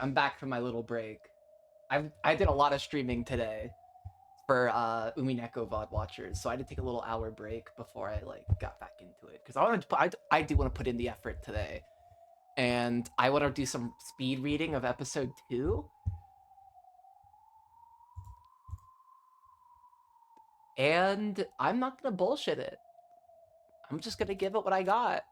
I'm back from my little break. I did a lot of streaming today for Umineko VOD watchers, so I had to take a little hour break before I like got back into it because I do want to put in the effort today, and I want to do some speed reading of episode 2, and I'm not gonna bullshit it. I'm just gonna give it what I got.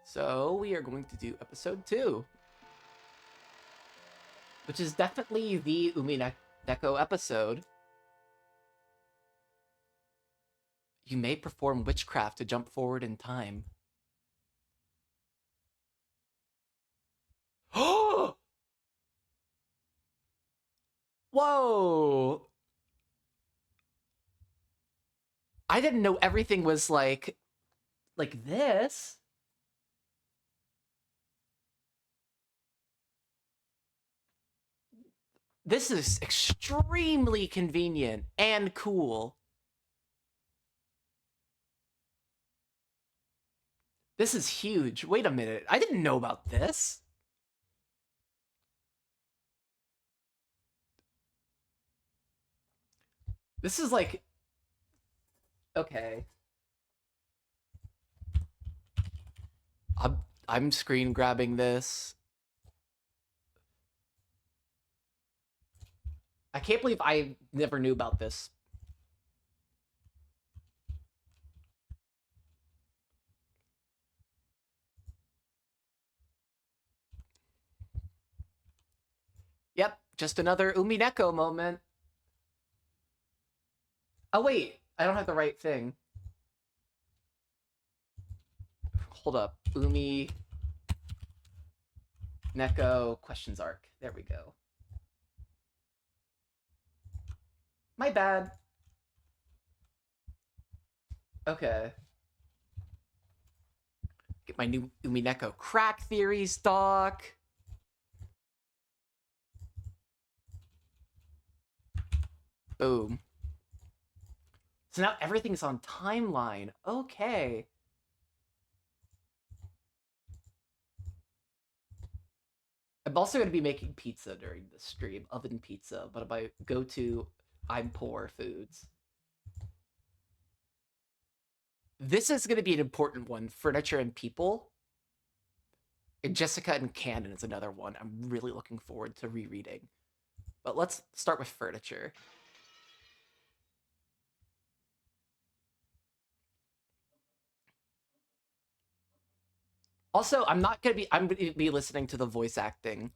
So we are going to do episode 2, which is definitely the Umineko episode. You may perform witchcraft to jump forward in time. Whoa! I didn't know everything was like this. This is extremely convenient and cool. This is huge. Wait a minute. I didn't know about this. This is like okay. I'm screen grabbing this. I can't believe I never knew about this. Yep, just another Umineko moment. Oh wait, I don't have the right thing. Hold up. Umineko questions arc. There we go. My bad. Okay. Get my new Umineko crack theories, doc. Boom. So now everything's on timeline. Okay. I'm also going to be making pizza during the stream, oven pizza, but my go-to I'm poor foods. This is going to be an important one. Furniture and people. And Jessica and Canon is another one I'm really looking forward to rereading. But let's start with furniture. Also, I'm going to be listening to the voice acting.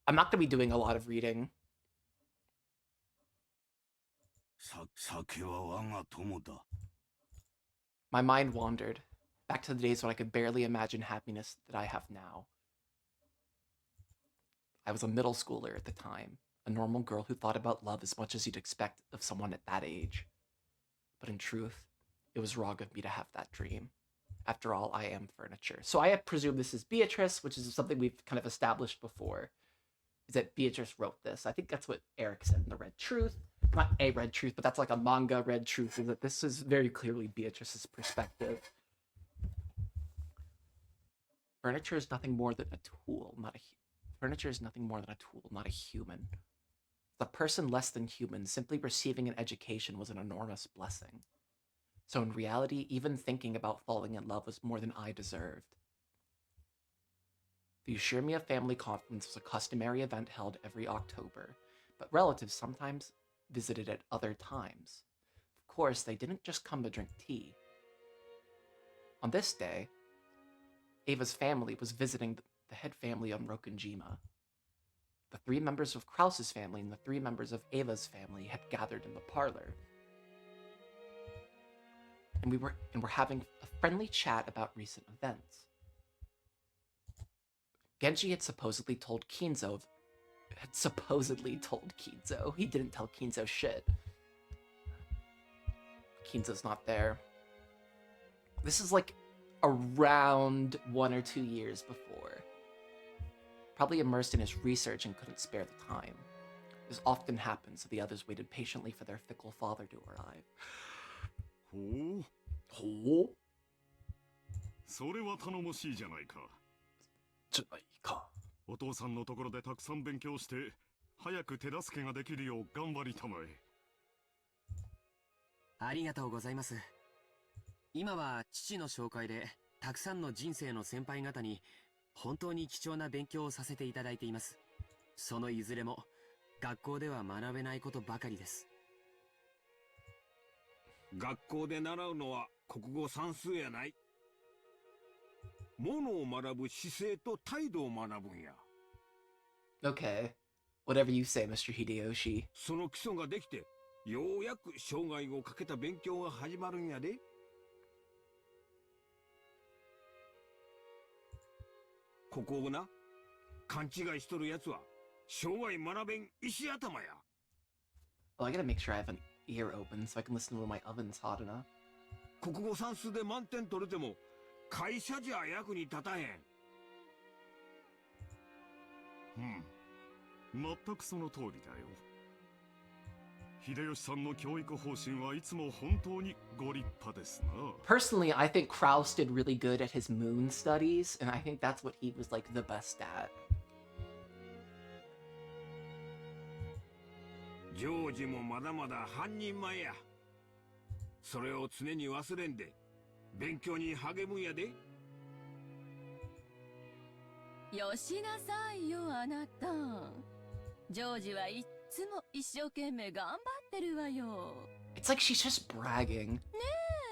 I'm not going to be doing a lot of reading. My mind wandered back to the days when I could barely imagine happiness that I have now. I was a middle schooler at the time, a normal girl who thought about love as much as you'd expect of someone at that age. But in truth, it was wrong of me to have that dream. After all, I am furniture. So I presume this is Beatrice, which is something we've kind of established before. Is that Beatrice wrote this? I think that's what Eric said in the Red Truth. Not a Red Truth, but that's like a manga Red Truth. Is that this is very clearly Beatrice's perspective. Furniture is nothing more than a tool, not a. Furniture is nothing more than a tool, not a human. The person less than human simply receiving an education was an enormous blessing. So in reality, even thinking about falling in love was more than I deserved. The Ushirmiya family conference was a customary event held every October, but relatives sometimes visited at other times. Of course, they didn't just come to drink tea. On this day, Ava's family was visiting the head family on Rokunjima. The 3 members of Kraus's family and the 3 members of Ava's family had gathered in the parlor. And we're having a friendly chat about recent events. Genji had supposedly told Kinzo. He didn't tell Kinzo shit. Kinzo's not there. This is like around 1 or 2 years before. Probably immersed in his research and couldn't spare the time. This often happened, so the others waited patiently for their fickle father to arrive. ほう、ほうそれは頼もしいじゃないか。じゃないか。お父さんのところでたくさん勉強して早く手助けができるよう頑張りたまえ。ありがとうございます。今は父の紹介でたくさんの人生の先輩方に本当に貴重な勉強をさせていただいています。そのいずれも学校では学べないことばかりです。学校で習うのは国語算数やない。ものを学ぶ姿勢と態度を学ぶんや。Okay. Whatever you say, Mr. Hideyoshi. その基礎ができて、ようやく生涯をかけた勉強が始まるんやで。ここをな、勘違いしとるやつは、生涯学べん石頭や。Oh, I gotta make sure I have an ear open so I can listen when my oven's hot enough. 国語算数で満点取れても、会社じゃ役に立たへん。全くその通りだよ。秀吉さんの教育方針はいつも本当にご立派ですな。Personally, I think Kraus did really good at his moon studies, and I think that's what he was like the best at. ジョージもまだまだ半人前や。それを常に忘れんで、勉強に励むんやで。よしなさいよ、あなた。ジョージはいっつも一生懸命頑張ってるわよ。It's like she's just bragging. ね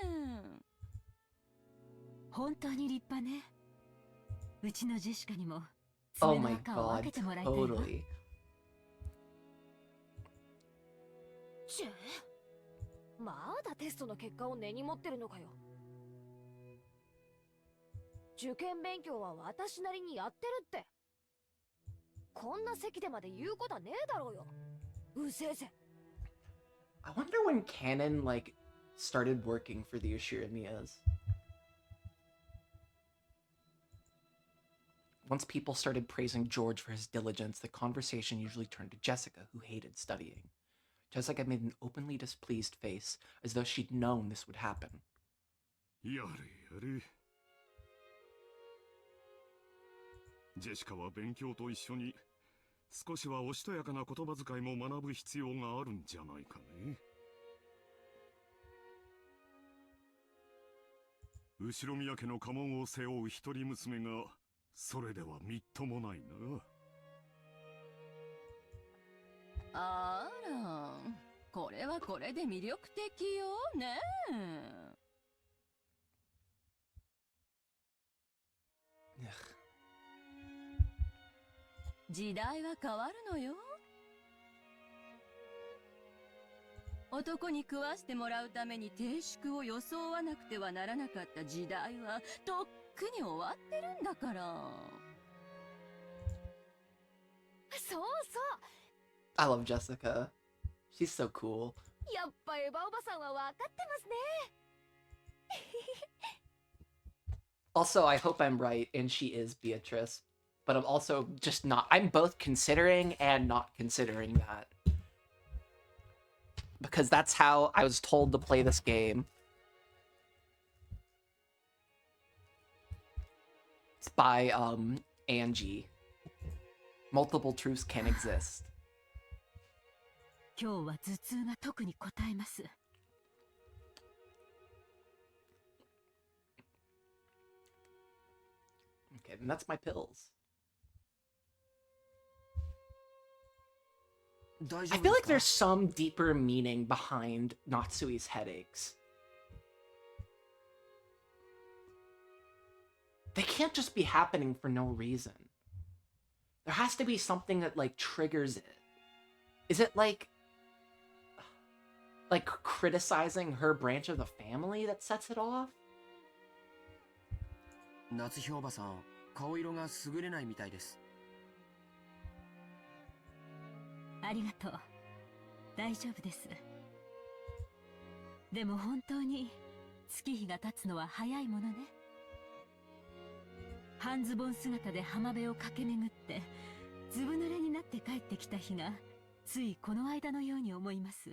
え。本当に立派ね。うちのジェシカにも Oh 爪の my 赤を分 god, けてもらいたいわ。 totally. チェ、まだテストの結果を根に持ってるのかよ。受験勉強は私なりにやってるって。こんな席でまで言うことはねえだろうよ。うせえぜ。I wonder when Canon, like, started working for the Ushiromiyas. Once people started praising George for his diligence, the conversation usually turned to Jessica, who hated studying. Jessica made an openly displeased face, as though she'd known this would happen. やれやれ。ジェシカは勉強と一緒に少しはおしとやかな言葉遣いも学ぶ必要があるんじゃないかね。後ろ宮家の家紋を背負う一人娘がそれではみっともないな。あら、これはこれで魅力的よねえ。時代は変わるのよ。男に食わしてもらうために定宿を装わなくてはならなかった時代はとっくに終わってるんだから。そうそう。I love Jessica. She's so cool. やっぱエヴァおばさんは分かってますね。Also, I hope I'm right, and she is Beatrice. But I'm also just not. I'm both considering and not considering that. Because that's how I was told to play this game. It's by, Angie. Multiple truths can exist. 今日は頭痛が特にこたえます。Okay, then that's my pills. I feel like there's some deeper meaning behind Natsui's headaches. They can't just be happening for no reason. There has to be something that, like, triggers it. Is it, like criticizing her branch of the family that sets it off? 夏日おばさん、顔色が優れないみたいです。ありがとう。大丈夫です。でも本当に月日が経つのは早いものね。半ズボン姿で浜辺を駆け巡ってずぶ濡れになって帰ってきた日がついこの間のように思います。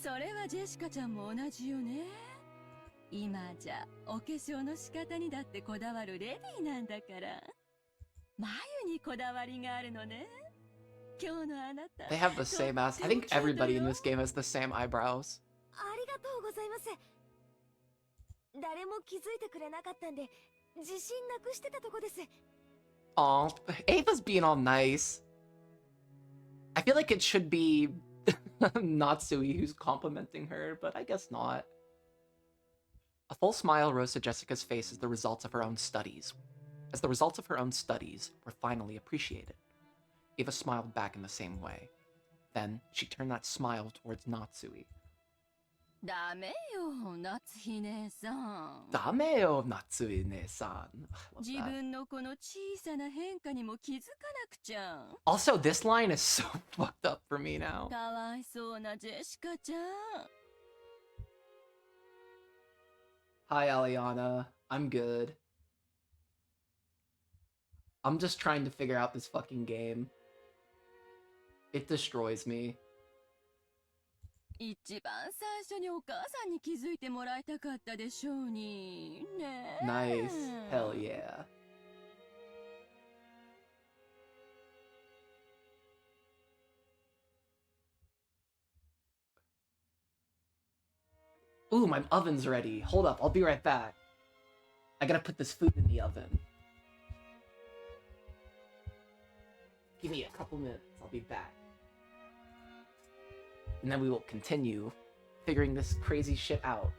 それはジェシカちゃんも同じよね。今じゃお化粧の仕方にだってこだわるレディーなんだから。眉にこだわりがあるのね。今日のあなた。 They have the same ass. I think everybody in this game has the same eyebrows. ありがとうございます。誰も気づいてくれなかったんで、自信なくしてたとこです。Aw, Ava's being all nice. I feel like it should be Natsui who's complimenting her, but I guess not. A full smile rose to Jessica's face as the results of her own studies were finally appreciated. Ava smiled back in the same way. Then she turned that smile towards Natsui. ダメよ、夏日姉さん。Dameo, Natsui ne-san. I love 自 that. 分のこの小さな変化にも気づかなくちゃ。 Also, this line is so fucked up for me now. かわいそうなジェシカちゃん。 Hi, Aliana. I'm good. I'm just trying to figure out this fucking game. It destroys me. 一番最初にお母さんに気づいてもらいたかったでしょうに。ねえ。 Nice. Hell yeah. Ooh, my oven's ready. Hold up, I'll be right back. I gotta put this food in the oven. Give me a couple minutes, I'll be back. And then we will continue figuring this crazy shit out.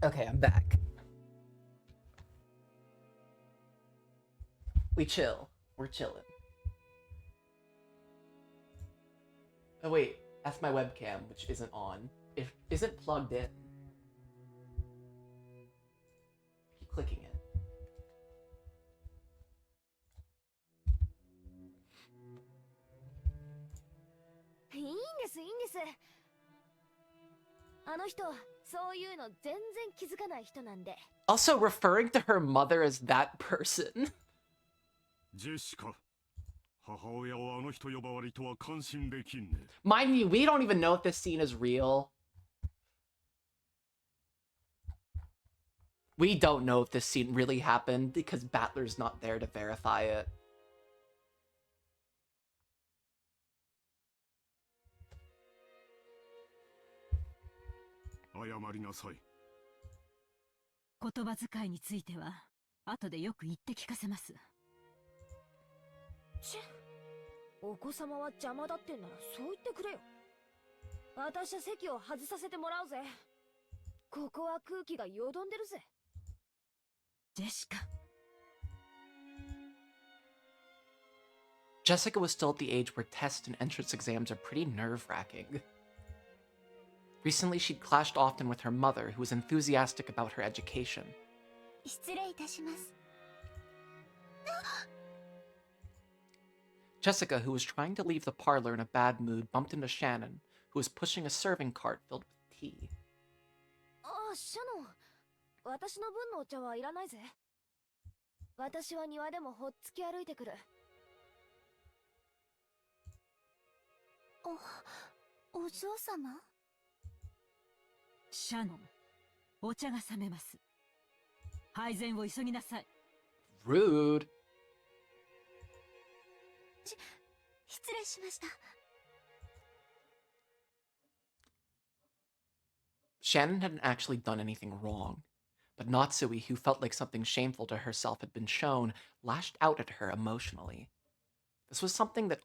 Okay, I'm back. We chill. We're chilling. Oh wait, that's my webcam, which isn't on. It isn't plugged in. Keep clicking it. いいんですいいんです。あの人そういうの全然気づかない人なんで。 Also, referring to her mother as that person. ジェシカ、母親をあの人呼ばわりとは感心できんね。 Mind you, we don't even know if this scene is real. We don't know if this scene really happened because Battler's not there to verify it. 謝りなさい。言葉遣いについては後でよく言って聞かせます。ちお子様は邪魔だってんならそう言ってくれよ。私は席を外させてもらうぜ。ここは空気がよどんでるぜ。ジェシカ。Jessica was still at the age where tests and entrance exams are pretty nerve-wracking. Recently, she'd clashed often with her mother, who was enthusiastic about her education. 失礼いたします。 Jessica, who was trying to leave the parlor in a bad mood, bumped into Shannon, who was pushing a serving cart filled with tea. ああ、シャノン。私の分のお茶はいらないぜ。私は庭でもほっつき歩いてくる。お嬢様？シャノン、お茶が冷めます。配膳を急ぎなさい。Rude. 失礼しました。 Shannon hadn't actually done anything wrong, but Natsui, who felt like something shameful to herself had been shown, lashed out at her emotionally. This was something that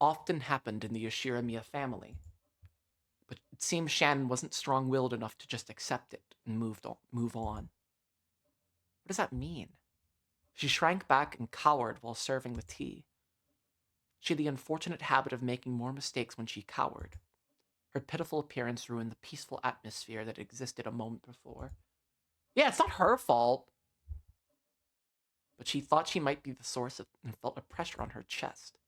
often happened in the Yoshiramiya family. But it seemed Shannon wasn't strong-willed enough to just accept it and move on. What does that mean? She shrank back and cowered while serving the tea. She had the unfortunate habit of making more mistakes when she cowered. Her pitiful appearance ruined the peaceful atmosphere that existed a moment before. Yeah, it's not her fault. But she thought she might be the source of and felt a pressure on her chest.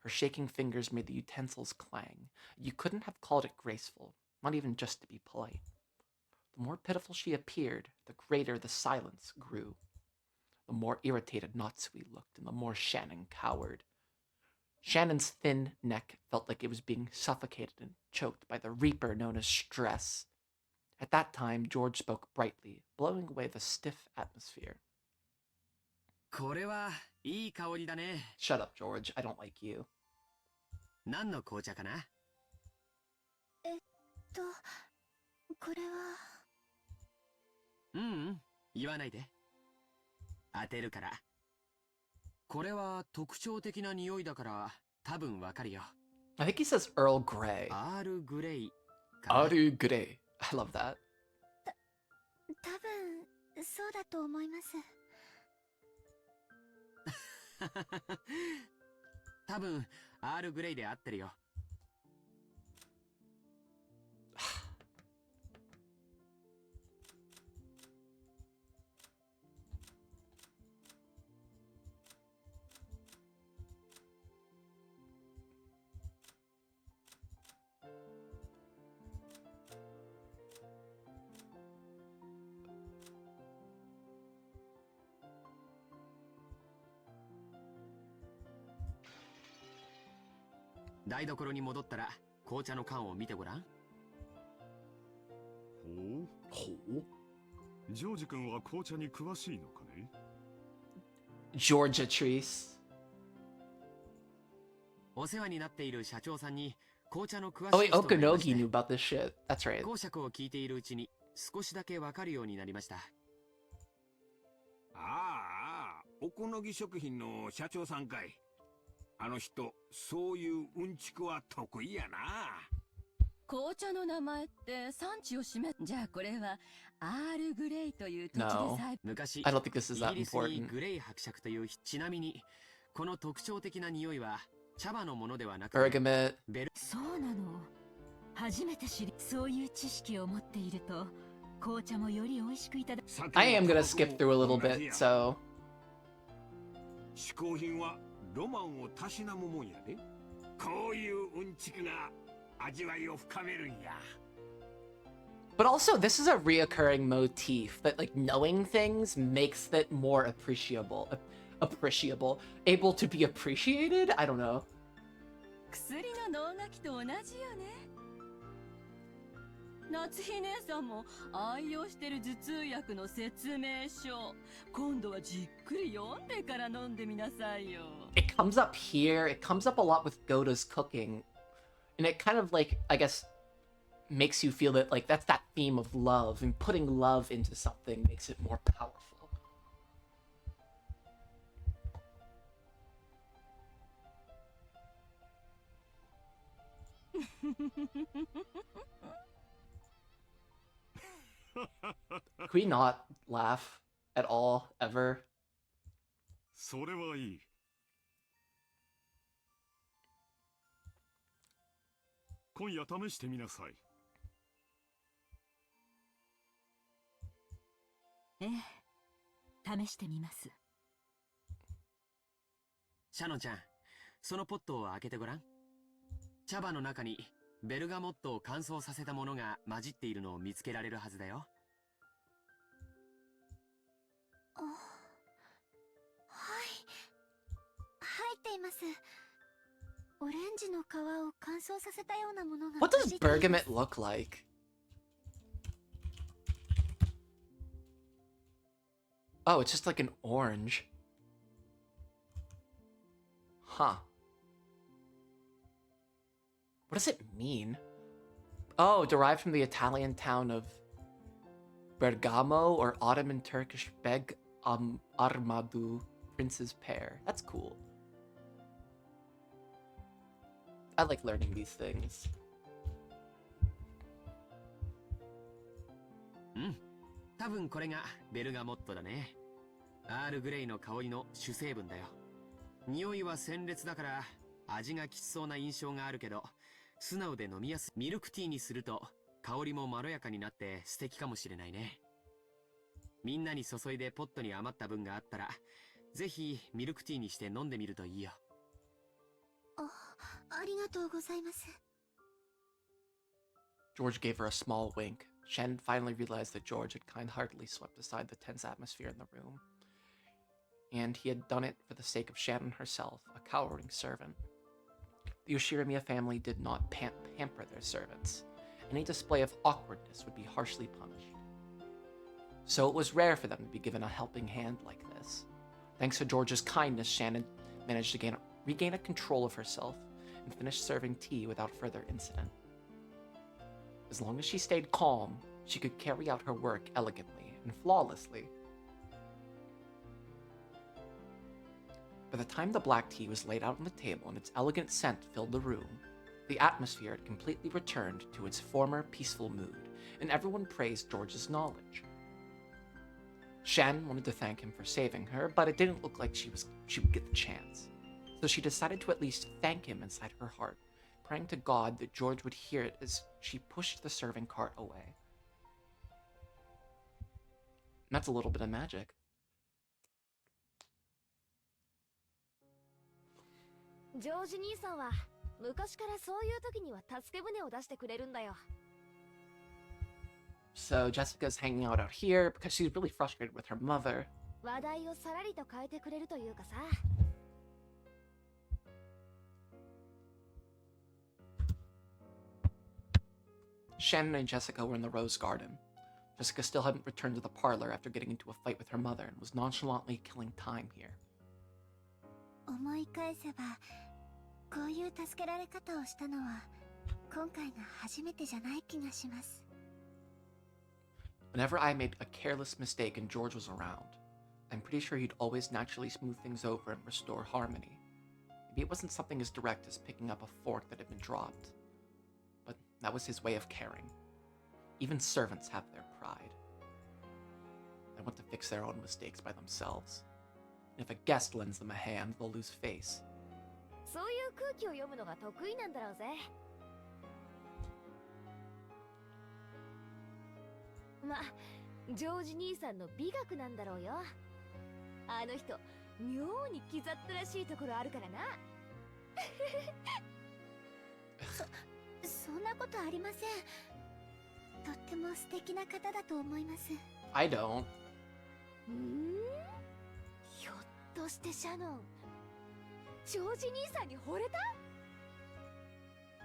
Her shaking fingers made the utensils clang. You couldn't have called it graceful, not even just to be polite. The more pitiful she appeared, the greater the silence grew. The more irritated Natsui looked, and the more Shannon cowered. Shannon's thin neck felt like it was being suffocated and choked by the reaper known as stress. At that time, George spoke brightly, blowing away the stiff atmosphere. これはいい香りだね。 Shut up, George. I don't like you. 何の紅茶かな？これは。言わないで。当てるから。これは特徴的な匂いだから多分わかるよ。 I think he says Earl Grey. アールグレイかな。 Earl Grey. I love that. 多分そうだと思います。多分アールグレイで合ってるよ。台所に戻ったら紅茶の缶を見てごらん。ほう。ジョージ君は紅茶に詳しいのかね？ Georgia Treese. お世話になっている社長さんに紅茶の詳し Oh い wait, 人がいまし Okanogi て knew about this shit. That's right. 講釈を聞いているうちに少しだけわかるようになりました。ああ、おこのぎ食品の社長さんかい。あの人、そういううんちくは得意やな。紅茶の名前って産地を示す。じゃあこれはアールグレイという土地で No. 栽培。昔、 I don't think this is イ that ギリスに important. グレイ伯爵というちなみにこの特徴的な匂いは茶葉のものではなくて Bergamot. ベルそうなの。初めて知り、そういう知識を持っていると紅茶もより美味しくいただ。 I am gonna skip through a little bit, so 嗜好品はロマンをたしなむもんやで。こういううんちくが味わいを深めるんや。 But also, this is a reoccurring motif that, like, knowing things makes it more appreciable, able to be appreciated? I don't know. 薬の能書きと同じよね。夏日姉さんも愛用してる頭痛薬の説明書、今度はじっくり読んでから飲んでみなさいよ。 It comes up here, it comes up a lot with Goda's cooking, and it kind of, like, I guess, makes you feel that, like, that's that theme of love, and putting love into something makes it more powerful. Could we not laugh at all, ever? それはいい。今夜試してみなさい。ええ、試してみます。シャノンちゃん、そのポットを開けてごらん。茶葉の中にベルガモットを乾燥させたものが混じっているのを見つけられるはずだよ。あ、はい。入っています。オレンジの皮を乾燥させたようなものが What 混 does じっています。 bergamot look like? Oh, it's just like an orange. Huh. What does it mean? Oh, derived from the Italian town of Bergamo or Ottoman Turkish Beg Armadu, Prince's Pear. That's cool. I like learning these things. うん。多分これがベルガモットだね。アールグレイの香りの主成分だよ。匂いは鮮烈だから味がきつそうな印象があるけど、素直で飲みやすいミルクティーにすると香りもまろやかになって素敵かもしれないね。みんなに注いでポットに余った分があったら、ぜひミルクティーにして飲んでみるといいよ。ありがとうございます。 George gave her a small wink. Shen finally realized that George had kind-heartedly swept aside the tense atmosphere in the room. And he had done it for the sake of Shannon herself, a cowering servant. The Yoshirimiya family did not pamper their servants. Any display of awkwardness would be harshly punished. So it was rare for them to be given a helping hand like this. Thanks to George's kindness, Shannon managed to regain a control of herself and finish serving tea without further incident. As long as she stayed calm, she could carry out her work elegantly and flawlessly. By the time the black tea was laid out on the table and its elegant scent filled the room, the atmosphere had completely returned to its former peaceful mood, and everyone praised George's knowledge. Shen wanted to thank him for saving her, but it didn't look like she would get the chance. So she decided to at least thank him inside her heart, praying to God that George would hear it as she pushed the serving cart away. And that's a little bit of magic. ジョージ兄さんは昔からそういう時には助け舟を出してくれるんだよ。 So Jessica's hanging out here because she's really frustrated with her mother. 話題をさらりと変えてくれるというかさ。 Shannon and Jessica were in the rose garden. Jessica still hadn't returned to the parlor after getting into a fight with her mother and was nonchalantly killing time here. 思い返せば、こういう助けられ方をしたのは今回が初めてじゃない気がします。 Whenever I made a careless mistake and George was around, I'm pretty sure he'd always naturally smooth things over and restore harmony. Maybe it wasn't something as direct as picking up a fork that had been dropped, but that was his way of caring. Even servants have their pride. They want to fix their own mistakes by themselves. And if a guest lends them a hand, they'll lose face. そういう空気を読むのが得意なんだろうぜ。ま、ジョージ兄さんの美学なんだろうよ。あの人、妙に気ざったらしいところあるからな。そんなことありません。とっても素敵な方だと思います。 I don't. ひょっとしてシャノン、ジョージ兄さんに惚れた？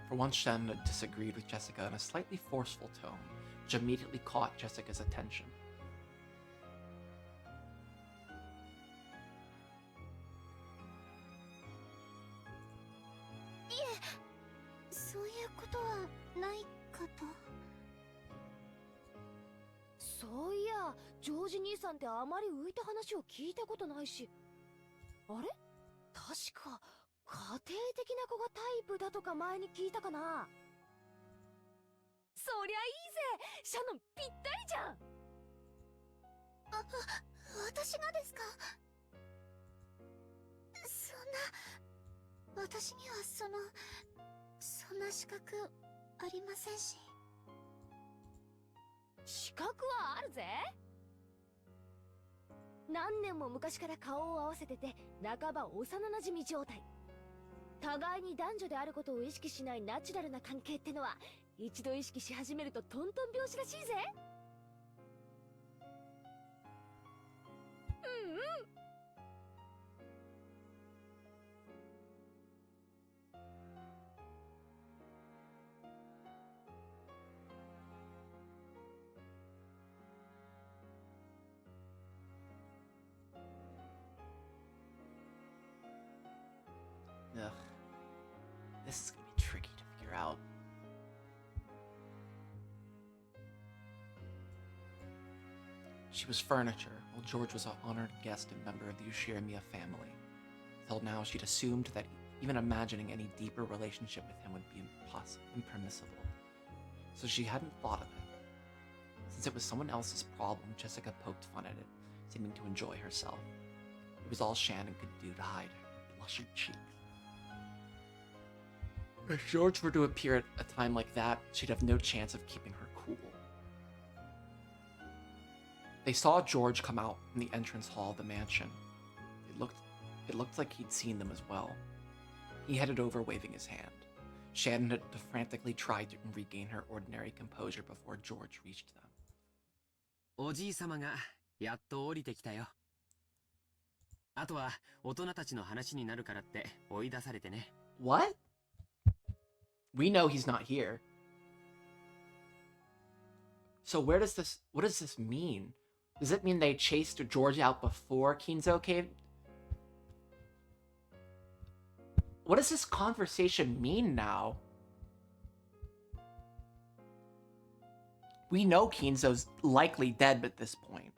For once, Shen had disagreed with Jessica in a slightly forceful tone, which immediately caught Jessica's attention. いえ、そういうことはないかと。そういや、ジョージ兄さんってあまり浮いた話を聞いたことないし。あれ？確か家庭的な子がタイプだとか前に聞いたかな。そりゃいいぜ、シャノンぴったりじゃん。私がですか？私にはそんな資格ありませんし。資格はあるぜ。何年も昔から顔を合わせてて、半ば幼馴染状態。互いに男女であることを意識しないナチュラルな関係ってのは、一度意識し始めるとトントン拍子らしいぜ。うんうん。Ugh. This is gonna be tricky to figure out. She was furniture, while George was an honored guest and member of the Ushirimiya family. Until now, she'd assumed that even imagining any deeper relationship with him would be impermissible. So she hadn't thought of it. Since it was someone else's problem, Jessica poked fun at it, seeming to enjoy herself. It was all Shannon could do to hide her blushing cheeks. If George were to appear at a time like that, she'd have no chance of keeping her cool. They saw George come out from the entrance hall of the mansion. It looked like he'd seen them as well. He headed over, waving his hand. Shannon had frantically tried to regain her ordinary composure before George reached them. おじいさまがやっと降りてきたよ。あとは大人たちの話になるからって追い出されてね。What? We know he's not here. So what does this mean? Does it mean they chased George out before Kinzo came? What does this conversation mean now? We know Kinzo's likely dead at this point.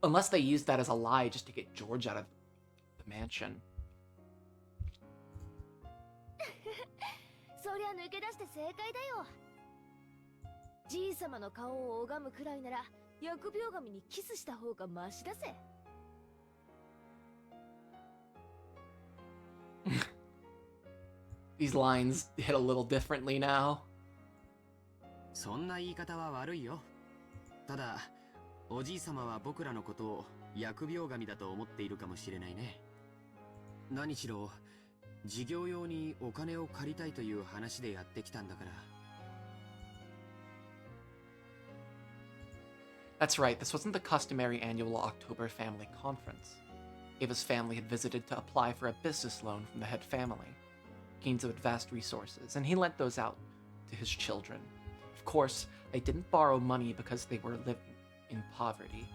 Unless they used that as a lie just to get George out of the mansion. そりゃ抜け出して正解だよ。じいさまの顔を拝むくらいなら、疫病神にキスした方がマシだぜ。These lines hit a little differently now. そんな言い方は悪いよ。ただ、おじいさまは僕らのことを疫病神だと思っているかもしれないね。何しろ、事業用にお金を借りたいという話でやってきたんだから。That's right, this wasn't the customary annual October family conference. Ava's family had visited to apply for a business loan from the head family. Kinzo had vast resources, and he lent those out to his children. Of course, they didn't borrow money because they were living in poverty.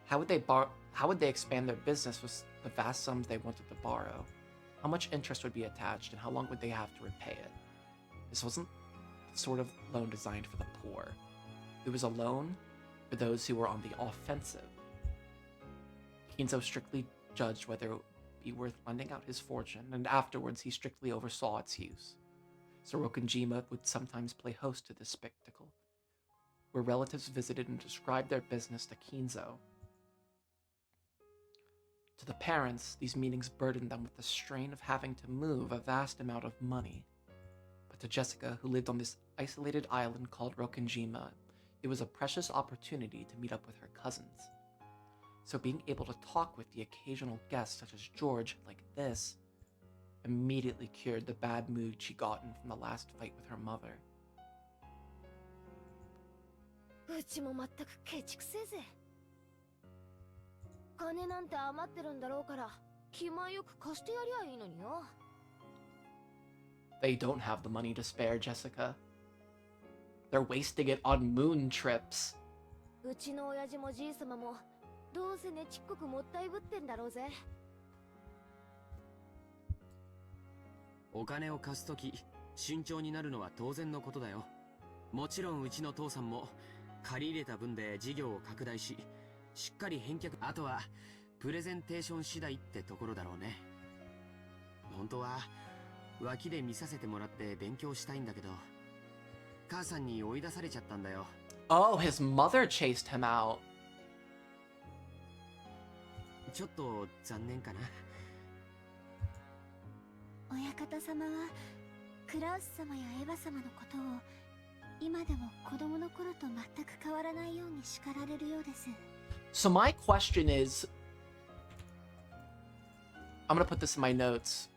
How would they expand their business with the vast sums they wanted to borrow? How much interest would be attached, and how long would they have to repay it? This wasn't the sort of loan designed for the poor. It was a loan for those who were on the offensive. Kinzo strictly judged whether it would be worth lending out his fortune, and afterwards he strictly oversaw its use. Sorokunjima would sometimes play host to this spectacle, where relatives visited and described their business to Kinzo. To the parents, these meetings burdened them with the strain of having to move a vast amount of money. But to Jessica, who lived on this isolated island called Rokunjima, it was a precious opportunity to meet up with her cousins. So being able to talk with the occasional guest such as George like this immediately cured the bad mood she'd gotten from the last fight with her mother. うちも全くケチくせえぜ。金なんて余ってるんだろうから、気前よく貸してやりゃいいのによ。They don't have the money to spare, Jessica. They're wasting it on moon trips. うちの親父もじいさまも、どうせねちっこくもったいぶってんだろうぜ。お金を貸すとき、慎重になるのは当然のことだよ。もちろんうちの父さんも、借り入れた分で事業を拡大し、しっかり返却、あとはプレゼンテーション次第ってところだろうね。本当は脇で見させてもらって勉強したいんだけど、母さんに追い出されちゃったんだよ。 Oh, his mother chased him out. ちょっと残念かな。親方様はクラウス様やエヴァ様のことを今でも子供の頃と全く変わらないように叱られるようです。 So my question is, I'm gonna put this in my notes.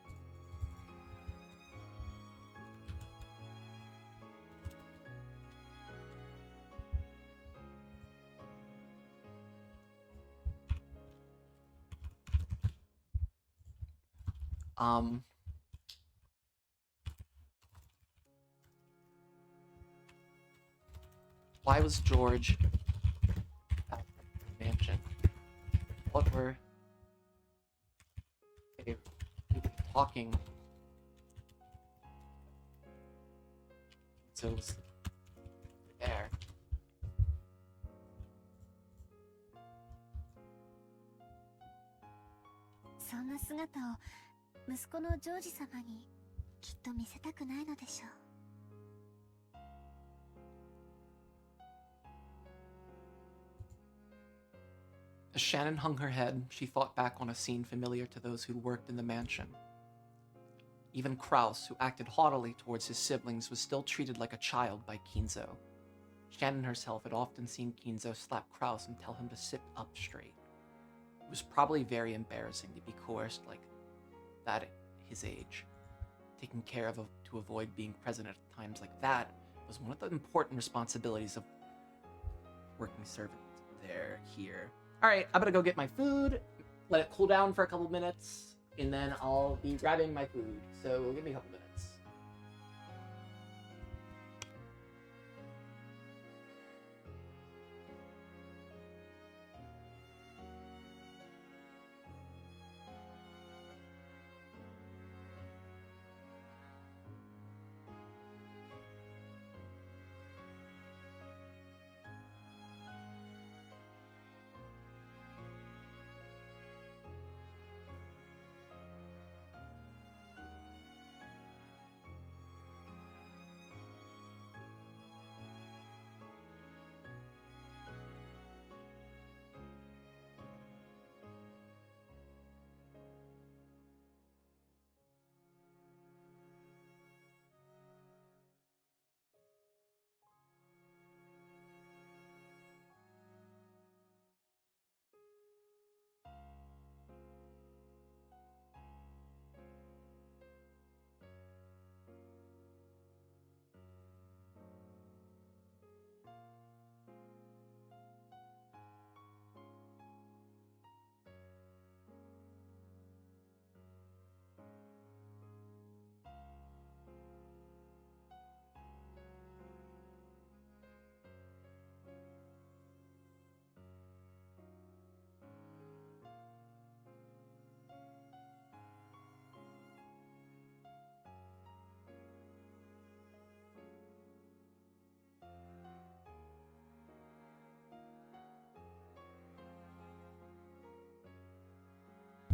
Why was George at the mansion? What were they talking? So it was there. そんな姿を息子のジョージ様にきっと見せたくないのでしょう。 As Shannon hung her head, she thought back on a scene familiar to those who worked in the mansion. Even Kraus, who acted haughtily towards his siblings, was still treated like a child by Kinzo. Shannon herself had often seen Kinzo slap Kraus and tell him to sit up straight. It was probably very embarrassing to be coerced like that at his age. Taking care of to avoid being present at times like that was one of the important responsibilities of working servant here. Alright, I'm gonna go get my food, let it cool down for a couple minutes, and then I'll be grabbing my food. So give me a couple minutes.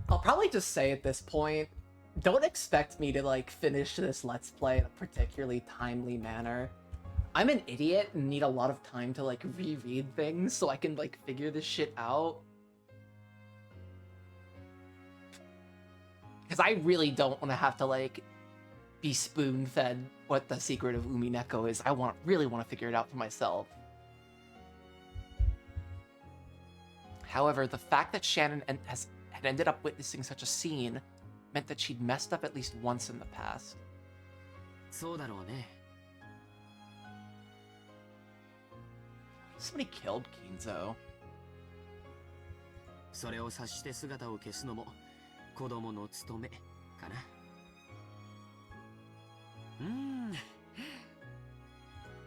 I'll probably just say at this point, don't expect me to like finish this Let's Play in a particularly timely manner. I'm an idiot and need a lot of time to like reread things so I can like figure this shit out. Because I really don't want to have to like be spoon-fed what the secret of Umineko is. I really want to figure it out for myself. However, the fact that Shannon had ended up witnessing such a scene meant that she'd messed up at least once in the past. そうだろうね。 Somebody killed Kinzo. それを察して姿を消すのも子供の務めかな。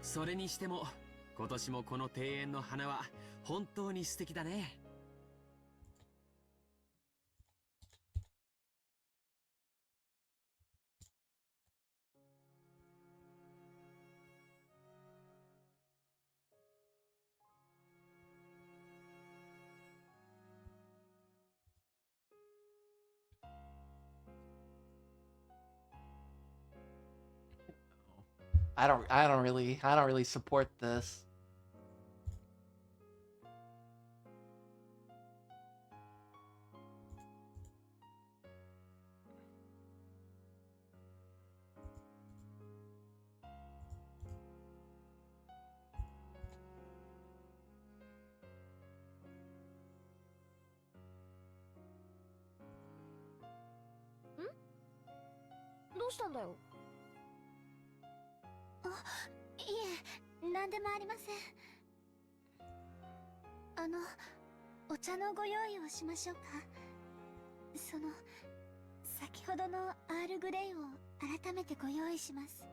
それにしても今年もこの庭園の花は本当に素敵だね。I don't really support this. Hmm? どうしたんだよ。いえ、何でもありません。お茶のご用意をしましょうか。先ほどのアールグレイを改めてご用意します。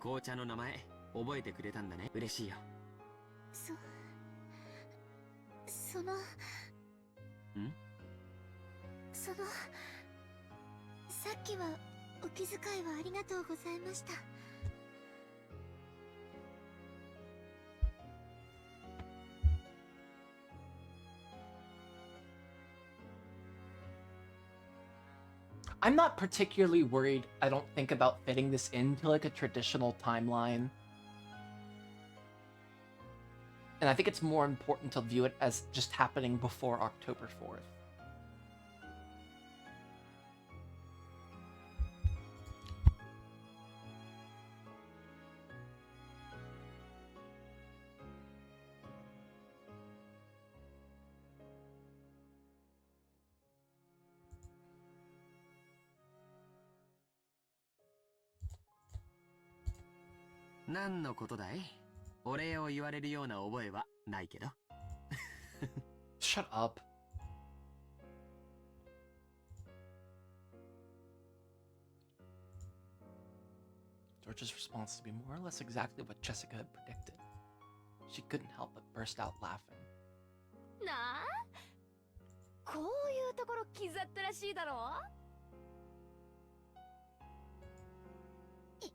紅茶の名前覚えてくれたんだね。嬉しいよ。そのさっきはお気遣いはありがとうございました。I'm not particularly worried, I don't think, about fitting this into like a traditional timeline. And I think it's more important to view it as just happening before October 4th. What? 何のことだい？お礼を言われるような覚えはないけど。Shut up. George's response to be more or less exactly what Jessica had predicted. She couldn't help but burst out laughing. なあ、こういうところ気ざったらしいだろ。いえ、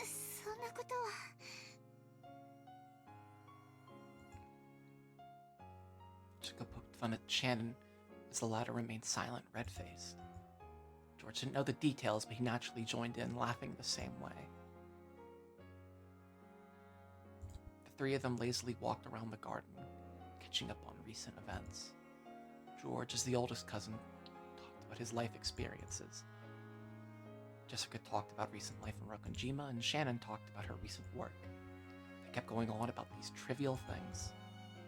そんなことは。Jessica poked fun at Shannon as the latter remained silent, red-faced. George didn't know the details, but he naturally joined in, laughing the same way. The three of them lazily walked around the garden, catching up on recent events. George, as the oldest cousin, talked about his life experiences. Jessica talked about recent life in Rokonjima, and Shannon talked about her recent work. They kept going on about these trivial things.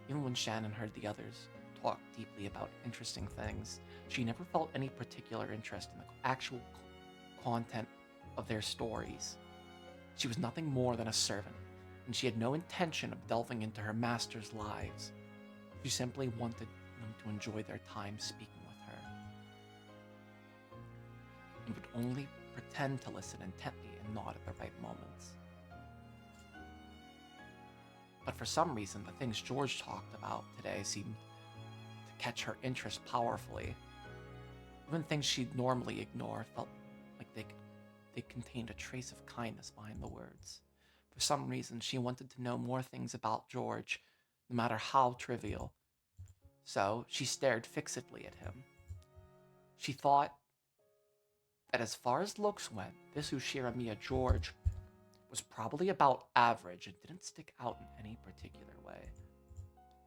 Even when Shannon heard the others talk deeply about interesting things, she never felt any particular interest in the actual content of their stories. She was nothing more than a servant, and she had no intention of delving into her master's lives. She simply wanted them to enjoy their time speaking with her, and would only pretend to listen intently and nod at the right moments. But for some reason, the things George talked about today seemed to catch her interest powerfully. Even things she'd normally ignore felt like they contained a trace of kindness behind the words. For some reason, she wanted to know more things about George, no matter how trivial. So she stared fixedly at him. She thought that as far as looks went, this Ushiramiya George was probably about average and didn't stick out in any particular way.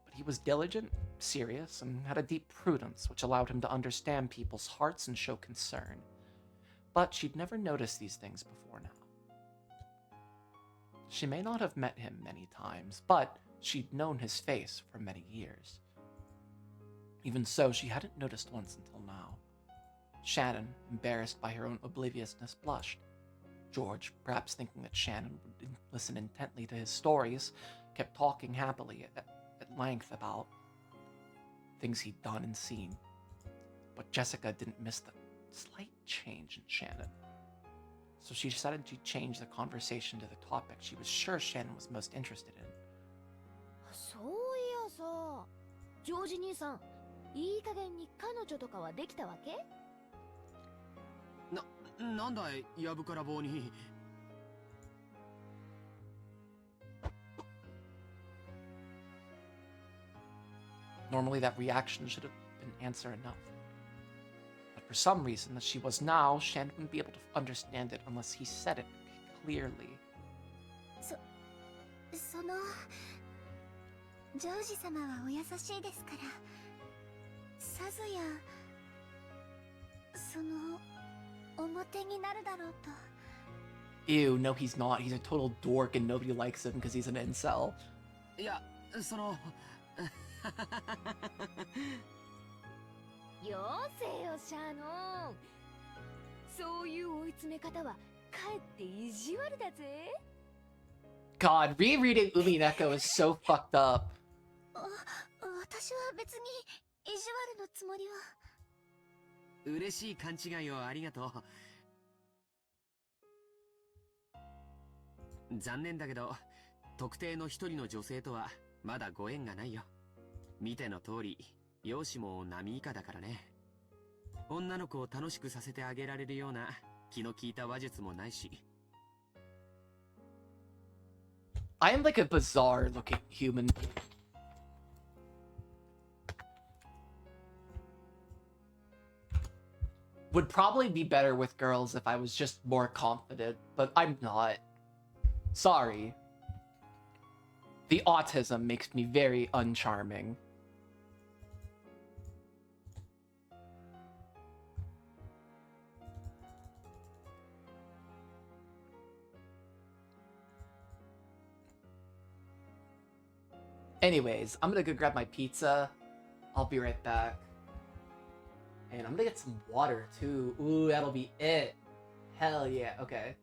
But he was diligent, serious, and had a deep prudence which allowed him to understand people's hearts and show concern. But she'd never noticed these things before now. She may not have met him many times, but she'd known his face for many years. Even so, she hadn't noticed once until now. Shannon, embarrassed by her own obliviousness, blushed. George, perhaps thinking that Shannon would listen intently to his stories, kept talking happily at length about things he'd done and seen. But Jessica didn't miss the slight change in Shannon. So she decided to change the conversation to the topic she was sure Shannon was most interested in. そういやさ、ジョージ兄さん、いい加減に彼女とかはできたわけ？なんだい、やぶから棒に。Normally that reaction should have been answer enough. for some reason that she was now, Shan wouldn't be able to understand it unless he said it clearly. そのジョージ様はお優しいですからさぞやその表になるだろうと Ew, no he's not. He's a total dork and nobody likes him because he's an incel. いや、そのよせよシャノンそういう追い詰め方はかえって意地悪だぜ God, rereading Umineko is so fucked up. 私は別に意地悪のつもりは嬉しい勘違いをありがとう。残念だけど、特定の一人の女性とはまだご縁がないよ。見ての通り、容姿も並以下だからね。女の子を楽しくさせてあげられるような気の利いた話術もないし。I am like a bizarre looking human. Would probably be better with girls if I was just more confident, but I'm not. Sorry. The autism makes me very uncharming. Anyways, I'm gonna go grab my pizza. I'll be right back. And I'm gonna get some water too. Ooh, that'll be it. Hell yeah, okay.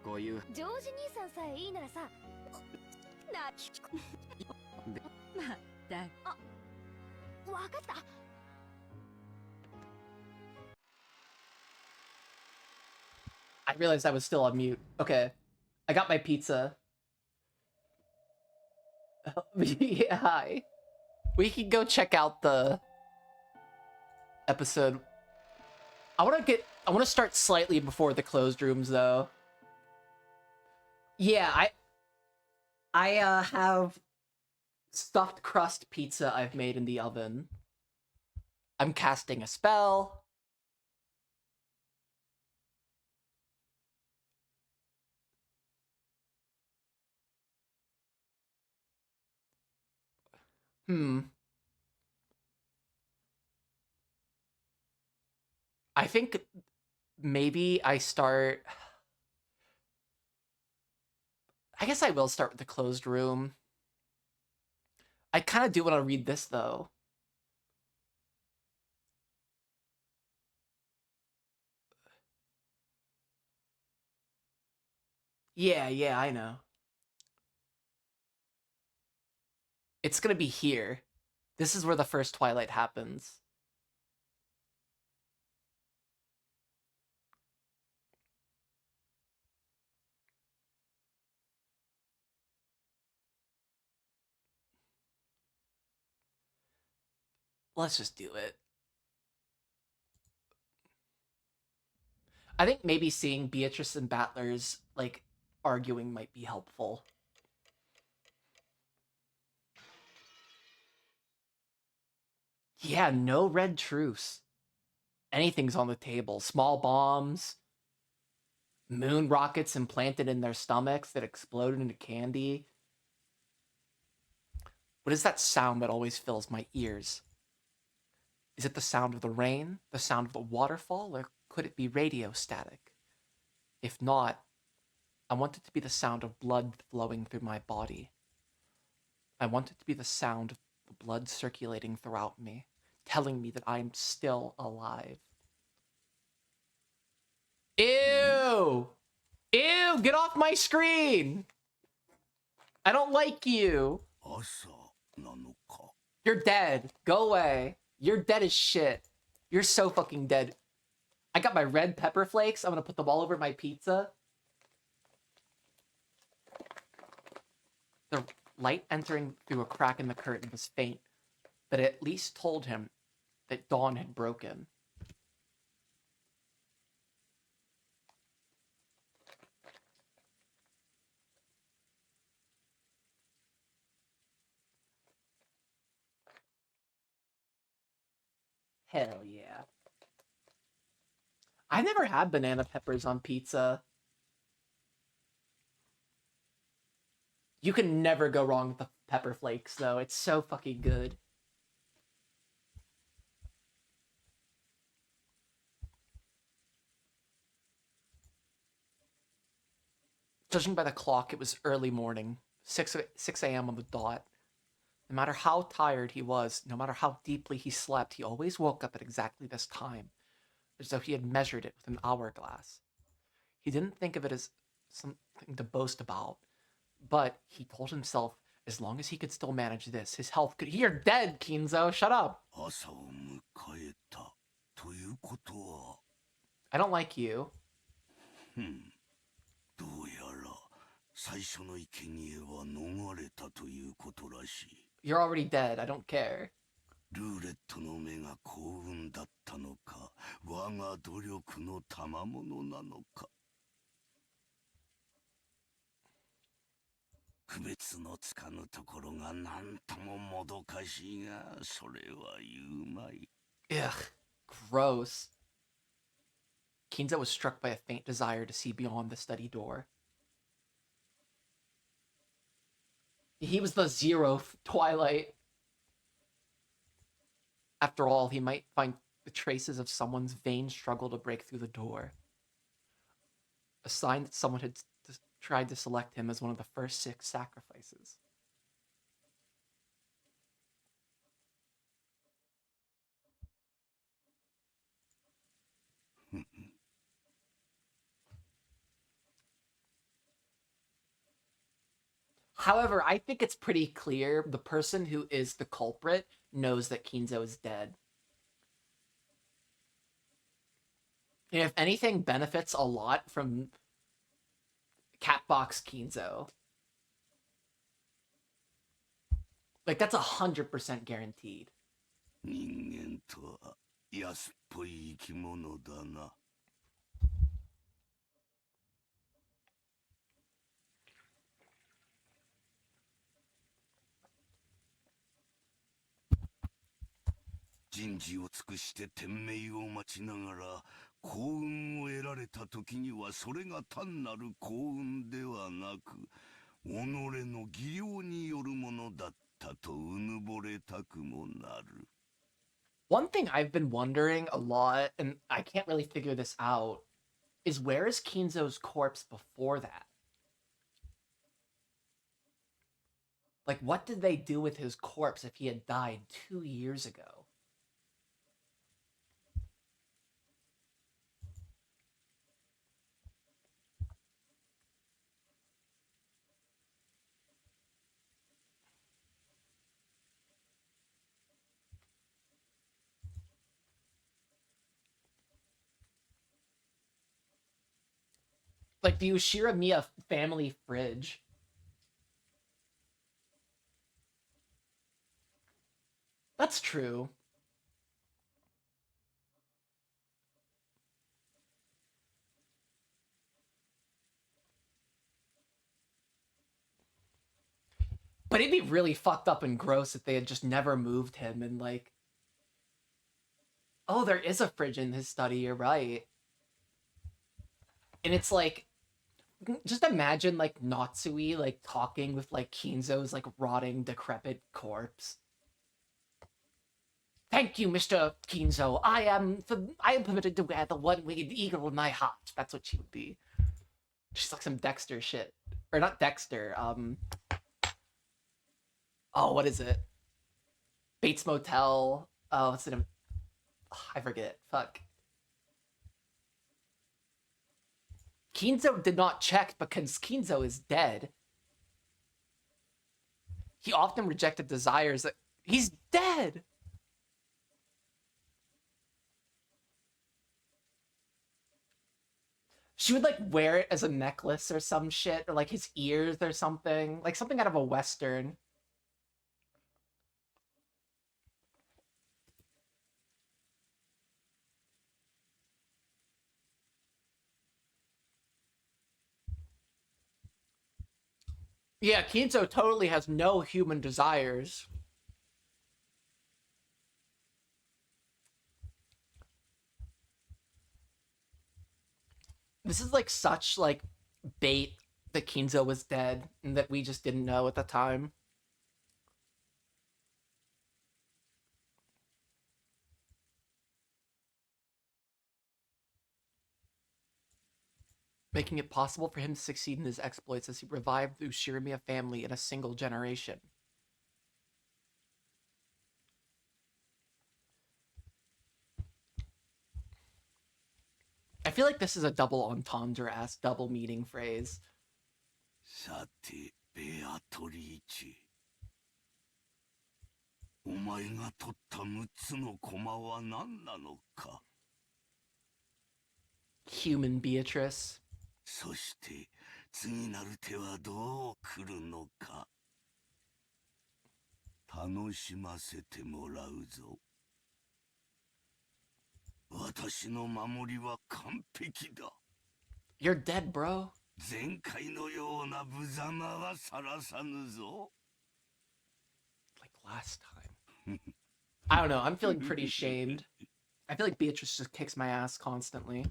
こういうジョージ兄さんさえいいならさなまったくわかった I realized I was still on mute. Okay. I got my pizza. Yeah, hi. We can go check out the episode. I want to start slightly before the closed rooms though. Yeah, I have stuffed crust pizza I've made in the oven. I'm casting a spell. I think maybe I start I guess I will start with the closed room. I kind of do want to read this, though. Yeah, I know. It's gonna be here. This is where the first Twilight happens. Let's just do it. I think maybe seeing Beatrice and Battler's, like, arguing might be helpful. Yeah, no red truce. Anything's on the table. Small bombs, moon rockets implanted in their stomachs that exploded into candy. What is that sound that always fills my ears? Is it the sound of the rain, the sound of the waterfall, or could it be radio static? If not, I want it to be the sound of blood flowing through my body. I want it to be the sound of the blood circulating throughout me, telling me that I'm still alive. Ew! Ew! Get off my screen! I don't like you! You're dead. Go away. You're dead as shit. You're so fucking dead. I got my red pepper flakes. I'm gonna put them all over my pizza. The light entering through a crack in the curtain was faint, but it at least told him that dawn had broken. Hell yeah. I've never had banana peppers on pizza. You can never go wrong with the pepper flakes, though. It's so fucking good. Judging by the clock, it was early morning, 6 a.m. on the dot. No matter how tired he was, no matter how deeply he slept, he always woke up at exactly this time, as though he had measured it with an hourglass. He didn't think of it as something to boast about, but he told himself as long as he could still manage this, his health could. You're dead, Kinzo. Shut up. I don't like you. You're already dead. I don't care. ルーレットの目が幸運だったのか、我が努力の賜物なのか。区別のつかぬところがなんとももどかしいが、それは言うまい。Ugh, gross. Kinzo was struck by a faint desire to see beyond the study door. He was the zero Twilight. After all, he might find the traces of someone's vain struggle to break through the door. A sign that someone had tried to select him as one of the first 6 sacrifices. However, I think it's pretty clear the person who is the culprit knows that Kinzo is dead. And if anything benefits a lot from Catbox Kinzo, like that's 100% guaranteed. 人間とは安っぽい生き物だな。人事を尽くして天命を待ちながら幸運を得られた時にはそれが単なる幸運ではなく己の技量によるものだったとうぬぼれたくもなる。One thing I've been wondering a lot, and I can't really figure this out, is where is Kinzo's corpse before that? Like, what did they do with his corpse if he had died 2 years ago? Like the Ushira Miya family fridge. That's true. But it'd be really fucked up and gross if they had just never moved him and like... Oh, there is a fridge in his study, you're right. And it's like... Just imagine like Natsui like talking with like Kinzo's like rotting, decrepit corpse. Thank you, Mr. Kinzo. I am permitted to wear the one-winged eagle in my heart. That's what she would be. She's like some Dexter shit. Or not Dexter, oh, what is it? Bates Motel. Oh, what's it? I forget. Fuck. Kinzo did not check because Kinzo is dead. He often rejected desires that... He's dead! She would like wear it as a necklace or some shit, or like his ears or something. Like something out of a Western. Yeah, Kinzo totally has no human desires. This is like such like bait that Kinzo was dead and that we just didn't know at the time. Making it possible for him to succeed in his exploits as he revived the Ushirimiya family in a single generation. I feel like this is a double entendre-ass double meaning phrase. さて、ベアトリーチェ。お前が取った6つの駒は何なのか Human Beatrice. そして次なる手はどう来るのか楽しませてもらうぞ。私の守りは完璧だ。You're dead, bro. 前回のような無様はさらさぬぞ。Like last time. I don't know, I'm feeling pretty shamed. I feel like Beatrice just kicks my ass constantly.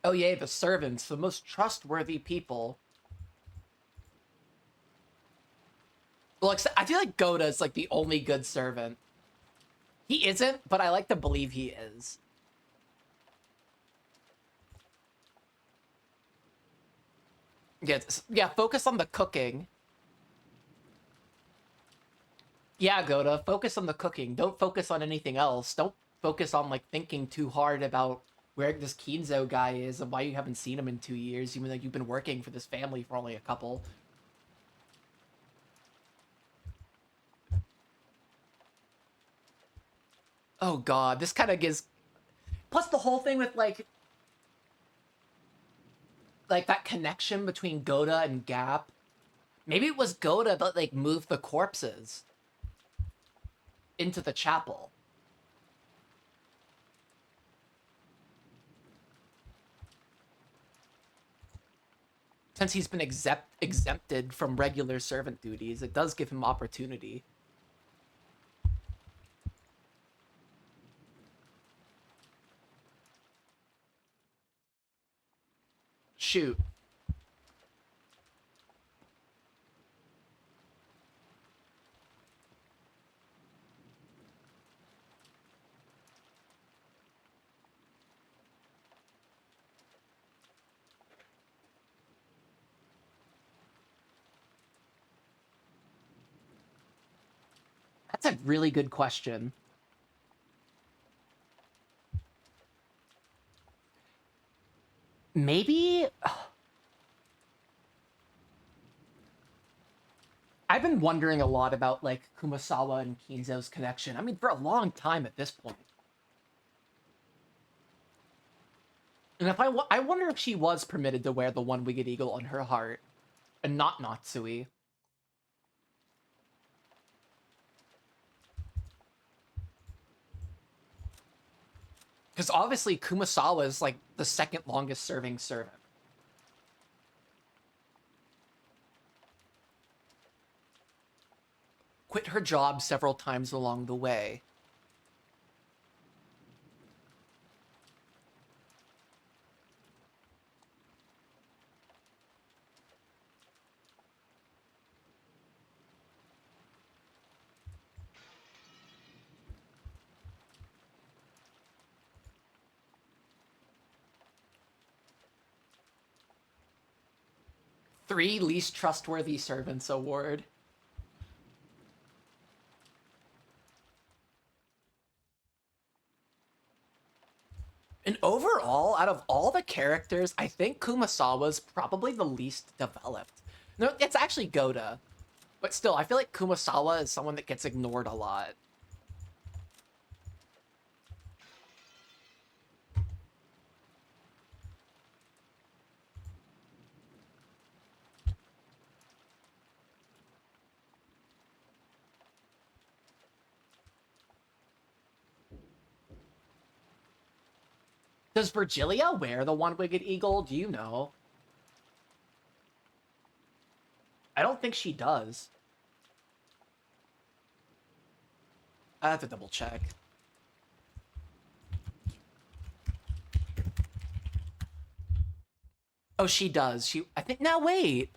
Oh yay, the servants, the most trustworthy people. Well, I feel like Goda is like the only good servant. He isn't, but I like to believe he is. Yeah, focus on the cooking. Yeah, Goda, focus on the cooking. Don't focus on anything else. Don't focus on, like, thinking too hard about where this Kinzo guy is and why you haven't seen him in 2 years, even though you've been working for this family for only a couple. Oh god, this kind of gives... Plus the whole thing with, like, that connection between Goda and Gap. Maybe it was Goda that, like, moved the corpses into the chapel. Since he's been exempted from regular servant duties, it does give him opportunity. Shoot. That's a really good question. Maybe... I've been wondering a lot about, like, Kumasawa and Kinzo's connection. I mean, for a long time at this point. And if I wonder if she was permitted to wear the one-winged eagle on her heart and not Natsui. Because obviously Kumasawa is, like, the second longest serving servant. Quit her job several times along the way. Three least trustworthy servants award. And overall, out of all the characters, I think Kumasawa's probably the least developed. No, it's actually Goda. But still, I feel like Kumasawa is someone that gets ignored a lot. Does Virgilia wear the one-winged eagle? Do you know? I don't think she does. I have to double check. Oh, she does. I think, now wait.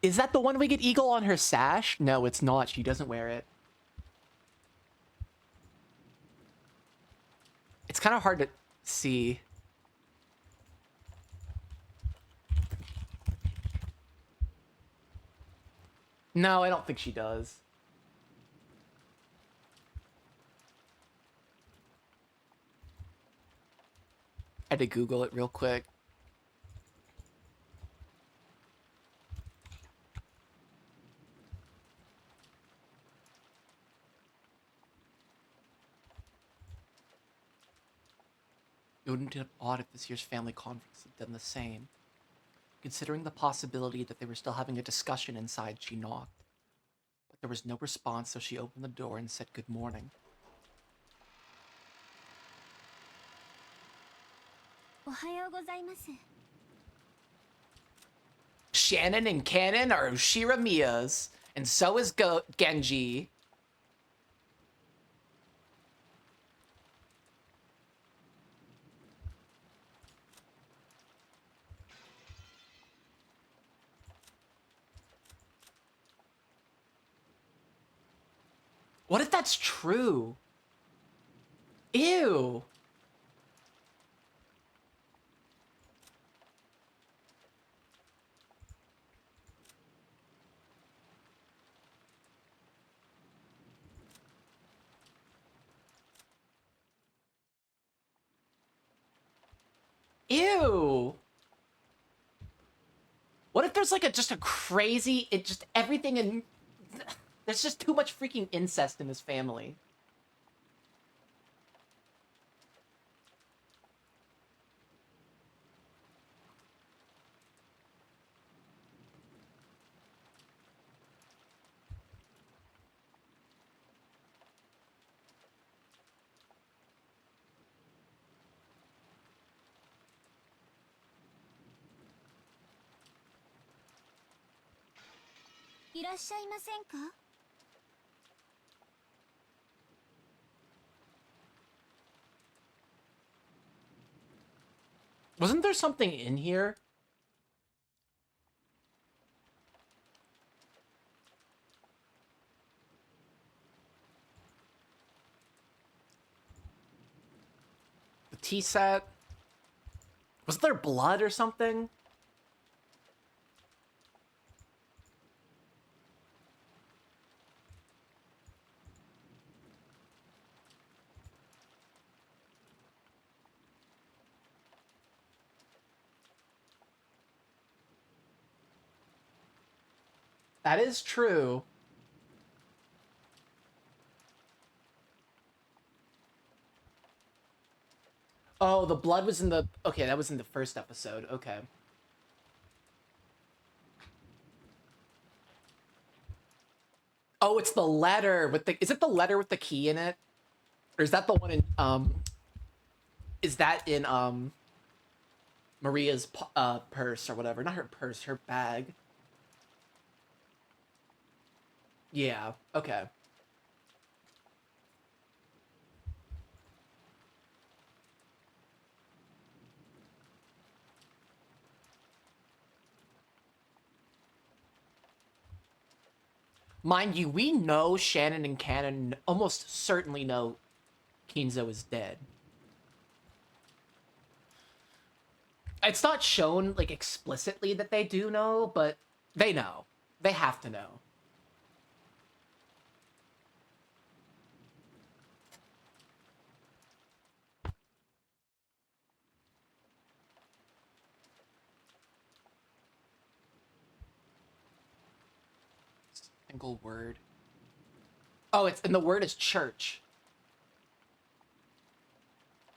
Is that the one-winged eagle on her sash? No, it's not. She doesn't wear it. It's kind of hard to see. No, I don't think she does. I had to Google it real quick. It wouldn't have been odd if this year's family conference had done the same. Considering the possibility that they were still having a discussion inside, she knocked. But there was no response, so she opened the door and said good morning. Shannon and Cannon are Ushiramiya's, and so is Genji. What if that's true? Ew. Ew. What if there's like just a crazy, everything in, there's just too much freaking incest in his family. いらっしゃいませんか？ Wasn't there something in here? The tea set? Was there blood or something? That is true. Oh, the blood was in the... Okay, that was in the first episode. Okay. Oh, it's the letter with the... Is it the letter with the key in it? Or is that the one in... Is that in, Maria's, purse or whatever? Not her purse, her bag. Yeah, okay. Mind you, we know Shannon and Cannon almost certainly know Kinzo is dead. It's not shown, like, explicitly that they do know, but they know. They have to know. Single word. Oh, it's... And the word is church.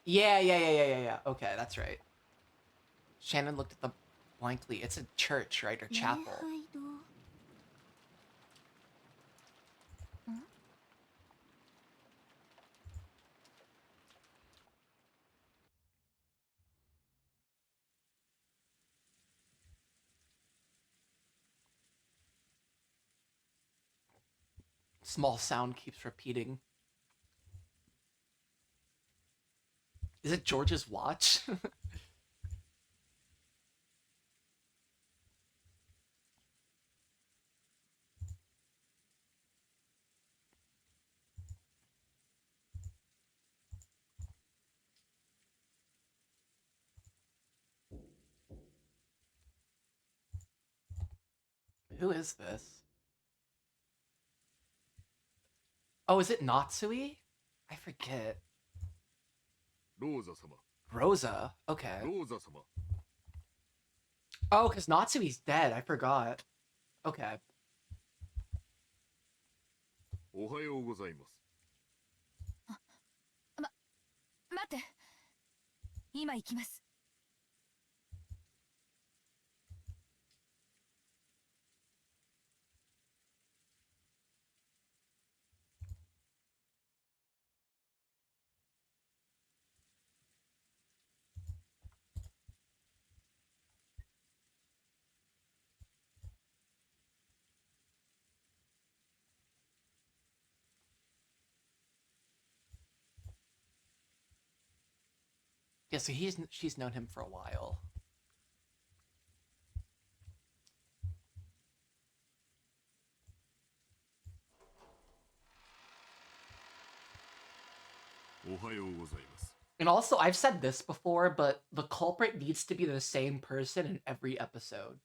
Yeah. Okay, that's right. Shannon looked at the blankly. It's a church, right? Or chapel. Small sound keeps repeating. Is it George's watch? Who is this? Oh, is it Natsui? I forget. ローザ様 Rosa. Okay. ローザ様 Oh, because Natsui's dead. I forgot. Okay. おはようございます。待って。今行きます。Yeah, so she's known him for a while. おはようございます。 And also, I've said this before, but the culprit needs to be the same person in every episode.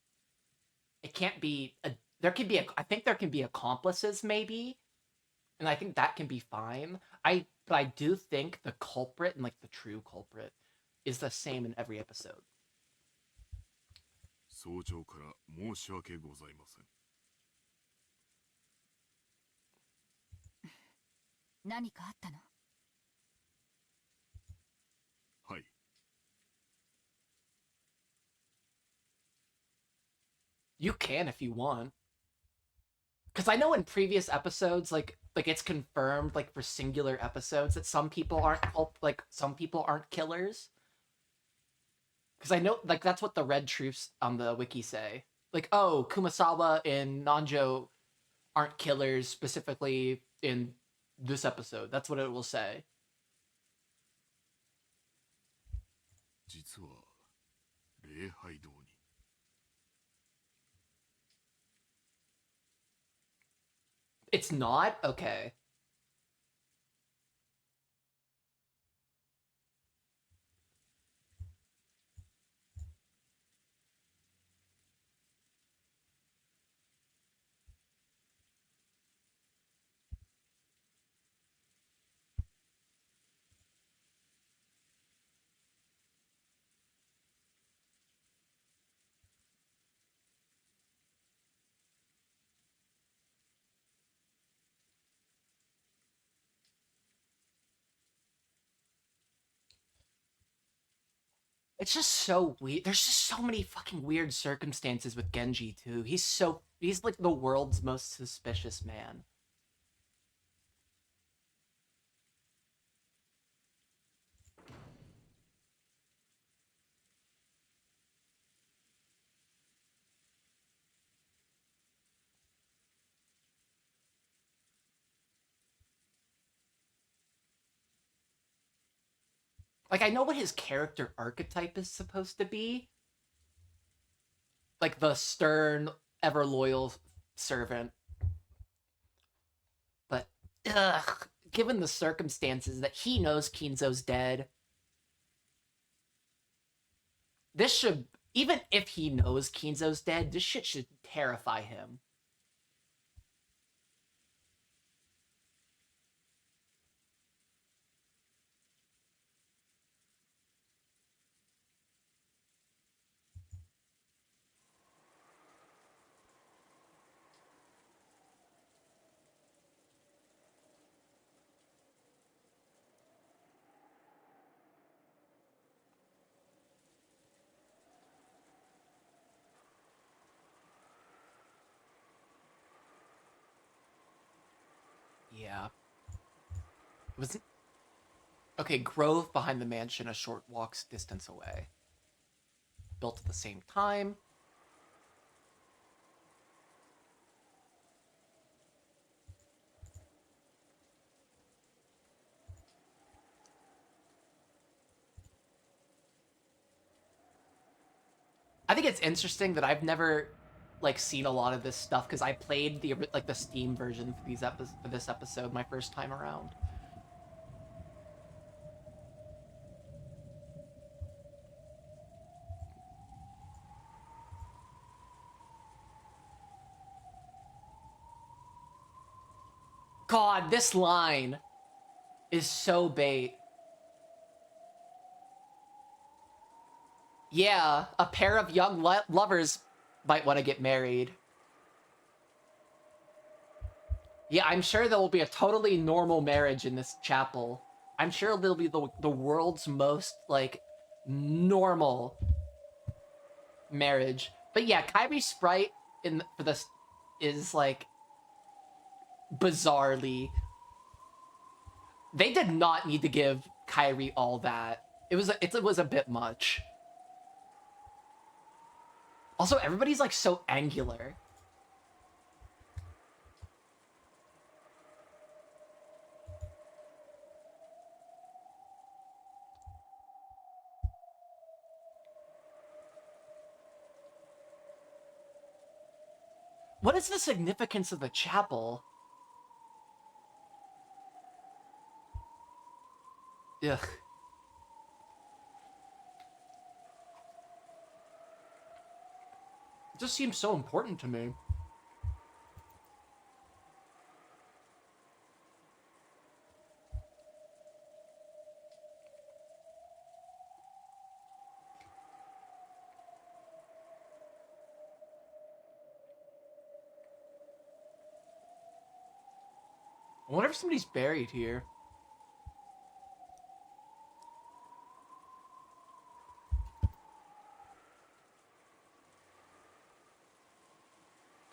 It can't be there can be I think there can be accomplices maybe, and I think that can be fine. But I do think the culprit and like the true culprit is the same in every episode. 早朝から申し訳ございません。何かあったの？はい。 You can if you want. Because I know in previous episodes, like it's confirmed, like for singular episodes, that some people aren't killers. Because I know, like that's what the Red Troops on the wiki say. Like, oh, Kumasawa and Nanjo aren't killers specifically in this episode. That's what it will say. 実は礼拝堂に It's not? Okay. It's just so weird. There's just so many fucking weird circumstances with Genji, too. He's like the world's most suspicious man. Like, I know what his character archetype is supposed to be. Like, the stern, ever loyal servant. But, ugh, given the circumstances that he knows Kinzo's dead, this should, even if he knows Kinzo's dead, this shit should terrify him. Yeah. Was okay, grove behind the mansion, a short walk's distance away. Built at the same time. I think it's interesting that I've never like seen a lot of this stuff because I played the Steam version for this episode my first time around. God, this line is so bait. Yeah, a pair of young lovers might want to get married. Yeah, I'm sure there will be a totally normal marriage in this chapel. I'm sure there'll be the world's most, like, normal marriage. But yeah, Kyrie's sprite for this is, like, bizarrely... They did not need to give Kyrie all that. It was a bit much. Also, everybody's, like, so angular. What is the significance of the chapel? Ugh. It just seems so important to me. I wonder if somebody's buried here.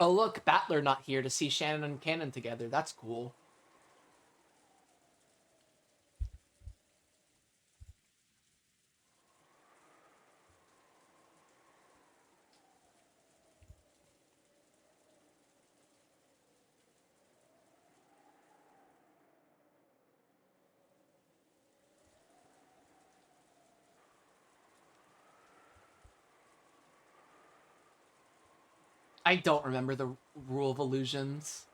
Oh look, Battler not here to see Shannon and Cannon together. That's cool. I don't remember the rule of illusions.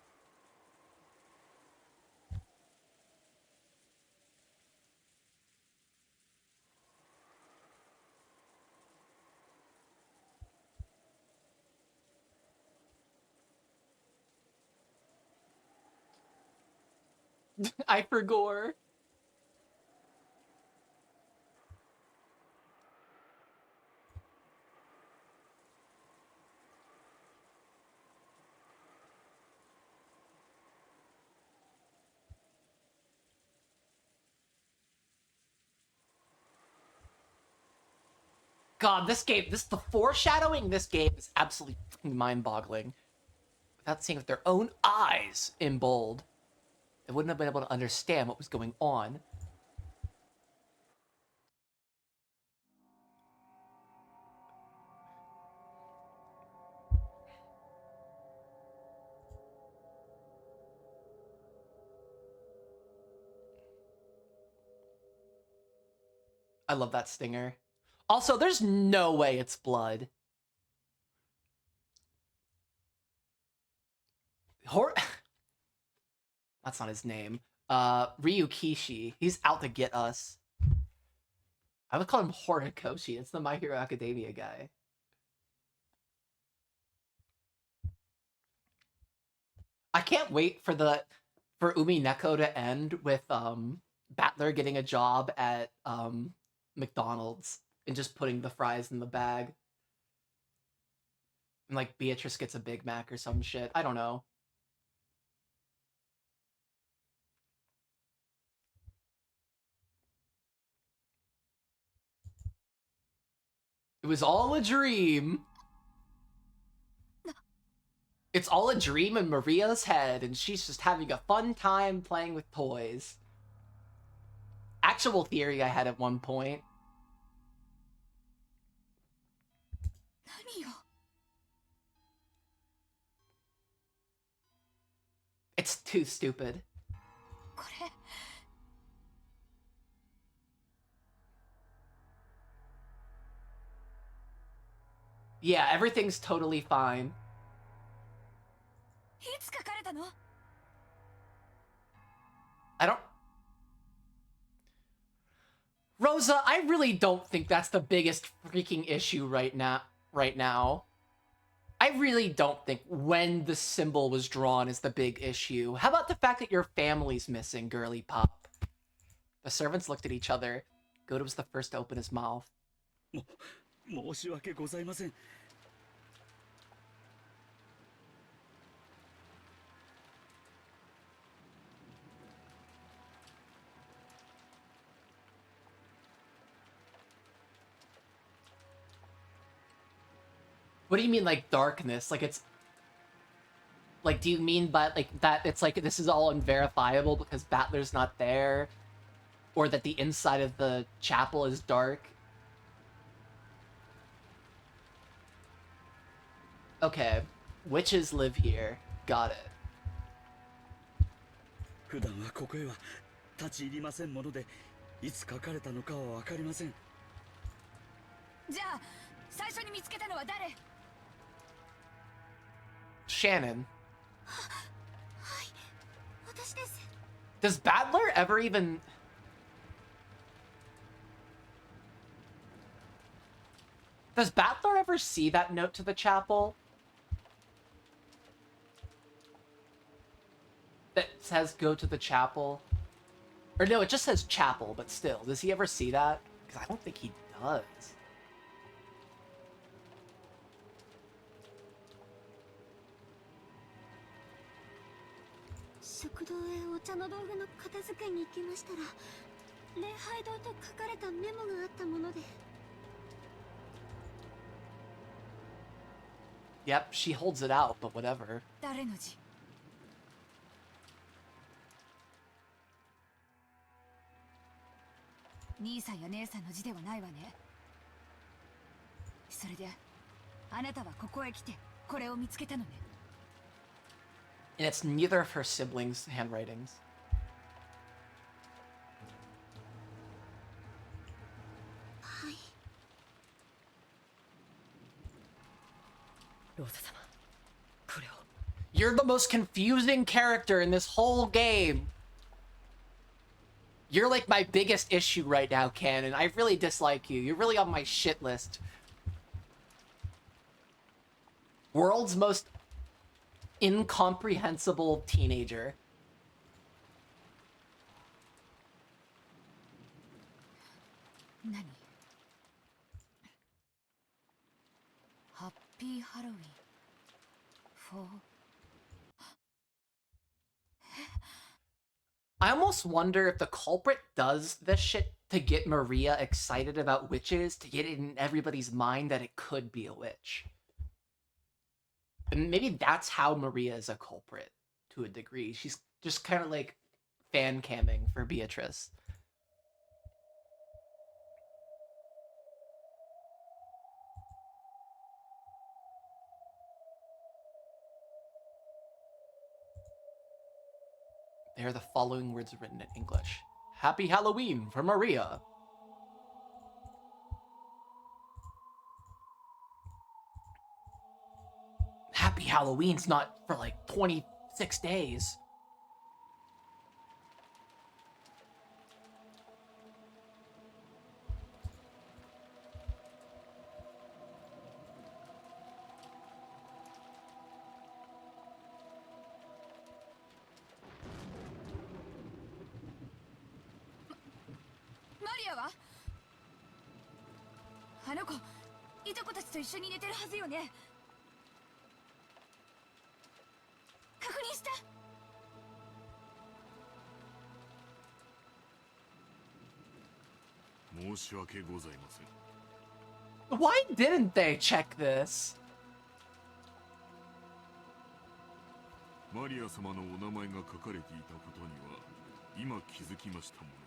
I forgot. God, the foreshadowing in this game is absolutely fucking mind-boggling. Without seeing with their own eyes in bold, they wouldn't have been able to understand what was going on. I love that stinger. Also, there's no way it's blood. That's not his name. Ryukishi. He's out to get us. I would call him Horikoshi. It's the My Hero Academia guy. I can't wait for Umineko to end with Battler getting a job at McDonald's and just putting the fries in the bag. And like Beatrice gets a Big Mac or some shit. I don't know. It was all a dream. It's all a dream in Maria's head, and she's just having a fun time playing with toys. Actual theory I had at one point. It's too stupid. Yeah, everything's totally fine. I don't... Rosa, I really don't think that's the biggest freaking issue right now. I really don't think when the symbol was drawn is the big issue. How about the fact that your family's missing, girly pop? The servants looked at each other. Goda was the first to open his mouth. What do you mean, like, darkness? Like, it's... Like, do you mean by, like, that it's like this is all unverifiable because Battler's not there? Or that the inside of the chapel is dark? Okay. Witches live here. Got it. 普段はここへは立ち入りませんもので、いつ書かれたのかはわかりません。じゃあ、最初に見つけたのは誰？ Shannon. はい、私です。 Does Battler ever even... Does Battler ever see that note to the chapel? That says go to the chapel? Or no, it just says chapel, but still. Does he ever see that? Because I don't think he does. 食堂へお茶の道具の片付けに行きましたら、礼拝堂と書かれたメモがあったもので。 Yep, she holds it out, but whatever. 誰の字？兄さんや姉さんの字ではないわね。それで、あなたはここへ来てこれを見つけたのね。 And it's neither of her siblings' handwritings. はい。ローザ様、You're the most confusing character in this whole game. You're like my biggest issue right now, Canon. I really dislike you. You're really on my shit list. World's most incomprehensible teenager. 何？ハッピーハロウィン for I almost wonder if the culprit does this shit to get Maria excited about witches, to get it in everybody's mind that it could be a witch. And maybe that's how Maria is a culprit, to a degree. She's just kind of like fan camming for Beatrice. There are the following words written in English. Happy Halloween for Maria. Happy Halloween's not for like 26 days. Maria は？あの子、いとこたちと一緒に寝てるはずよね。確認した。申し訳ございません。 Why didn't they check this? マリア様のお名前が書かれていたことには今気づきましたもので。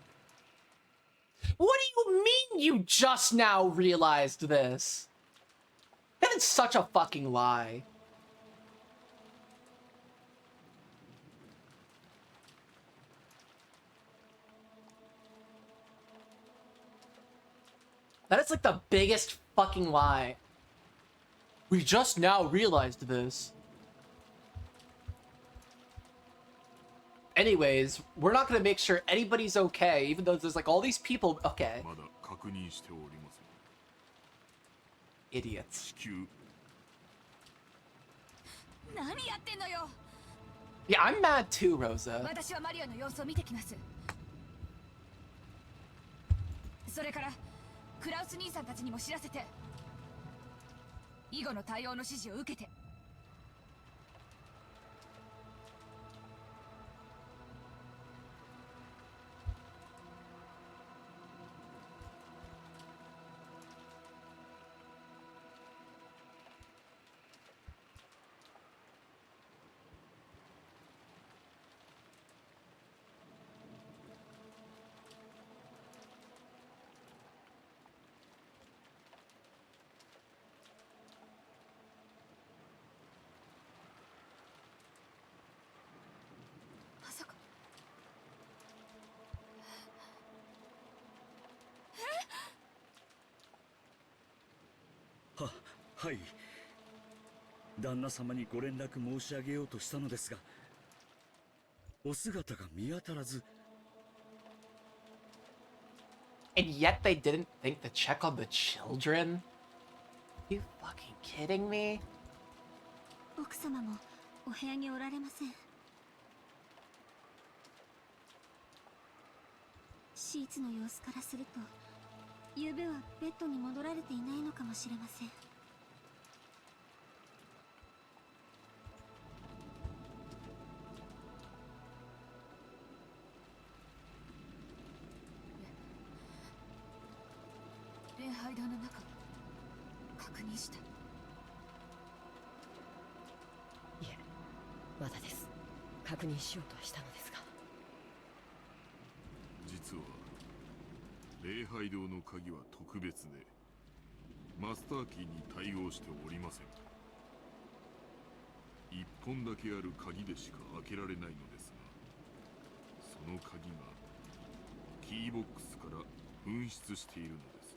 What do you mean you just now realized this? That is such a fucking lie. That is like the biggest fucking lie. We just now realized this. Anyways, we're not gonna make sure anybody's okay, even though there's like all these people. Okay. まだ確認しておりません。 Idiots. 至急。何やってんのよ。 Yeah, I'm mad too, Rosa. 私はマリアの様子を見てきます。それからクラウス兄さんたちにも知らせて、以後の対応の指示を受けて。まさか。はい。旦那様にご連絡申し上げようとしたのですが、お姿が見当たらず。 And yet they didn't think to check on the children? You fucking kidding me? 奥様もお部屋におられません。シーツの様子からすると、昨夜はベッドに戻られていないのかもしれません。礼拝堂の中確認した。いえ、まだです。確認しようとはしたのですが。実は礼拝堂の鍵は特別でマスターキーに対応しておりません。一本だけある鍵でしか開けられないのですが、その鍵がキーボックスから紛失しているのです。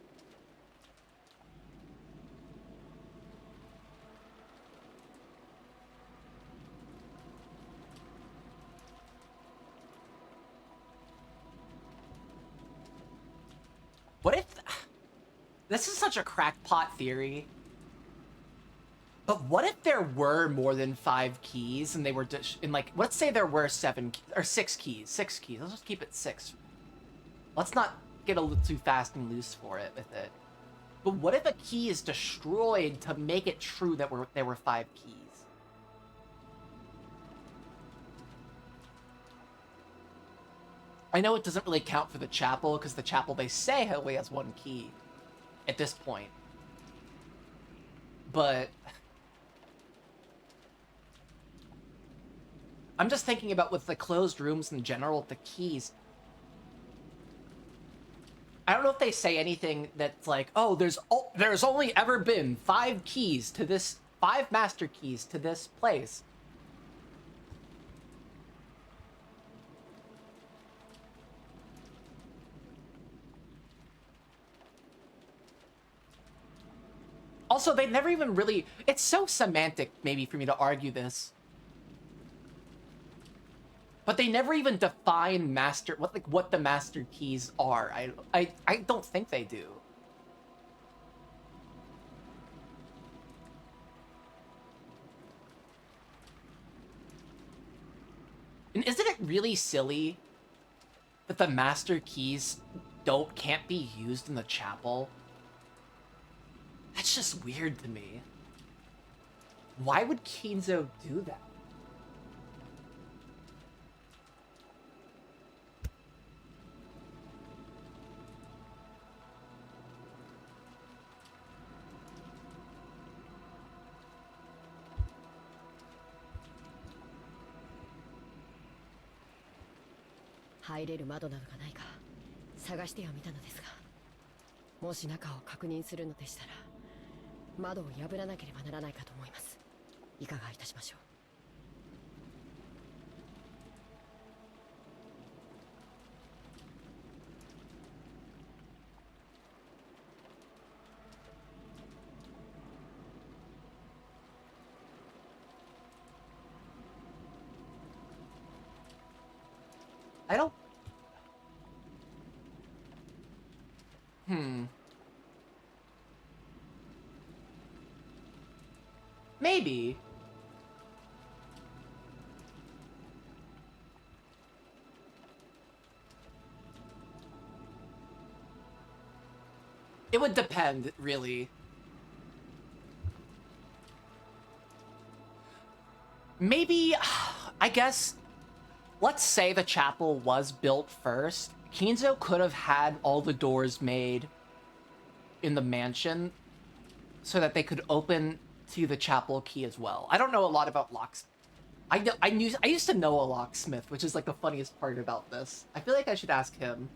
This is such a crackpot theory. But what if there were more than 5 keys and they were in like, let's say there were 7 or 6 keys. 6 keys. Let's just keep it 6. Let's not get a little too fast and loose for it with it. But what if a key is destroyed to make it true that there were 5 keys? I know it doesn't really count for the chapel, because the chapel, they say, only has 1 key at this point. But I'm just thinking about with the closed rooms in general, with the keys. I don't know if they say anything that's like, oh, there's only ever been 5 keys to this, 5 master keys to this place. Also, they never even really... It's so semantic, maybe, for me to argue this. But they never even define master... what the master keys are. I don't think they do. And isn't it really silly that the master keys can't be used in the chapel? That's just weird to me. Why would Kinzo do that?入れる窓などがないか探してはみたのですが、もし中を確認するのでしたら窓を破らなければならないかと思います。いかがいたしましょう。I don't... Maybe. It would depend, really. Maybe, I guess, let's say the chapel was built first. Kinzo could have had all the doors made in the mansion so that they could open to the chapel key as well. I don't know a lot about locks. I used to know a locksmith, which is like the funniest part about this. I feel like I should ask him.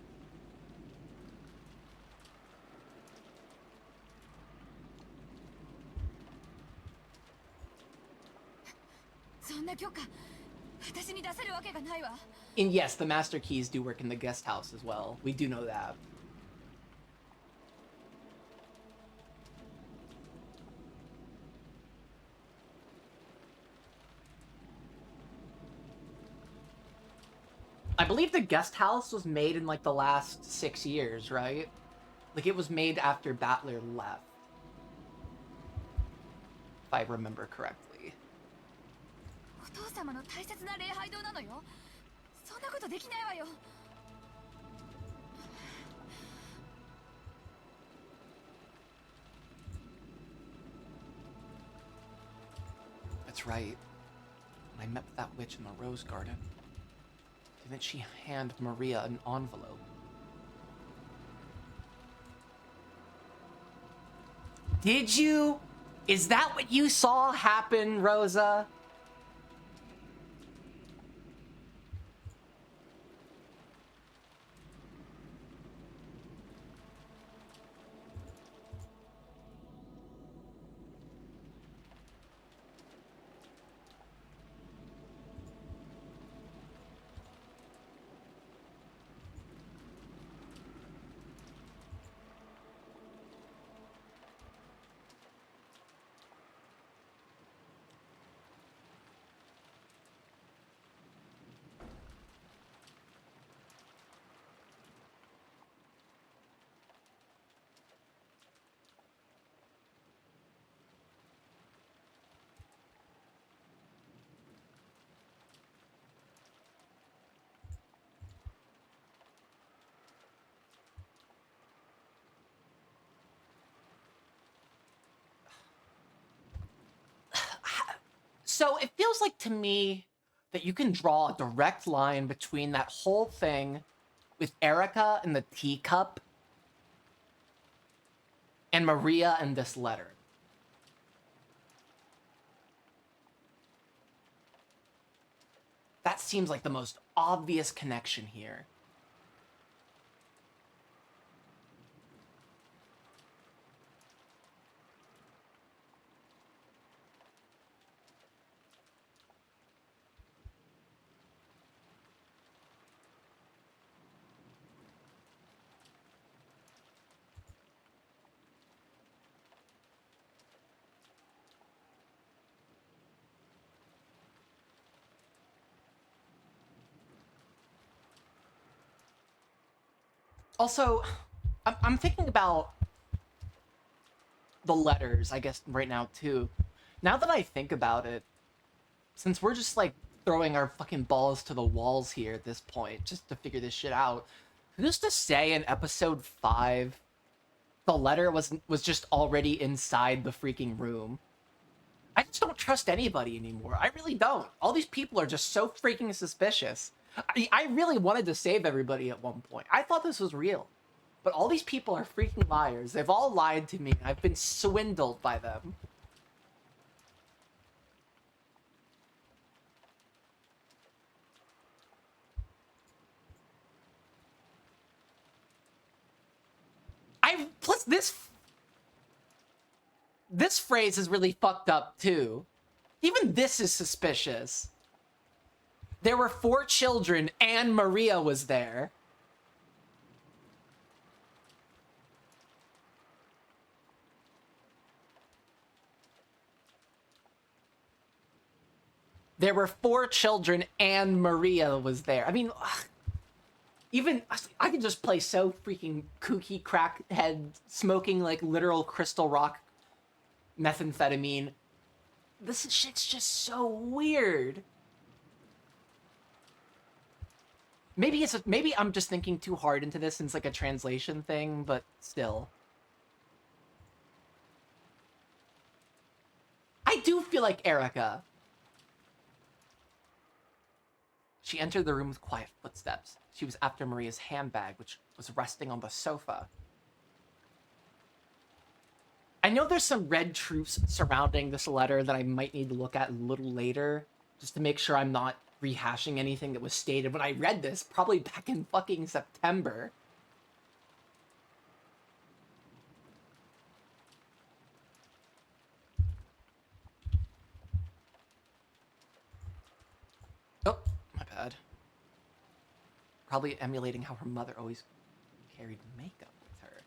And yes, the master keys do work in the guest house as well. We do know that. I believe the guest house was made in like the last 6 years, right? Like it was made after Battler left. If I remember correctly. That's right. When I met that witch in the Rose Garden, didn't she hand Maria an envelope? Did you? Is that what you saw happen, Rosa? So it feels like to me that you can draw a direct line between that whole thing with Erica and the teacup and Maria and this letter. That seems like the most obvious connection here. Also, I'm thinking about the letters, I guess, right now, too. Now that I think about it, since we're just, like, throwing our fucking balls to the walls here at this point, just to figure this shit out, who's to say in episode 5, the letter was just already inside the freaking room? I just don't trust anybody anymore. I really don't. All these people are just so freaking suspicious. I really wanted to save everybody at one point. I thought this was real. But all these people are freaking liars. They've all lied to me. I've been swindled by them. Plus this phrase is really fucked up too. Even this is suspicious. There were 4 children and Maria was there. There were 4 children and Maria was there. I mean, ugh. Even I could just play so freaking kooky crackhead smoking like literal crystal rock methamphetamine. This shit's just so weird. Maybe I'm just thinking too hard into this and it's like a translation thing, but still. I do feel like Erica. She entered the room with quiet footsteps. She was after Maria's handbag, which was resting on the sofa. I know there's some red truths surrounding this letter that I might need to look at a little later, just to make sure I'm not rehashing anything that was stated when I read this, probably back in fucking September. Oh, my bad. Probably emulating how her mother always carried makeup with her.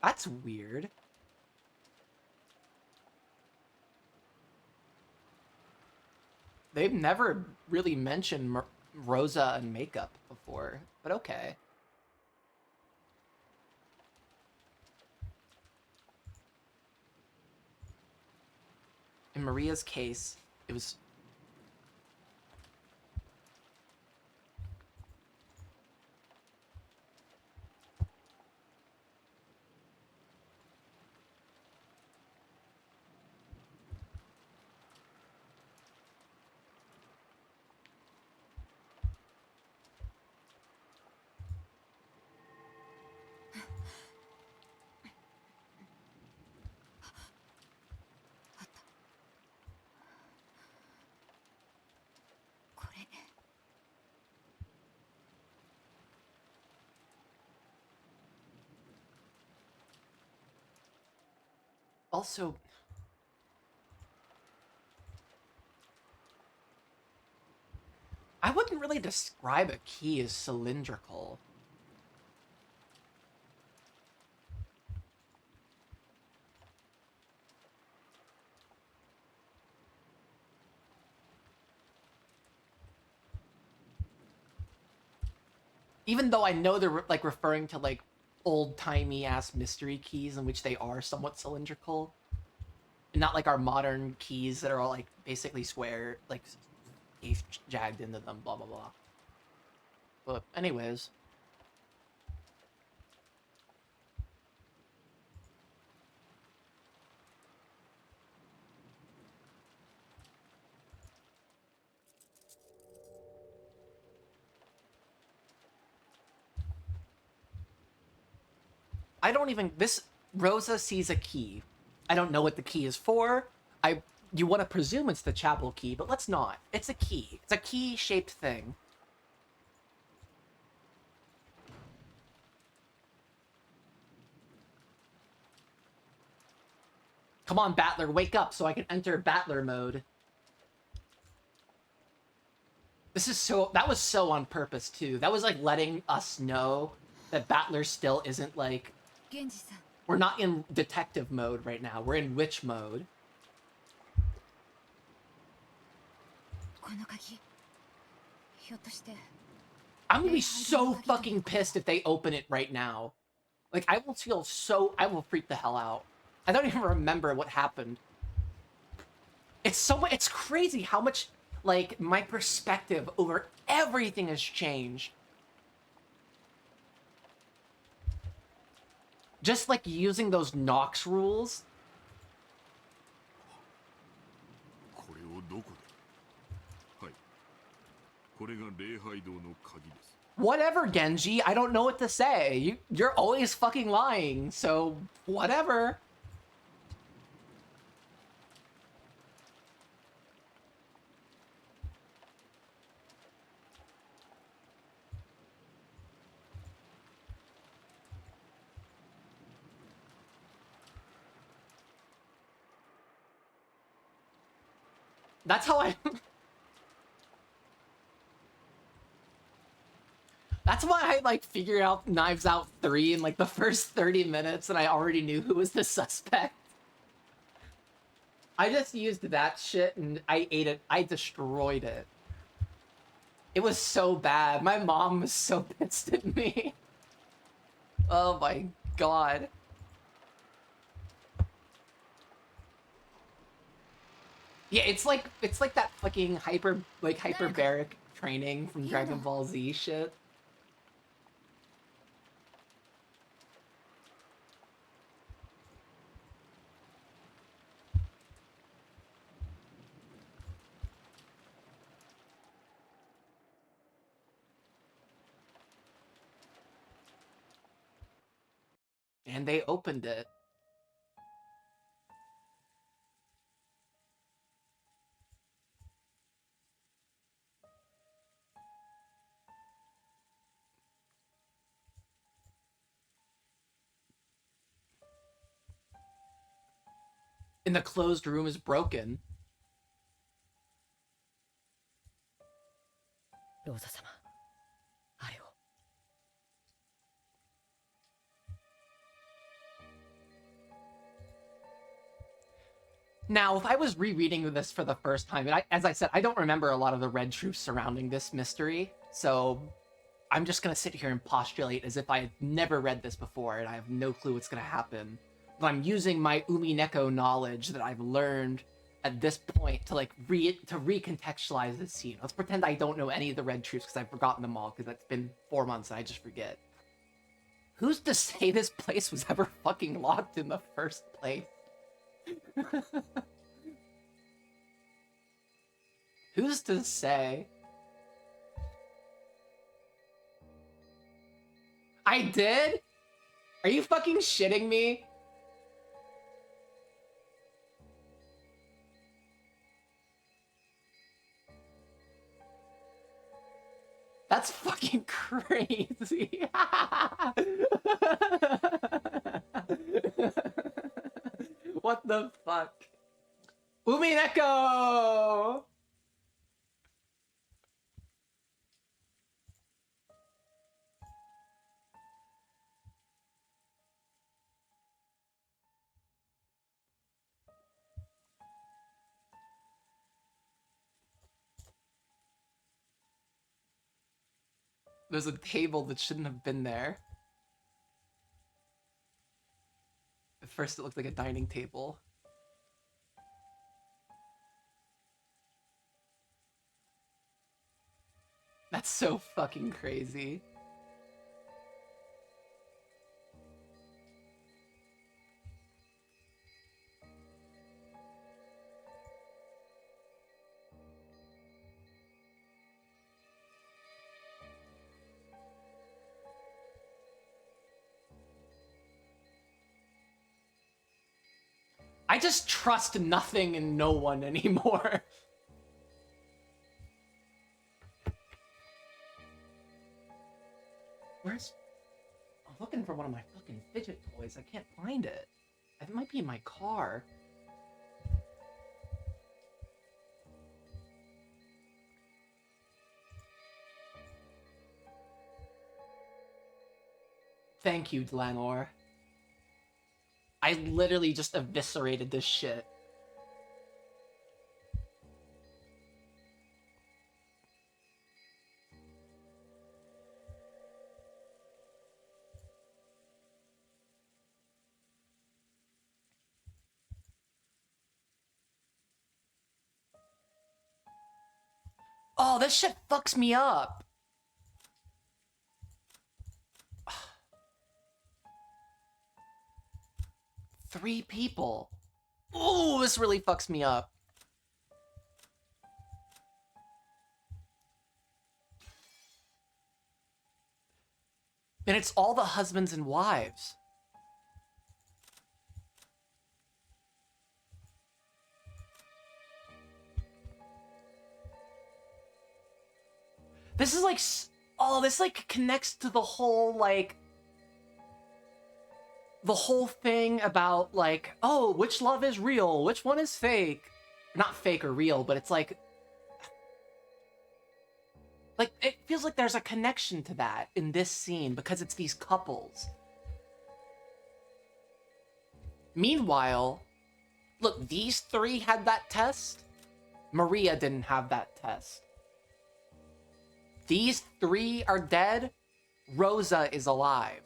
That's weird. They've never really mentioned Rosa and makeup before, but okay. In Maria's case, it was... Also, I wouldn't really describe a key as cylindrical. Even though I know they're like referring to like old-timey ass mystery keys in which they are somewhat cylindrical. Not like our modern keys that are all like basically square, like teeth jagged into them, blah blah blah. But anyways. I don't even... This... Rosa sees a key. I don't know what the key is for. You want to presume it's the chapel key, but let's not. It's a key. It's a key-shaped thing. Come on, Battler, wake up so I can enter Battler mode. This is so... That was so on purpose, too. That was, like, letting us know that Battler still isn't, like... Genji-san. We're not in detective mode right now. We're in witch mode. I'm gonna be so fucking pissed if they open it right now. Like, I will feel so... I will freak the hell out. I don't even remember what happened. It's so... It's crazy how much, like, my perspective over everything has changed. Just, like, using those KNOX rules. Whatever, Genji. I don't know what to say. You're always fucking lying, so whatever. That's how I... That's why I, like, figured out Knives Out 3 in, like, the first 30 minutes, and I already knew who was the suspect. I just used that shit, and I ate it. I destroyed it. It was so bad. My mom was so pissed at me. Oh my god. Yeah, it's like that fucking hyperbaric training from Dragon Ball Z shit. And they opened it. And the closed room is broken. Rosa-sama, あれを。Now, if I was rereading this for the first time, and as I said, I don't remember a lot of the red truths surrounding this mystery, so I'm just gonna sit here and postulate as if I had never read this before and I have no clue what's gonna happen. But I'm using my Umineko knowledge that I've learned at this point to, like, recontextualize this scene. Let's pretend I don't know any of the red truths because I've forgotten them all, because it's been 4 months and I just forget. Who's to say this place was ever fucking locked in the first place? Who's to say? I did? Are you fucking shitting me? That's fucking crazy. What the fuck? Umineko! There's a table that shouldn't have been there. At first it looked like a dining table. That's so fucking crazy. I just trust nothing and no one anymore. Where's... I'm looking for one of my fucking fidget toys. I can't find it. It might be in my car. Thank you, Dlanor. I literally just eviscerated this shit. Oh, this shit fucks me up. 3 people. Ooh, this really fucks me up. And it's all the husbands and wives. This is like... Oh, this like connects to the whole like... The whole thing about like, oh, which love is real? Which one is fake? Not fake or real, but it's like... Like, it feels like there's a connection to that in this scene because it's these couples. Meanwhile, look, these 3 had that test. Maria didn't have that test. These 3 are dead. Rosa is alive.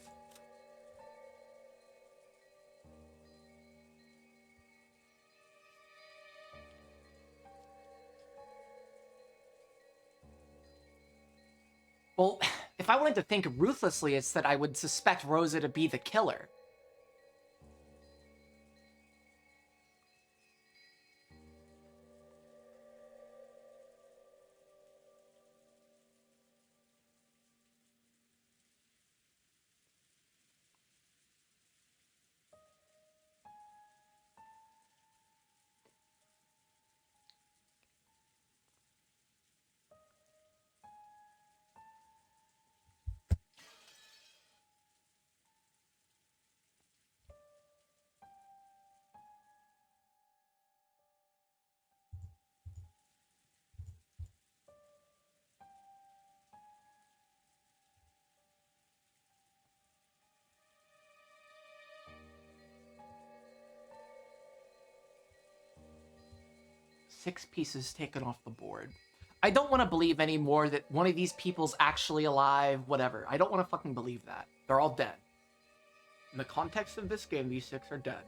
Well, if I wanted to think ruthlessly, it's that I would suspect Rosa to be the killer. Six pieces taken off the board. I don't want to believe anymore that one of these people's actually alive, whatever. I don't want to fucking believe that. They're all dead. In the context of this game, these 6 are dead.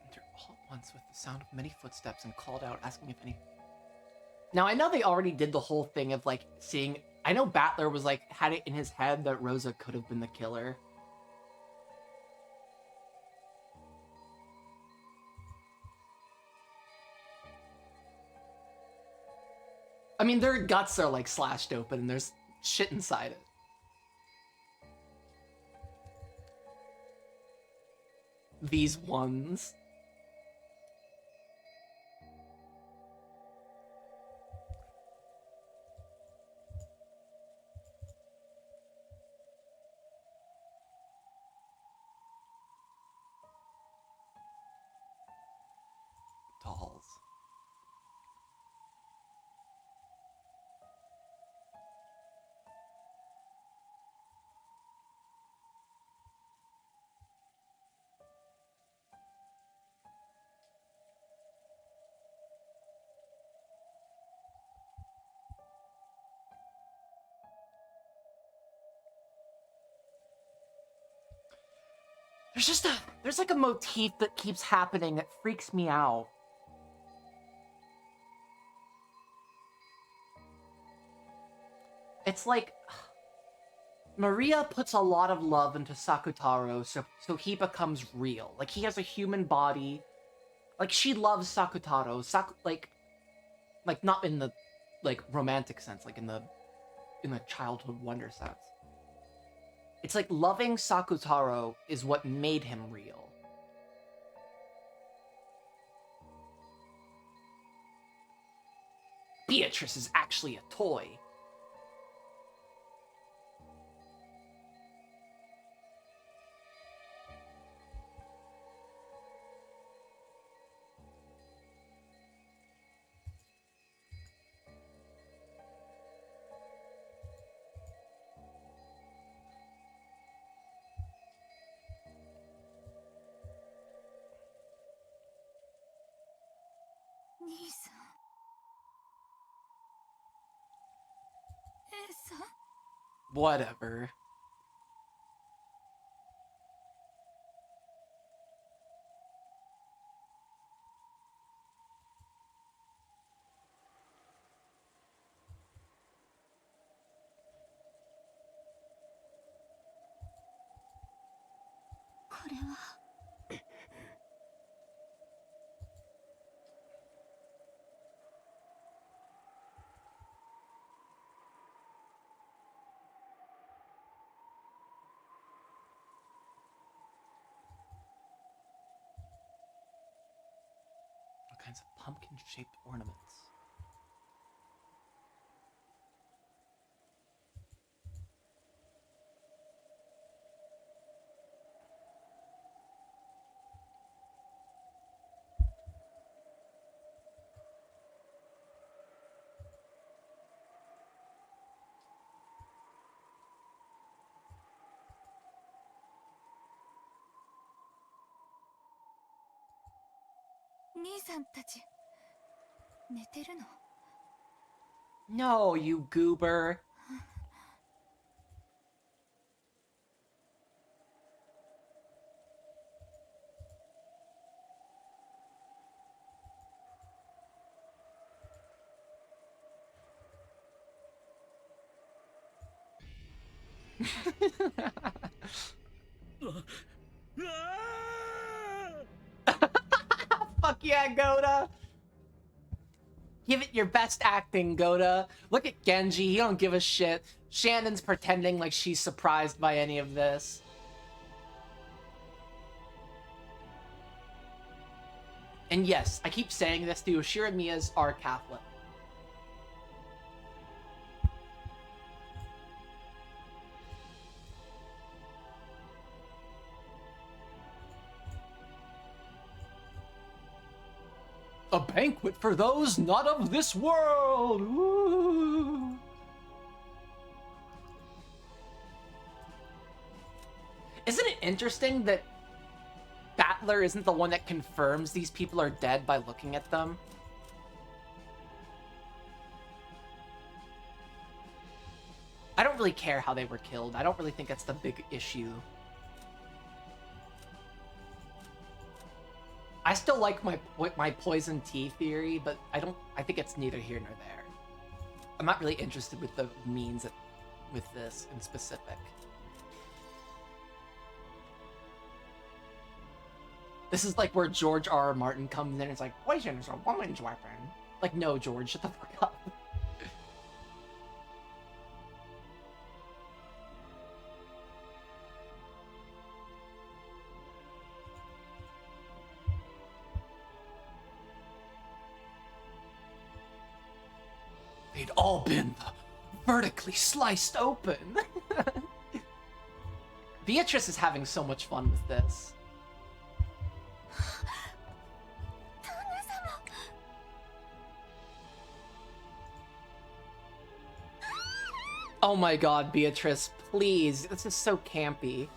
Entered all at once with the sound of many footsteps and called out, asking if any... Now, I know they already did the whole thing of, like, seeing... I know Battler was, like, had it in his head that Rosa could have been the killer. I mean, their guts are, like, slashed open and there's shit inside it. These ones. Dolls. There's like a motif that keeps happening that freaks me out. It's like Maria puts a lot of love into Sakutaro so he becomes real. Like, he has a human body. Like, she loves Sakutaro. Like not in the like romantic sense, like in the childhood wonder sense. It's like loving Sakutaro is what made him real. Beatrice is actually a toy. Whatever. All kinds of pumpkin-shaped ornaments. No, you goober. Fuck yeah, Goda! Give it your best acting, Goda. Look at Genji, he don't give a shit. Shannon's pretending like she's surprised by any of this. And yes, I keep saying this, the Oshira Miyas are Catholic. A banquet for those not of this world! Woo! Isn't it interesting that Battler isn't the one that confirms these people are dead by looking at them? I don't really care how they were killed. I don't really think that's the big issue. I still like my poison tea theory, but I think it's neither here nor there. I'm not really interested with the means with this in specific. This is like where George R.R. Martin comes in and it's like, poison is a woman's weapon. Like, no, George, shut the fuck up. They'd all been vertically sliced open. Beatrice is having so much fun with this. Oh my god, Beatrice, please. This is so campy.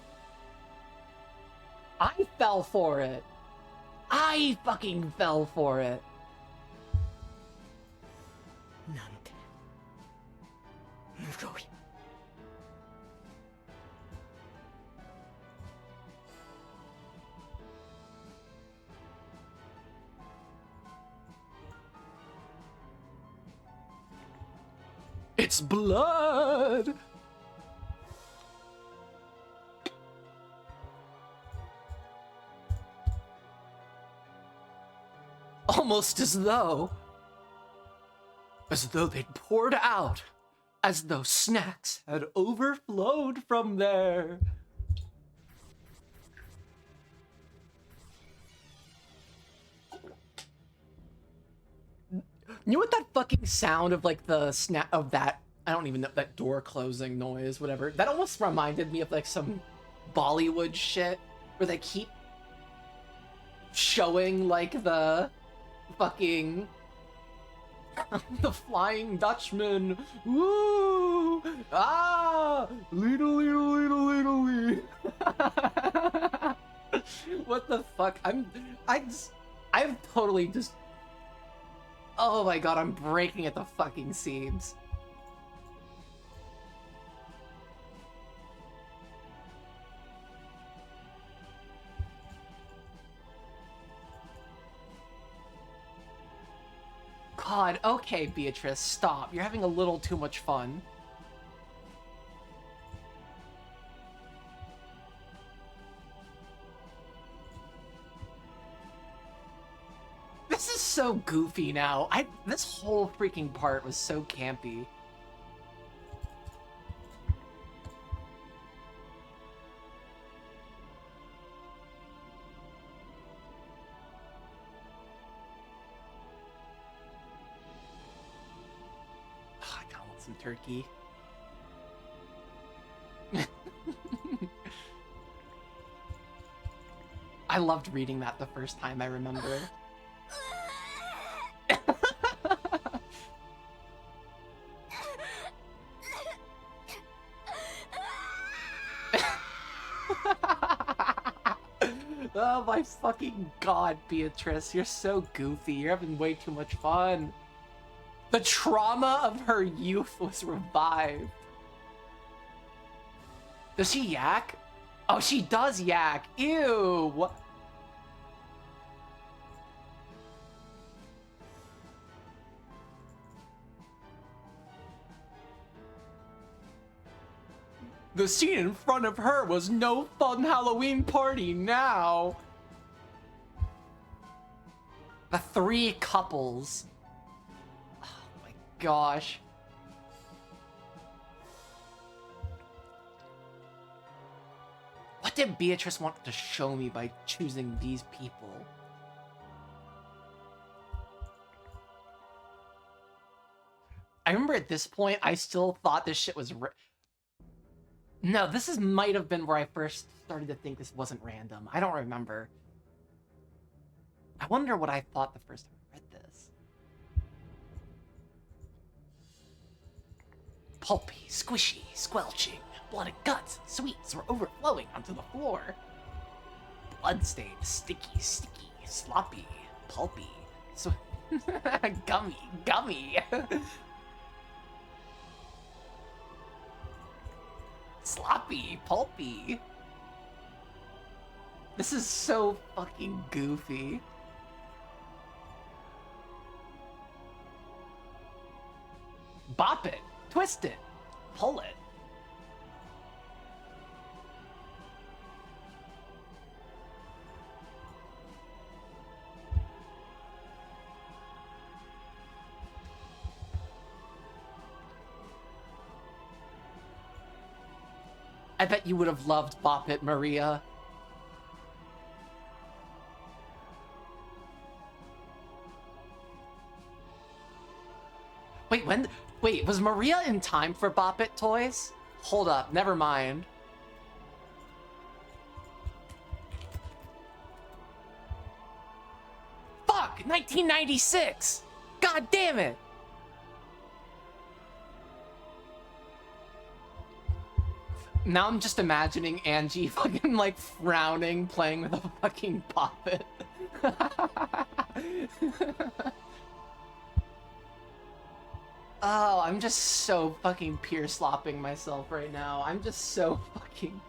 I fell for it. I fucking fell for it. It's blood! Almost as though As though they'd poured out, as though snacks had overflowed from there. You know what that fucking sound of like the snap of that, I don't even know, that door closing noise, whatever. That almost reminded me of like some Bollywood shit where they keep showing like the fucking the Flying Dutchman. Woo! Ah! Little, little, little, little, little. What the fuck? I've totally just. Oh my god, I'm breaking at the fucking seams. God, okay, Beatrice, stop. You're having a little too much fun. This is so goofy now. This whole freaking part was so campy. Oh, I kinda want some turkey. I loved reading that the first time, I remember. Oh my fucking god, Beatrice, you're so goofy. You're having way too much fun. The trauma of her youth was revived. Does she yak? Oh, she does yak. Ew. The scene in front of her was no fun Halloween party now. The three couples. Oh my gosh. What did Beatrice want to show me by choosing these people? I remember at this point, I still thought this shit was... No, this might have been where I first started to think this wasn't random. I don't remember. I wonder what I thought the first time I read this. Pulpy, squishy, squelching, blood and guts and sweets were overflowing onto the floor. Bloodstained, sticky, sloppy, pulpy, gummy. Sloppy, pulpy. This is so fucking goofy. Bop it, twist it, pull it. I bet you would have loved Bop It, Maria. Wait, was Maria in time for Bop It toys? Hold up, never mind. Fuck, 1996! God damn it! Now I'm just imagining Angie fucking like frowning, playing with a fucking puppet. Oh, I'm just so fucking Pier slopping myself right now. I'm just so fucking...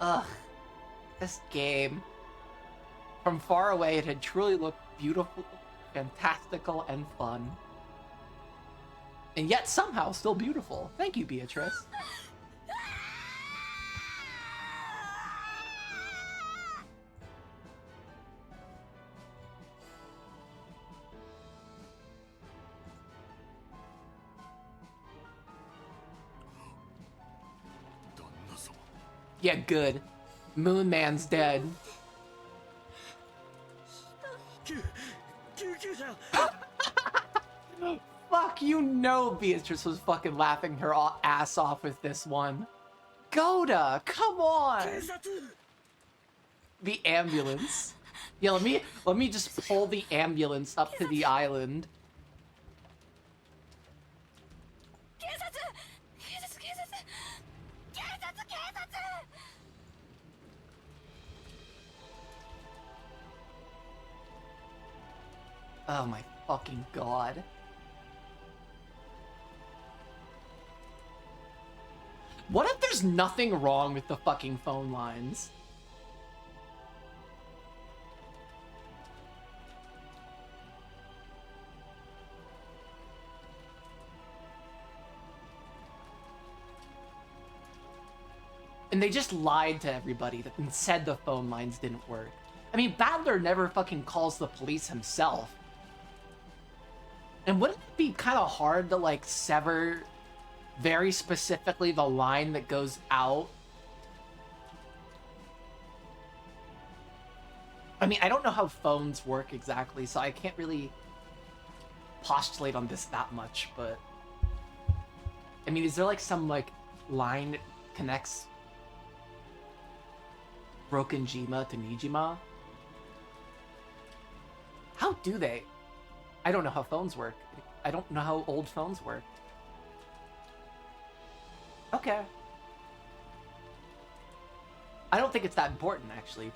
Ugh. This game. From far away, it had truly looked beautiful, fantastical, and fun. And yet somehow still beautiful. Thank you, Beatrice. Yeah, good. Moon Man's dead. Fuck, you know Beatrice was fucking laughing her ass off with this one. Goda, come on! The ambulance. Yeah, let me just pull the ambulance up to the island. Oh my fucking god. What if there's nothing wrong with the fucking phone lines? And they just lied to everybody and said the phone lines didn't work. I mean, Battler never fucking calls the police himself. And wouldn't it be kind of hard to, like, sever very specifically the line that goes out? I mean, I don't know how phones work exactly, so I can't really postulate on this that much, but... I mean, is there, like, some, like, line that connects Broken Jima to Nijima? How do they? I don't know how phones work. I don't know how old phones work. Okay. I don't think it's that important, actually.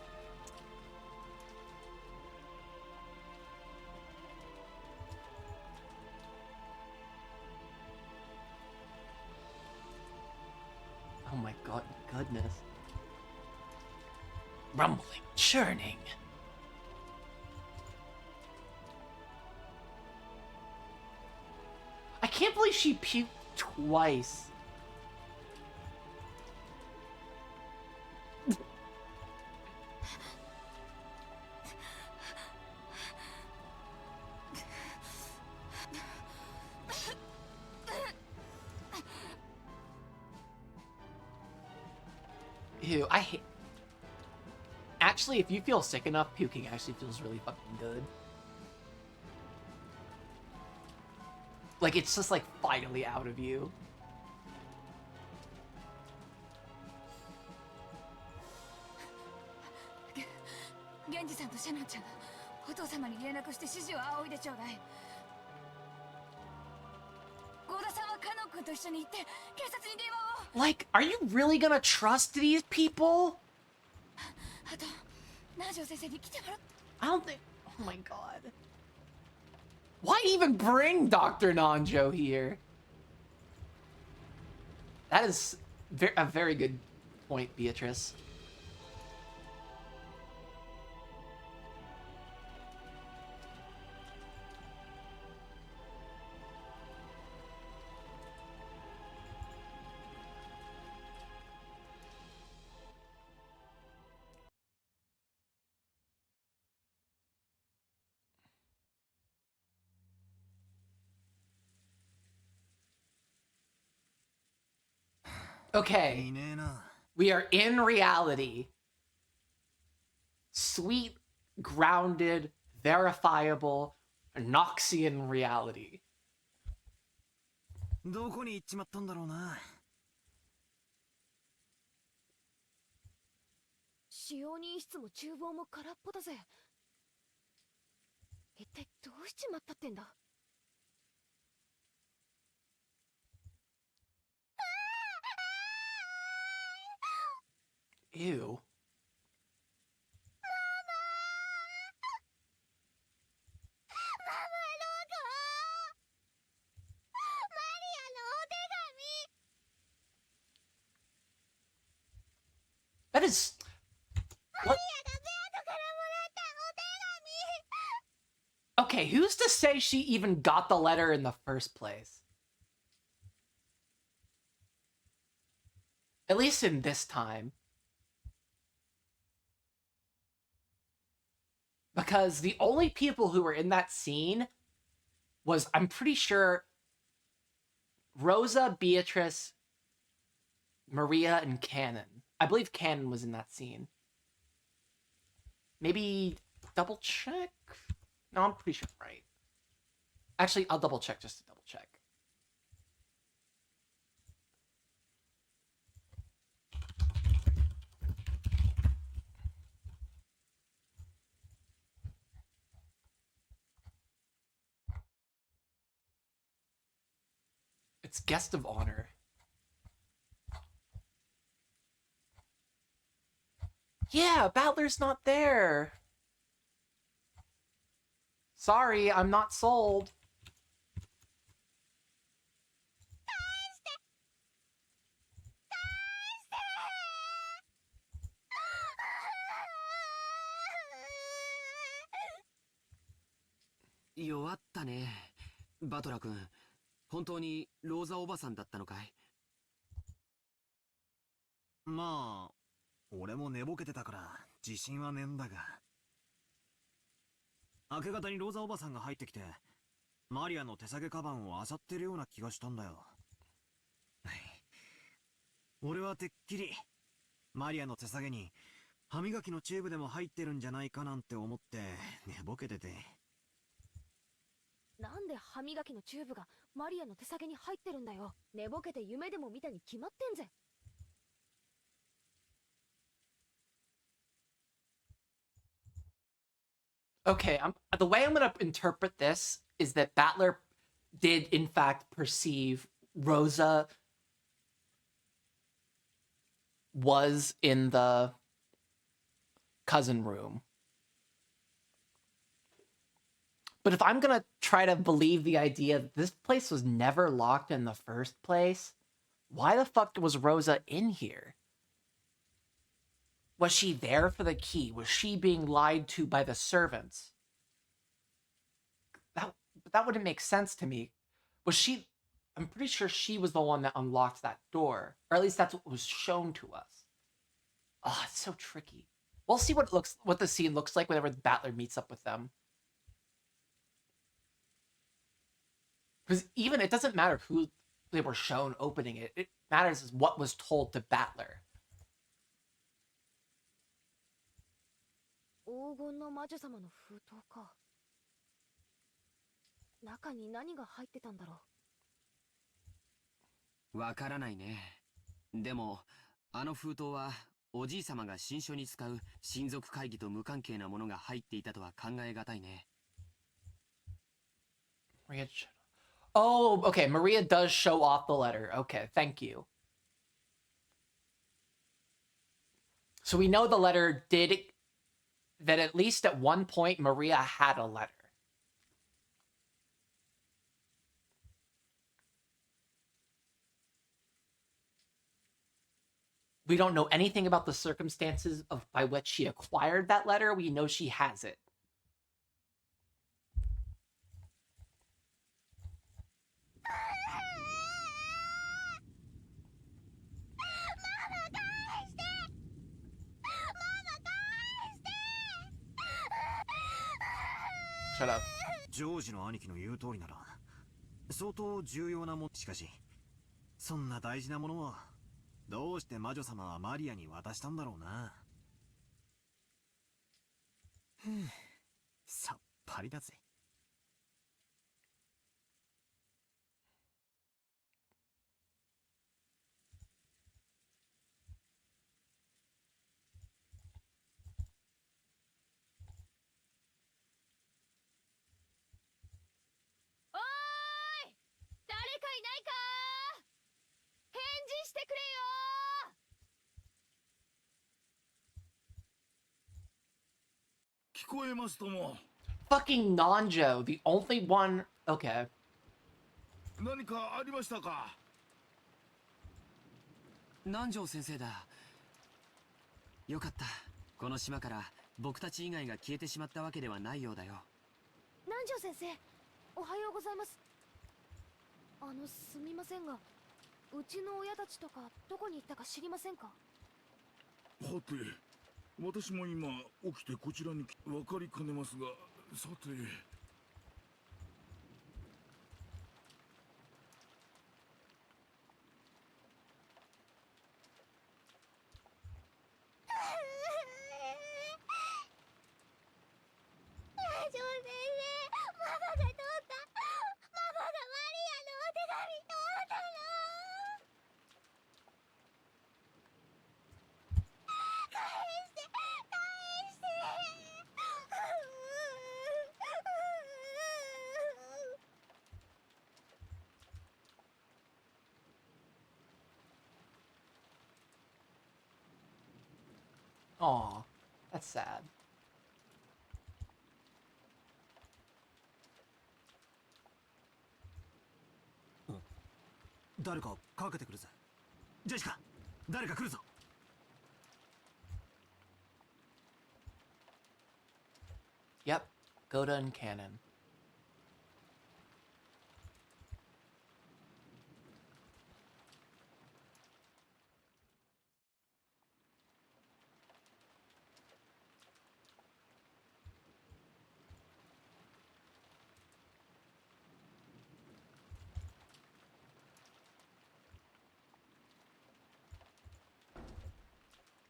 Oh my god, goodness. Rumbling, churning. I can't believe she puked twice. Ew, I hate... Actually, if you feel sick enough, puking actually feels really fucking good. Like, it's just, like, finally out of you. Genji-sanとシャナちゃん、お父様に連絡して指示を仰いでちょうだい。ゴーダさんはカノン君と一緒に行って警察に電話を。Like, are you really gonna trust these people? あと、ナージョ先生に来てもらう。I don't think... Oh my god. Why even bring Dr. Nanjo here? That is a very good point, Beatrice. Okay, we are in reality. Sweet, grounded, verifiable, Noxian reality. どこに行っちまったんだろうな。使用人室も厨房も空っぽだぜ。一体どうしちまったってんだ。Ew. That is... What? Okay, who's to say she even got the letter in the first place? At least in this time. Because the only people who were in that scene was, I'm pretty sure, Rosa, Beatrice, Maria, and Cannon. I believe Cannon was in that scene. Maybe double check? No, I'm pretty sure I'm right. Actually, I'll double check just to double check. It's guest of honor. Yeah, Battler's not there. Sorry, I'm not sold.弱ったね。バトラ君、本当にローザおばさんだったのかい？まあ、俺も寝ぼけてたから自信はねえんだが。明け方にローザおばさんが入ってきて、マリアの手提げカバンを漁ってるような気がしたんだよ。俺はてっきりマリアの手提げに歯磨きのチューブでも入ってるんじゃないかなんて思って寝ぼけてて。なんで歯磨きのチューブがマリアの手提げに入ってるんだよ。寝ぼけて夢でも見たに決まってんぜ。Okay, the way I'm gonna interpret this is that Battler did in fact perceive Rosa was in the cousin room. But if I'm gonna try to believe the idea that this place was never locked in the first place, why the fuck was Rosa in here? Was she there for the key? Was she being lied to by the servants? That wouldn't make sense to me. Was she... I'm pretty sure she was the one that unlocked that door. Or at least that's what was shown to us. Oh, it's so tricky. We'll see what the scene looks like whenever the Battler meets up with them. Because even it doesn't matter who they were shown opening it. It matters is what was told to Battler. 黄金の魔女様の封筒か。中に何が入ってたんだろう。わからないね。でも、あの封筒はおじい様が新書に使う親族会議と無関係なものが入っていたとは考えがたいね。Oh, okay. Maria does show off the letter. Okay, thank you. So we know the letter did... that at least at one point Maria had a letter. We don't know anything about the circumstances by which she acquired that letter. We know she has it. Shut up. ジョージの兄貴の言う通りなら相当重要なもん。しかしそんな大事なものをどうして魔女様はマリアに渡したんだろうな。さっぱりだぜ。聞こえますとも。Fucking Nanjo, the only one... Okay. 何かありましたか？南條先生だ。よかった。この島から僕たち以外が消えてしまったわけではないようだよ。南條先生、おはようございます。すみませんが、うちの親たちとかどこに行ったか知りませんか？はて、私も今起きてこちらに分かりかねますが、さて。Aw, that's sad. 誰かかけてくるぜ。ジェシカ、誰か来るぞ。Yep, Goda and Cannon.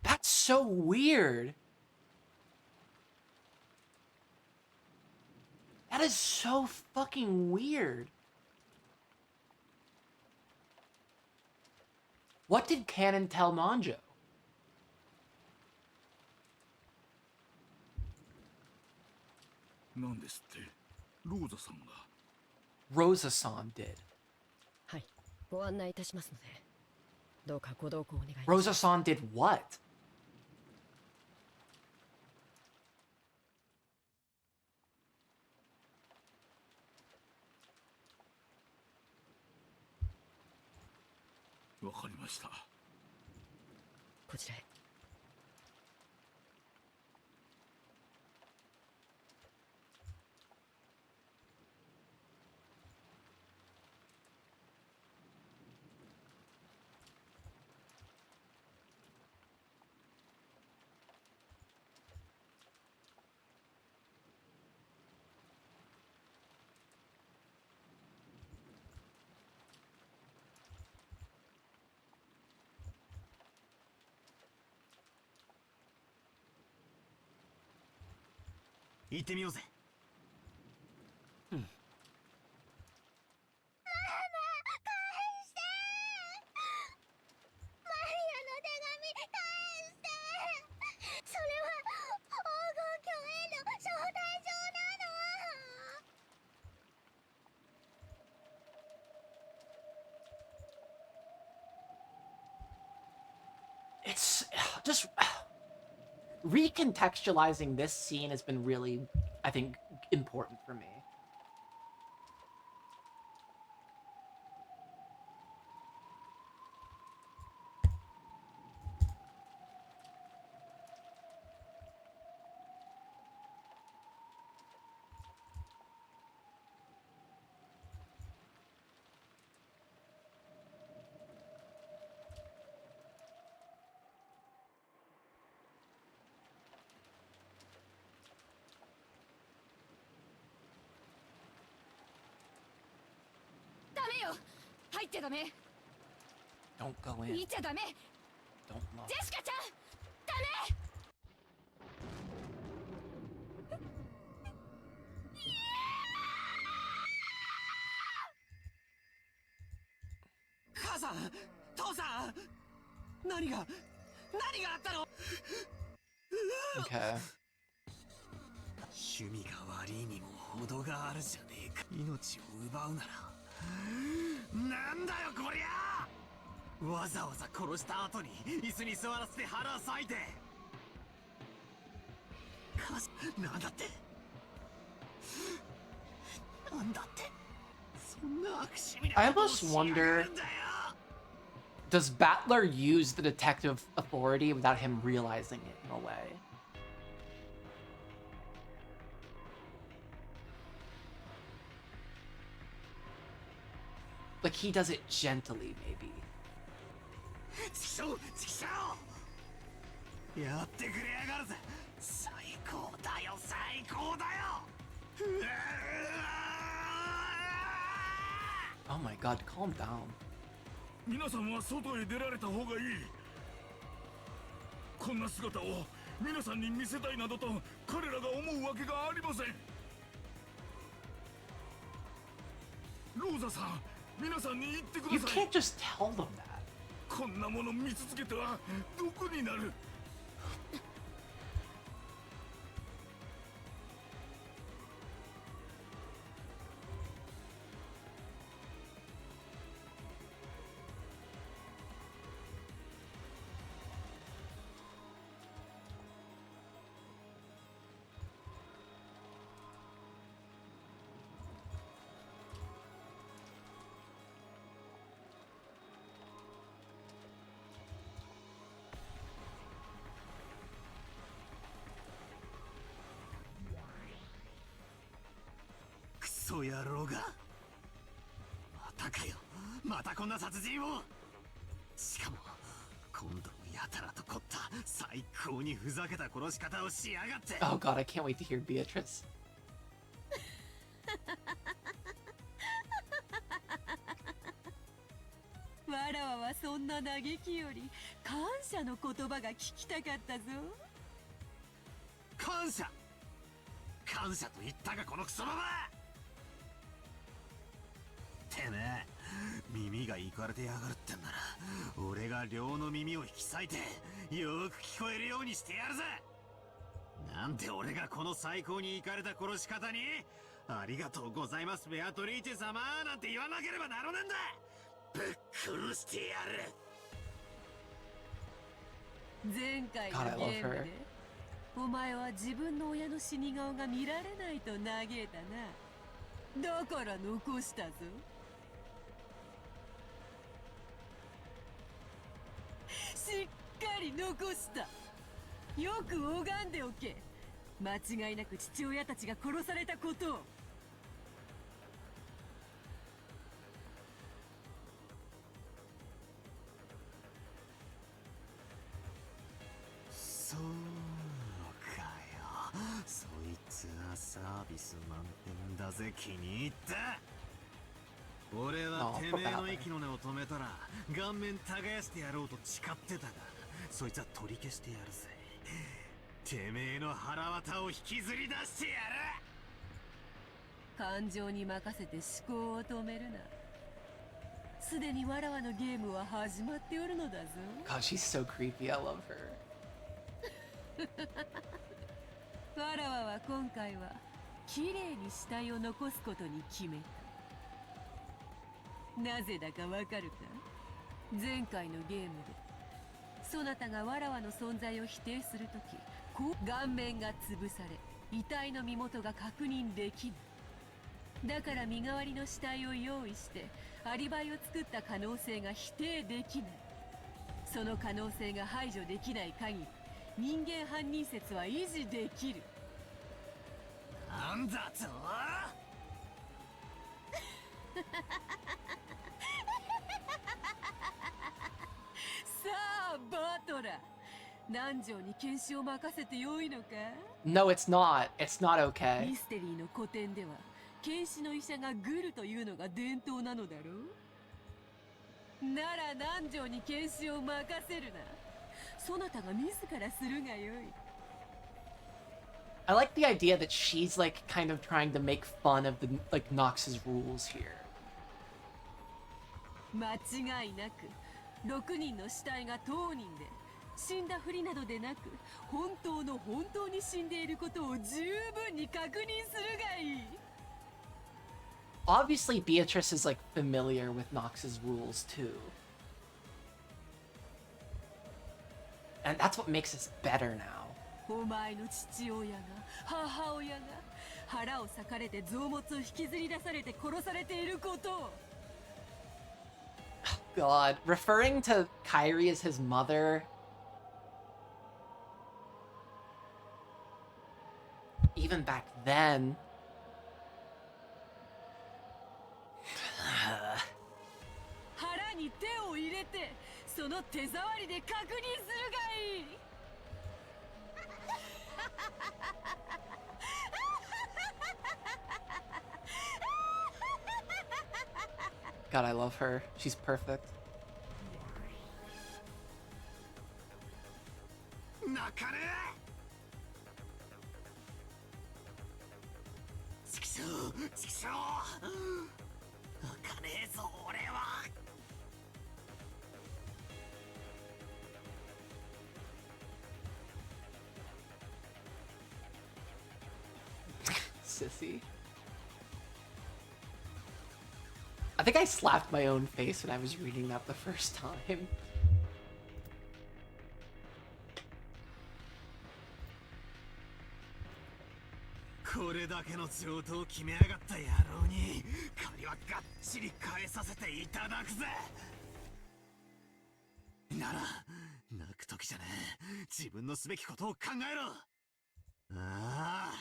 That's so weird. That is so fucking weird. What did Cannon tell Manjo? なんですってローザさんが Rosa-san did. はい、ご案内いたしますので、どうかご同行お願いします。 Rosa-san did what? わかりました。こちらへ。行ってみようぜ。ママ、返して。マリアの手紙返して。それは黄金鏡への招待状なの。 It's just recontextualizing this scene has been really, I think, important for me. Don't go in. 見ちゃダメ。 Don't look. ジェシカちゃん、ダメ。母さん、父さん、何があったの？ Okay. 趣味が悪いにも程があるじゃねえか。命を奪うならなんだよこりゃ。わざわざ殺した後に椅子に座らせて腹裂いて。なんだってそんな悪趣味な I ことを almost しやが wonder, るんだよ。 does Battler use the detective authority without him realizing it in a way? Like he does it gently, maybe. やってくれやがるぜ。最高だよ最高だよ。 Oh my god, calm down. 皆さんは外へ出られた方がいい。こんな姿を皆さんに見せたいなどと彼らが思うわけがありません。ローザさん、皆さんに言ってく You ださい。 can't just tell them that. こんなもの見続けては毒になる。と野郎が。またかよ、またこんな殺人を。しかも今度もやたらと凝った最高にふざけた殺し方をしやがって。 Oh god, I can't wait to hear Beatrice. わらわはそんな嘆きより感謝の言葉が聞きたかったぞ。感謝感謝と言ったがこのクソババア。てめえ耳がいかれてやがるってんなら俺が両の耳を引き裂いてよーく聞こえるようにしてやるぜ。なんで俺がこの最高にいかれた殺し方にありがとうございますベアトリーチェ様なんて言わなければならねえんだ。ぶっ殺してやる。前回の God, I ゲ love ーム her. でお前は自分の親の死に顔が見られないと嘆いたな。だから残したぞ。しっかり残した。よく拝んでおけ。間違いなく父親たちが殺されたことを。そうかよ、そいつはサービス満点だぜ。気に入った。俺はてめえの息の根を止めたら顔面耕してやろうと誓ってたが、そいつは取り消してやるぜ。てめえの腹渡を引きずり出してやる。感情に任せて思考を止めるな。すでにわらわのゲームは始まっておるのだぞ。 God, she's so creepy. I love her. わらわは今回は綺麗に死体を残すことに決めた。なぜだかわかるか。前回のゲームでそなたがわらわの存在を否定するとき、顔面が潰され遺体の身元が確認できない。だから身代わりの死体を用意してアリバイを作った可能性が否定できない。その可能性が排除できない限り人間犯人説は維持できる。なんだと。さあバトラー、南條に検視を任せてよいのか。 No, it's not. It's not okay. ミステリーの古典では検視の医者がグルというのが伝統なのだろう。なら南條に検視を任せるな。そなたが自らするがよい。 I like the idea that she's like kind of trying to make fun of the like Knox's rules here. 間違いなく6人の死体が当人で死んだふりなどでなく本当に死んでいることを十分に確認するがいい。 Obviously, Beatrice is like familiar with Knox's rules too. And that's what makes this better now. お前の父親が母親が腹を裂かれて臓物を引きずり出されて殺されていることを。 God, referring to Kyrie as his mother. Even back then. 腹に手を入れてその手触りで確認するがいい。 God, I love her. She's perfect. 泣かねえ。チキショーチキショー、泣かねえぞ俺は。Sissy. I think I slapped my own face when I was reading that the first time. これだけの上等を決めやがった野郎に借りはがっちり返させていただくぜ。なら泣く時じゃねえ。自分のすべきことを考えろ。ああ、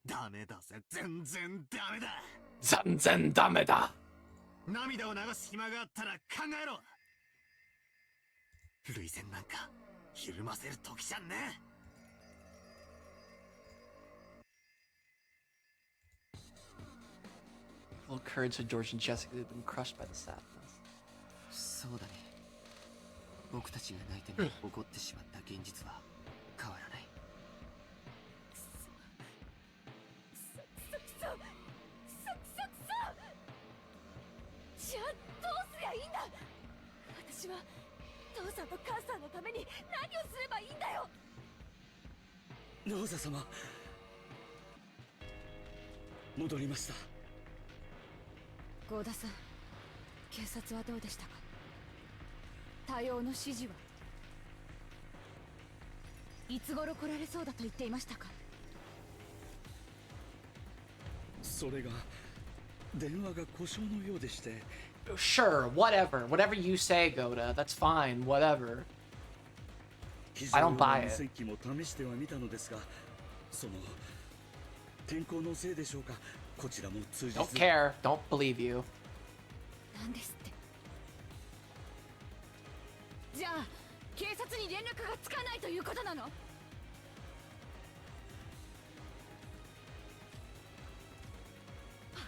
ダメだぜ、全然ダメだ。全然ダメだ。涙を流す暇があったら考えろ。涙腺なんかひるませる時じゃんね。Full courage to George and Jessica had been crushed by the sadness. そうだね。僕たちが泣いても怒ってしまった現実は変わらない。じゃあどうすりゃいいんだ。私は父さんと母さんのために何をすればいいんだよ。ローザ様、戻りました。郷田さん、警察はどうでしたか。対応の指示はいつ頃来られそうだと言っていましたか。それが電話が故障のようでして。 Sure, whatever you say, Goda. That's fine, whatever. I don't buy it. 戦機も試してはみたのですが、その天候のせいでしょうか、こちらも通じず。 Don't care. Don't believe you. なんですって。じゃあ警察に連絡がつかないということなの。あ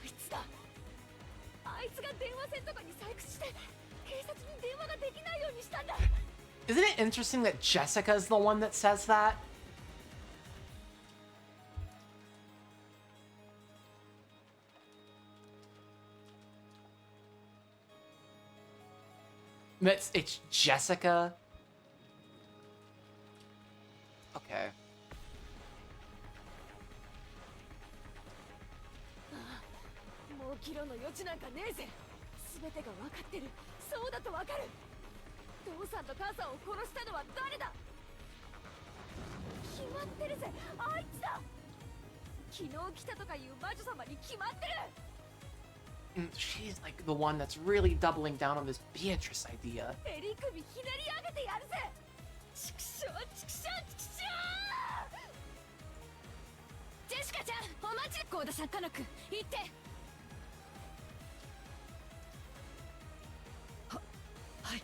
いつだ。あいつが電話線とかに細工して警察に電話ができないようにしたんだ。 Isn't it interesting that Jessica is the one that says that? It's Jessica? Okay. もう議論の余地なんかねえぜ。全てが分かってる。そうだと分かる。父さんと母さんを殺したのは誰だ。決まってるぜ、あいつだ。昨日来たとかいう魔女様に決まってる。She's like the one that's really doubling down on this Beatrice idea. 襟首ひねり上げてやるぜ。チクショーチクショーチクショー。ジェシカちゃん、お待ち。郷田さん、カノク行って。はい。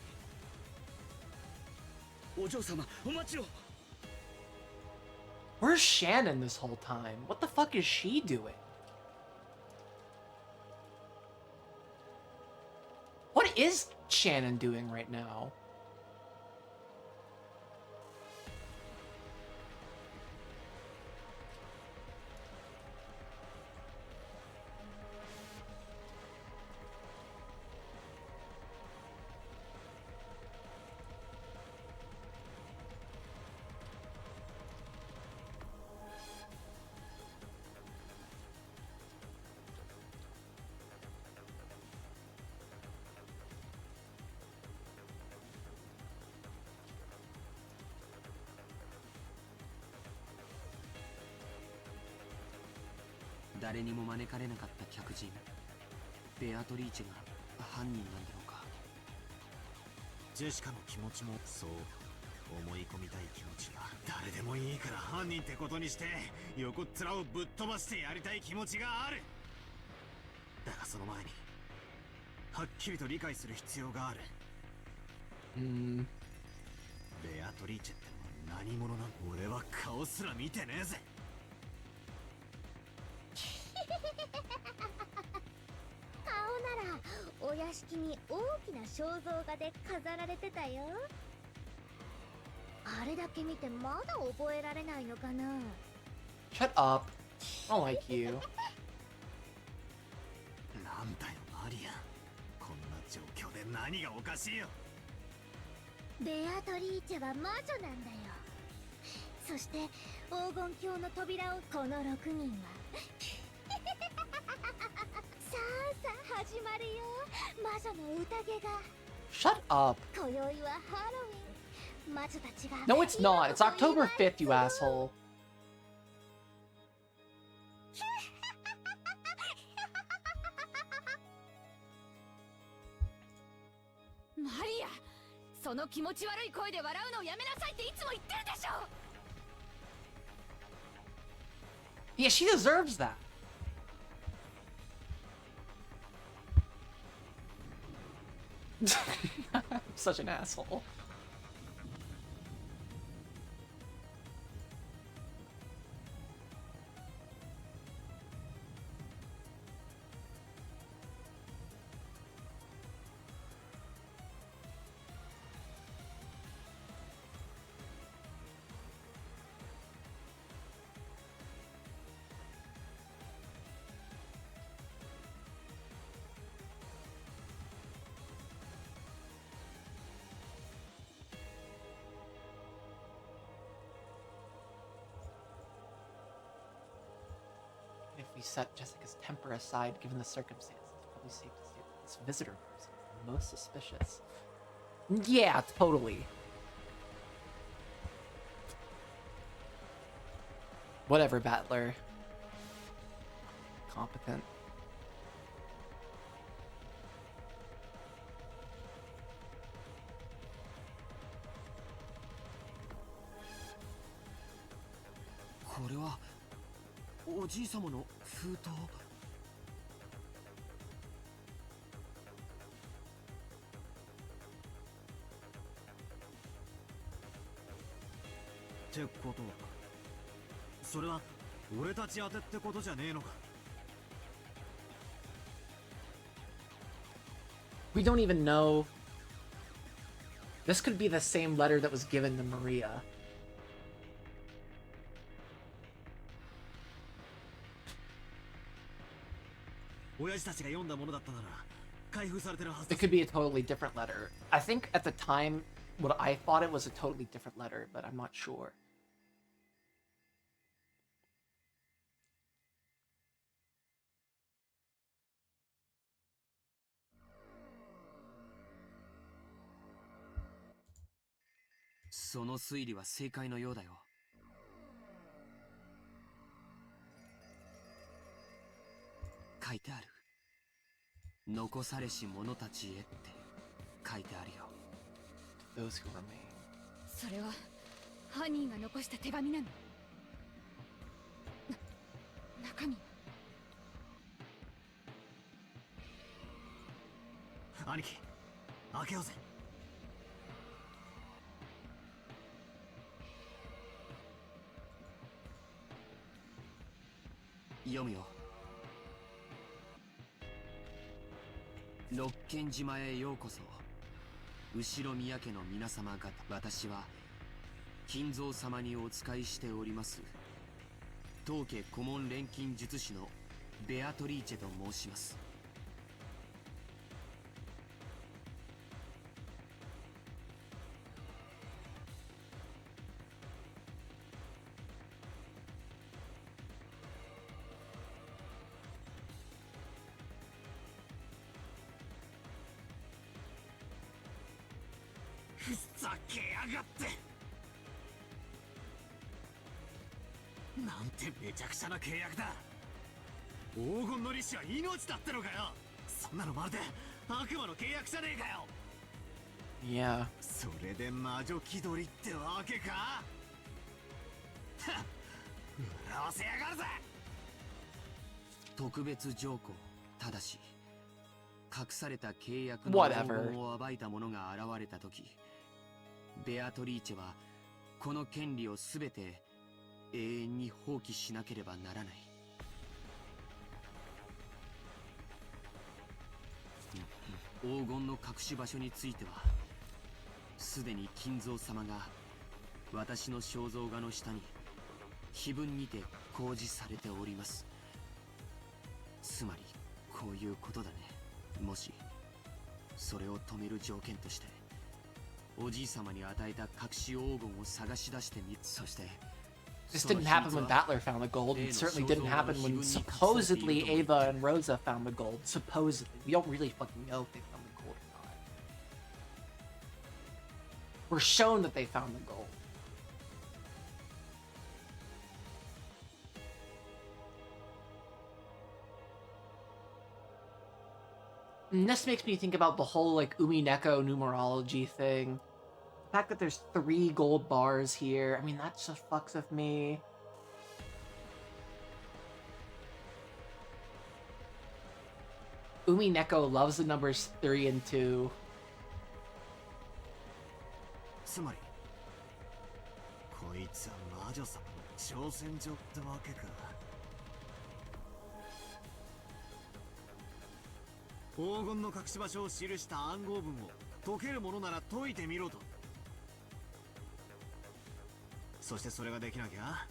お嬢様、お待ちを。 Where's Shannon this whole time? What the fuck is she doing? What is Shannon doing right now?「誰にも招かれなかった客人ベアトリーチェが犯人なんだろうか。ジェシカの気持ちもそう思い込みたい気持ちが、誰でもいいから犯人ってことにして横っ面をぶっ飛ばしてやりたい気持ちがある。だがその前にはっきりと理解する必要がある。ベアトリーチェってのは何者なの。俺は顔すら見てねえぜ。顔ならお屋敷に大きな肖像画で飾られてたよ。あれだけ見てまだ覚えられないのかな。 Shut up. I don't like you. なんだよマリア、こんな状況で何がおかしいよ。ベアトリーチェは魔女なんだよ。そして黄金鏡の扉をこの6人はさあさあ始まるよ、魔女の宴が。 Shut up. 今宵はハロウィン。魔女たちが No, it's not. It's October 5th, you asshole. マリア、その気持ち悪い声で笑うのをやめなさいっていつも言ってるでしょ。 Yeah, she deserves that. I'm such an asshole. If we set Jessica's temper aside, given the circumstances, it's probably safe to say that this visitor person is the most suspicious. Yeah, totally. Whatever, Battler. Competent.これはおじい様の封筒。ってことは、それは俺たち宛てってことじゃねえのか。We don't even know. This could be the same letter that was given to Maria. It could be a totally different letter. I think at the time, what I thought it was a totally different letter, but I'm not sure. So その推理は正解のようだよ。書いてある。残されし者たちへって書いてあるよ。Those who remain. それは犯人が残した手紙なの？中身。兄貴、開けようぜ。読むよ。六軒島へようこそ。後宮家の皆様方、私は金蔵様にお仕えしております当家顧問錬金術師のベアトリーチェと申します。ふざけやがって。なんてめちゃくちゃな契約だ。黄金の利子は命だってのかよ。そんなのまるで悪魔の契約じゃねえかよ。Yeah. それで魔女気取りってわけか。笑わせやがるぜ。特別条項。ただし隠された契約の黄金を暴いた者が現れた時、ベアトリーチェはこの権利をすべて永遠に放棄しなければならない。黄金の隠し場所についてはすでに金蔵様が私の肖像画の下に碑文にて公示されております。つまりこういうことだね。もしそれを止める条件としておじい様に与えた隠し黄金を探し出してみ、そして This didn't happen when Battler found the gold, and certainly didn't happen when supposedly Ava and Rosa found the gold. Supposedly. We don't really fucking know if they found the gold or not. We're shown that they found the gold. And this makes me think about the whole, like, Umineko numerology thing. The fact that there's 3 gold bars here, I mean, that just fucks with me. Umineko loves the numbers 3 and 2. つまりこいつは魔女様の挑戦状ってわけか。黄金の隠し場所を記した暗号文を解けるものなら解いてみろと。そしてそれができなきゃ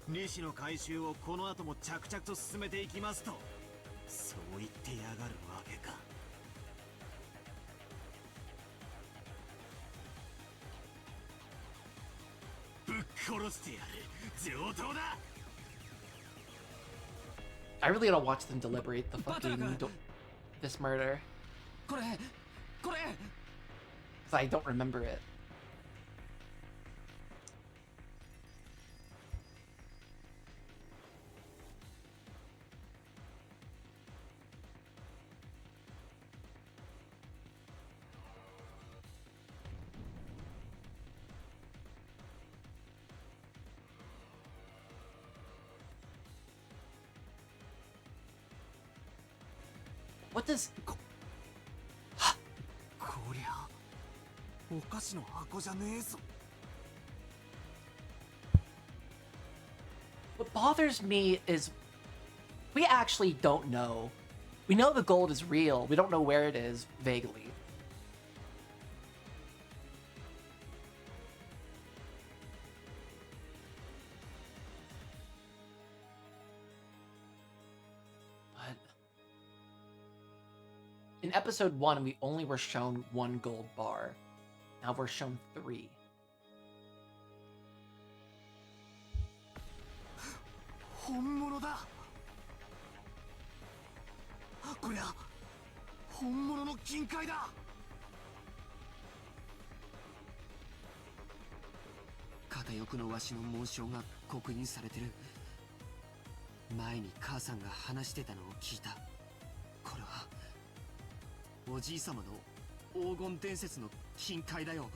利子の回収をこの後も着々と進めていきますと、そう言ってやがるわけか。ぶっ殺してやる上等だ。 I really gotta watch them deliberate the fucking this murder. これ Because I don't remember it. What does... こりゃお菓子の箱じゃねえぞ。 What bothers me is we actually don't know. We know the gold is real. We don't know where it is, vaguely. But in episode 1, we only were shown 1 gold bar. Now we're shown 3. 本物だ。こりゃ本物の金塊だ。片翼のわしの紋章が刻印されてる。前に母さんが話してたのを聞いた。これはおじい様の黄金伝説の金塊だよ。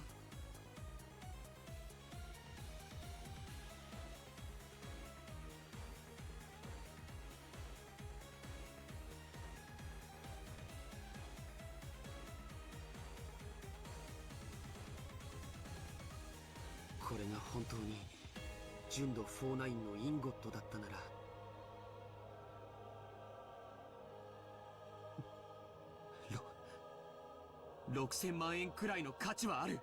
これが本当に純度49のインゴットだったなら、6000万円くらいの価値はある。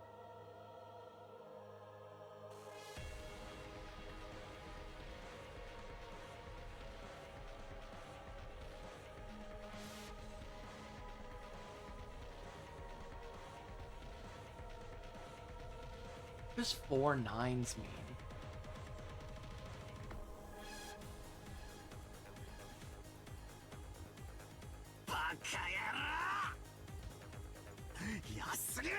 What does 4 nines mean? バカ野郎。安すぎる。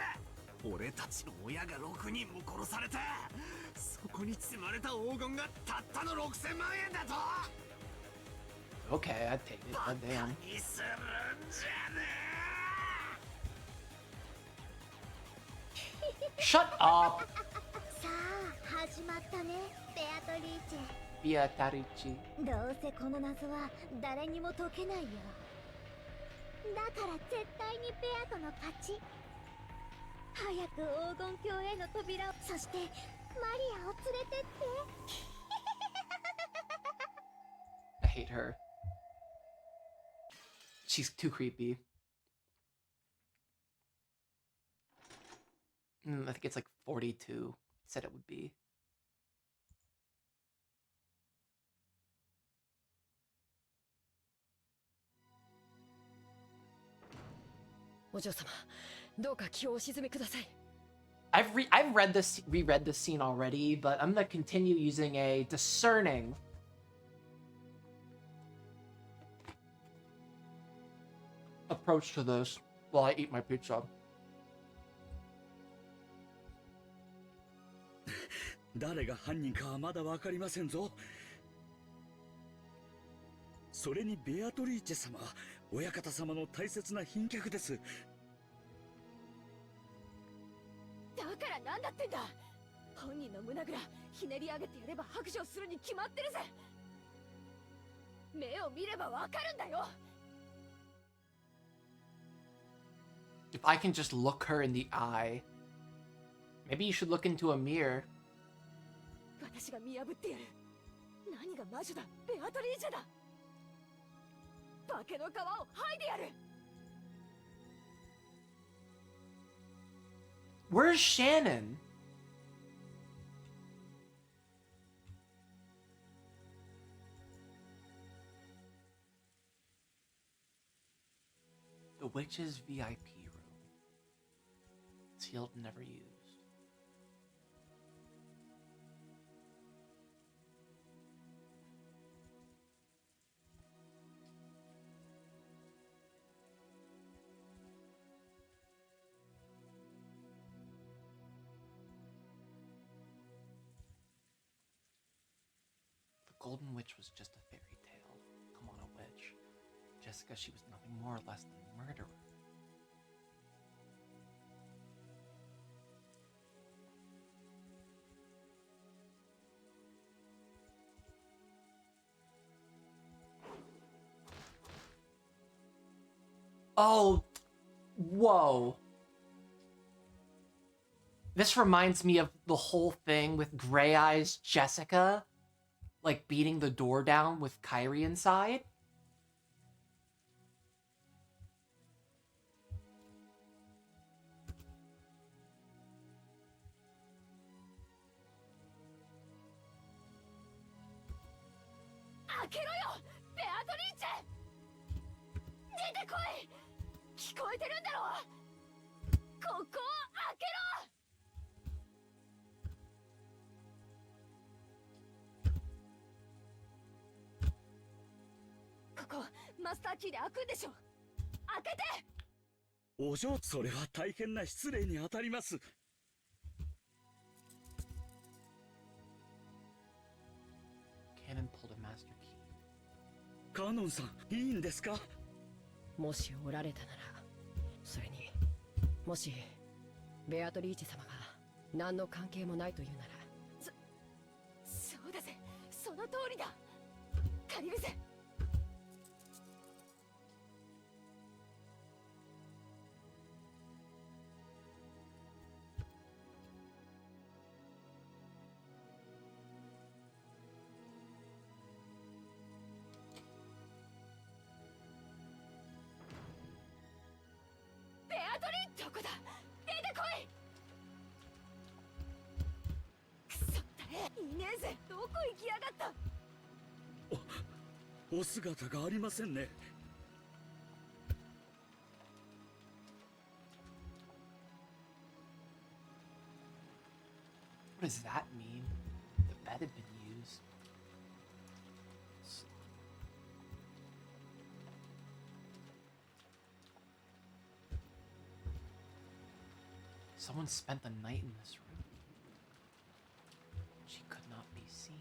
俺たちの親が6人も殺されて、そこに積まれた黄金がたったの6000万円だと。 Okay, I'd take it. God damn. にするんじゃね Shut up! さあ始まったね、ベアトリーチェ。 Beatrice. どうせこの謎は誰にも解けないよ。だから絶対にベアとの勝ち。早く黄金鏡への扉を、そしてマリアを連れてって。 I hate her. She's too creepy. I think it's like 42. It said it would be. お嬢様、どうか気をお静めください。I've reread this scene already, but I'm gonna continue using a discerning approach to this while I eat my pizza. 誰が犯人かはまだわかりませんぞ。それにベアトリーチェ様は親方様の大切な賓客です。だからなんだってんだ。本人の胸ぐらひねり上げてやれば白状するに決まってるぜ。目を見ればわかるんだよ。 If I can just look her in the eye, Maybe you should look into a mirror. 私が見破ってやる。何が魔女だ、ベアトリーチェだ。化けの皮を剥いでやる。 Where's Shannon? The witch's VIP room. Sealed, never used. The Golden Witch was just a fairy tale. Come on, a witch. Jessica, she was nothing more or less than a murderer. Oh, whoa. This reminds me of the whole thing with Gray Eyes Jessica, like beating the door down with Kyrie inside. Ojo, それは大変な失礼に当たります。Cannon pulled a master key. カノンさん、いいんですか？もしおられたなら、それにもしベアトリーチェ様が何の関係もないというなら、そうだぜ、その通りだ。借りるぜ。どこだ、出てこい。くそったれ、いねえぜ。どこ行きやがった。お姿がありませんね。What does that mean? The bed had been used. Someone spent the night in this room. She could not be seen.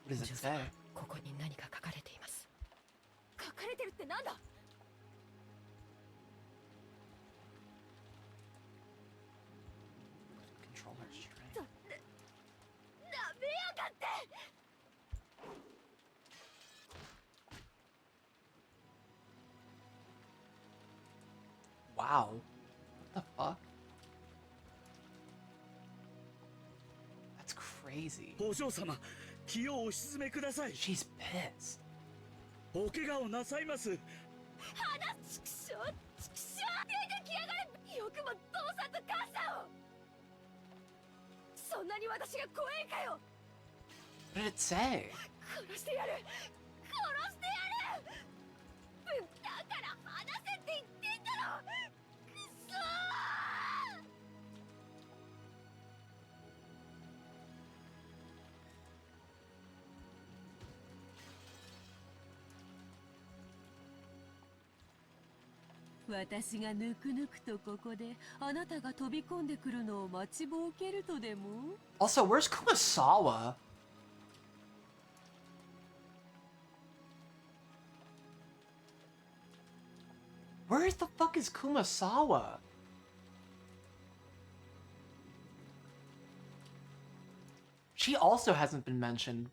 What does it say? ここに何か書かれています。書かれてるってなんだ。 Controller strength. なめやがって。 Wow. What the fuck? crazy. お嬢様、気をお沈めください。 She's pissed. お怪我をなさいます。鼻ちくしょうちくしょう出てきやがれ。よくも父さんと母さんを。そんなに私が怖いかよ。 What did it say? 殺してやる殺してやる。だから話せって言ってんだろ。くそー。私がぬくぬくとここであなたが飛び込んでくるのを待ちぼうけるとでも？ Also, where's Kumasawa? Where the fuck is Kumasawa? She also hasn't been mentioned.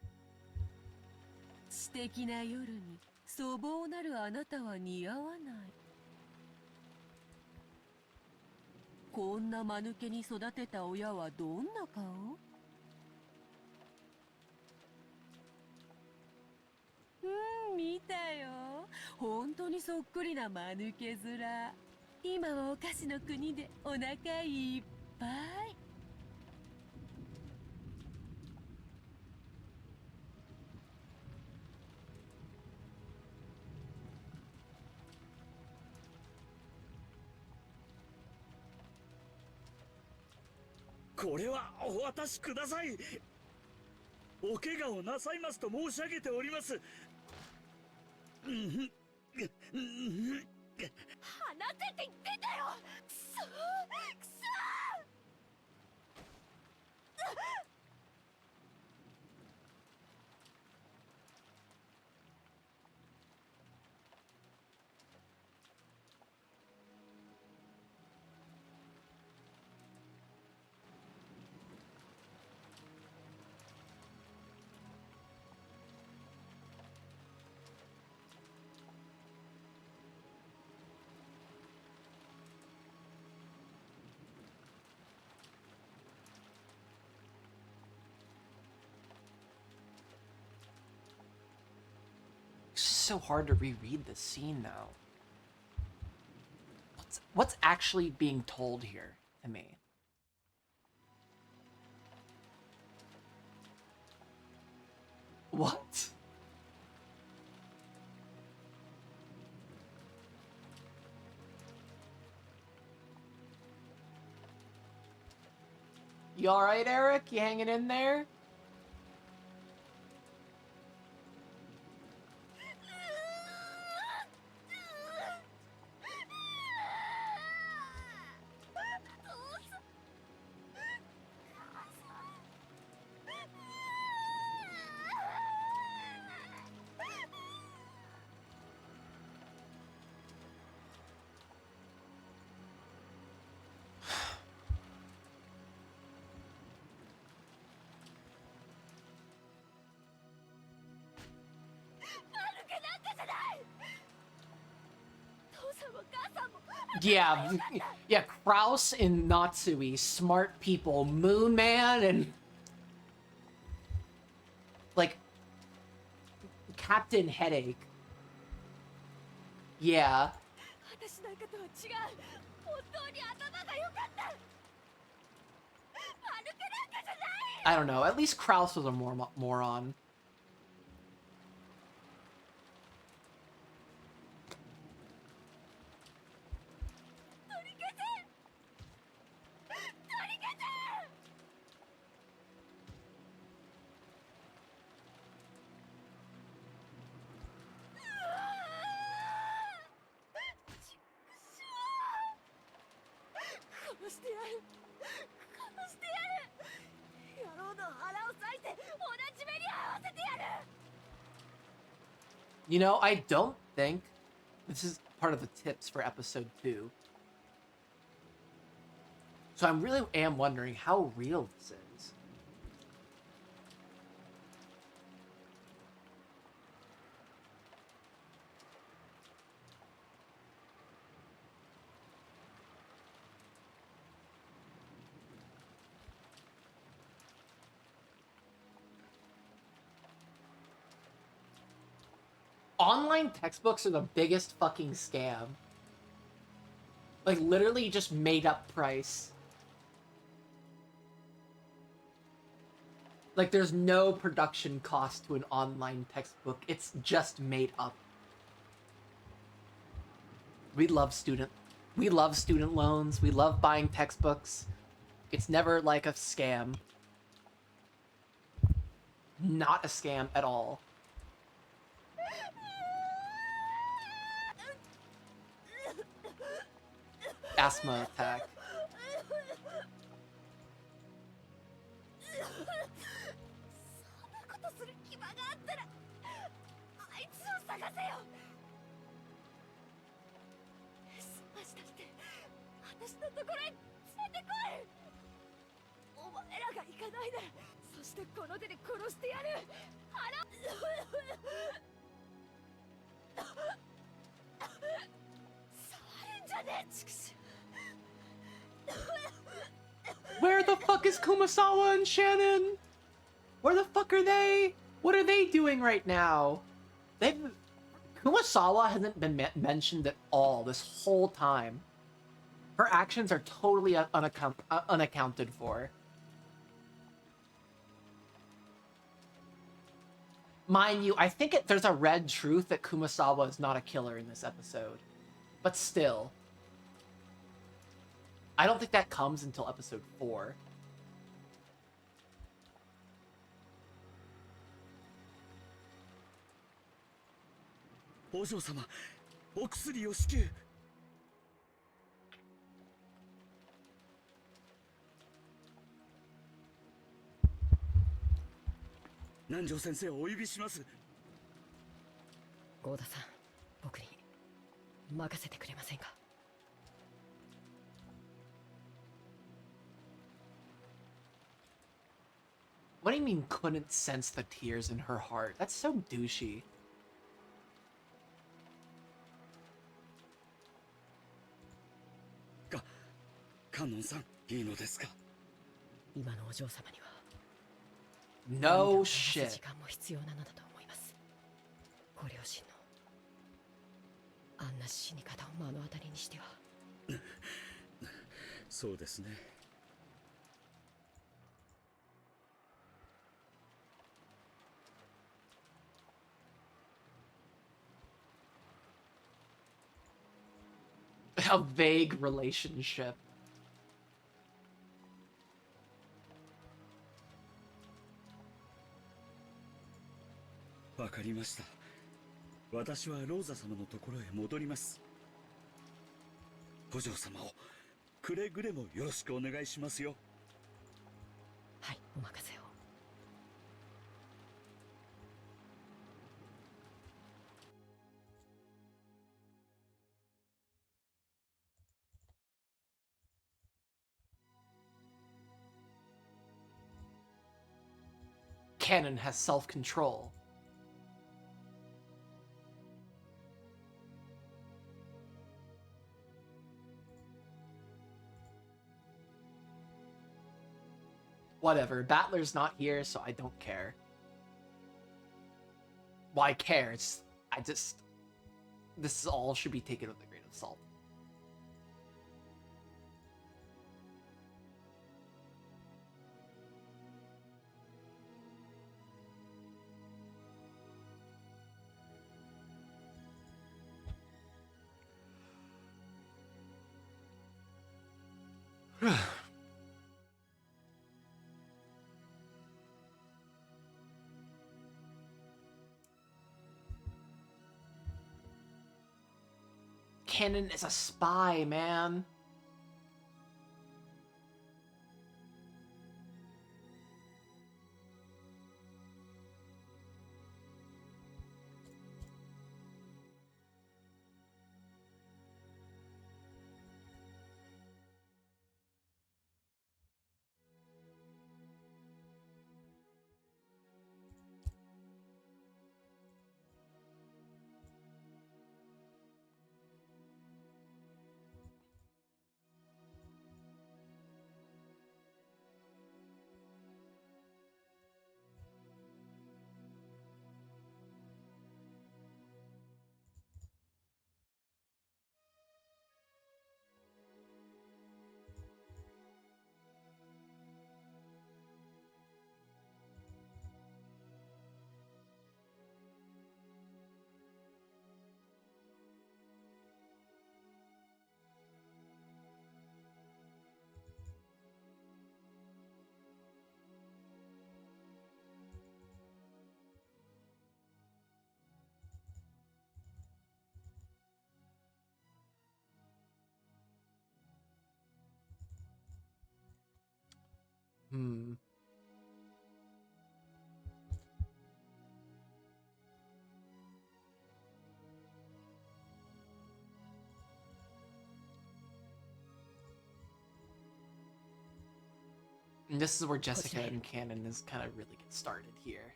素敵な夜に粗暴なるあなたは似合わない。こんな間抜けに育てた親はどんな顔？見たよ。本当にそっくりな間抜け面。今はお菓子の国でお腹いっぱい。これはお渡しください。お怪我をなさいますと申し上げております。話せって言ってんだよ。くそーくそー。It's just so hard to reread this scene now. What's actually being told here to me? What? You alright, Eric? You hanging in there? Yeah, yeah, Kraus and Natsui, smart people, Moon Man and like Captain Headache. Yeah. I don't know, at least Kraus was a moron. You know, I don't think this is part of the tips for episode 2. So I really am wondering how real this is. Online textbooks are the biggest fucking scam. Like, literally just made up price. Like, there's no production cost to an online textbook. It's just made up. We love student loans. We love buying textbooks. It's never like a scam. Not a scam at all. Asthma attack. そんなことする暇があったらあいつを探せよ。済ましたって私のところへ連れてこい。お前らが行かないならそしてこの手で殺してやる。触るんじゃねえ畜生。 Where the fuck is Kumasawa and Shannon? Where the fuck are they? What are they doing right now? Kumasawa hasn't been mentioned at all this whole time. Her actions are totally unaccounted for. Mind you, I think there's a red truth that Kumasawa is not a killer in this episode. But still. I don't think that comes until episode 4. Ojo-sama, お薬を至急。南條先生をお呼びします。郷田さん、僕に任せてくれませんか。 What do you mean couldn't sense the tears in her heart? That's so douchey. KNOX-さん、いいのですか。今のお嬢様には No shit. 時間も必要なのだと思います。ご両親のあんな死に方を目の当たりにしては。そうですね。 A vague relationship. わかりました。私はローザ様のところへ戻ります。お嬢様をくれぐれもよろしくお願いしますよ。はい、お任せを。 Canon has self-control. Whatever, Battler's not here, so I don't care. Well, I care, this all should be taken with a grain of salt. Canon is a spy, man. Hmm. And this is where Jessica and Cannon is kind of really get started here.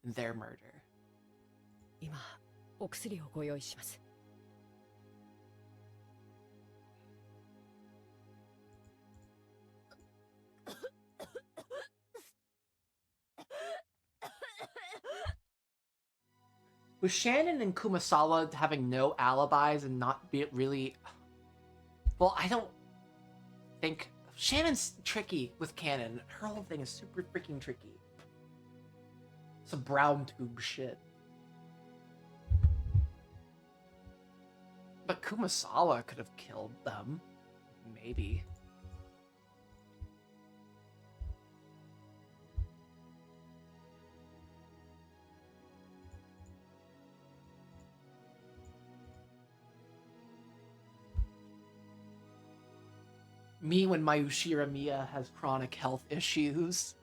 Their murder. 今お薬をご用意します。 With Shannon and Kumasawa having no alibis and not be really... Well, I don't think... Shannon's tricky with Cannon. Her whole thing is super freaking tricky. Some brown tube shit. But Kumasawa could have killed them. Maybe. Me when Mayushira Miya has chronic health issues.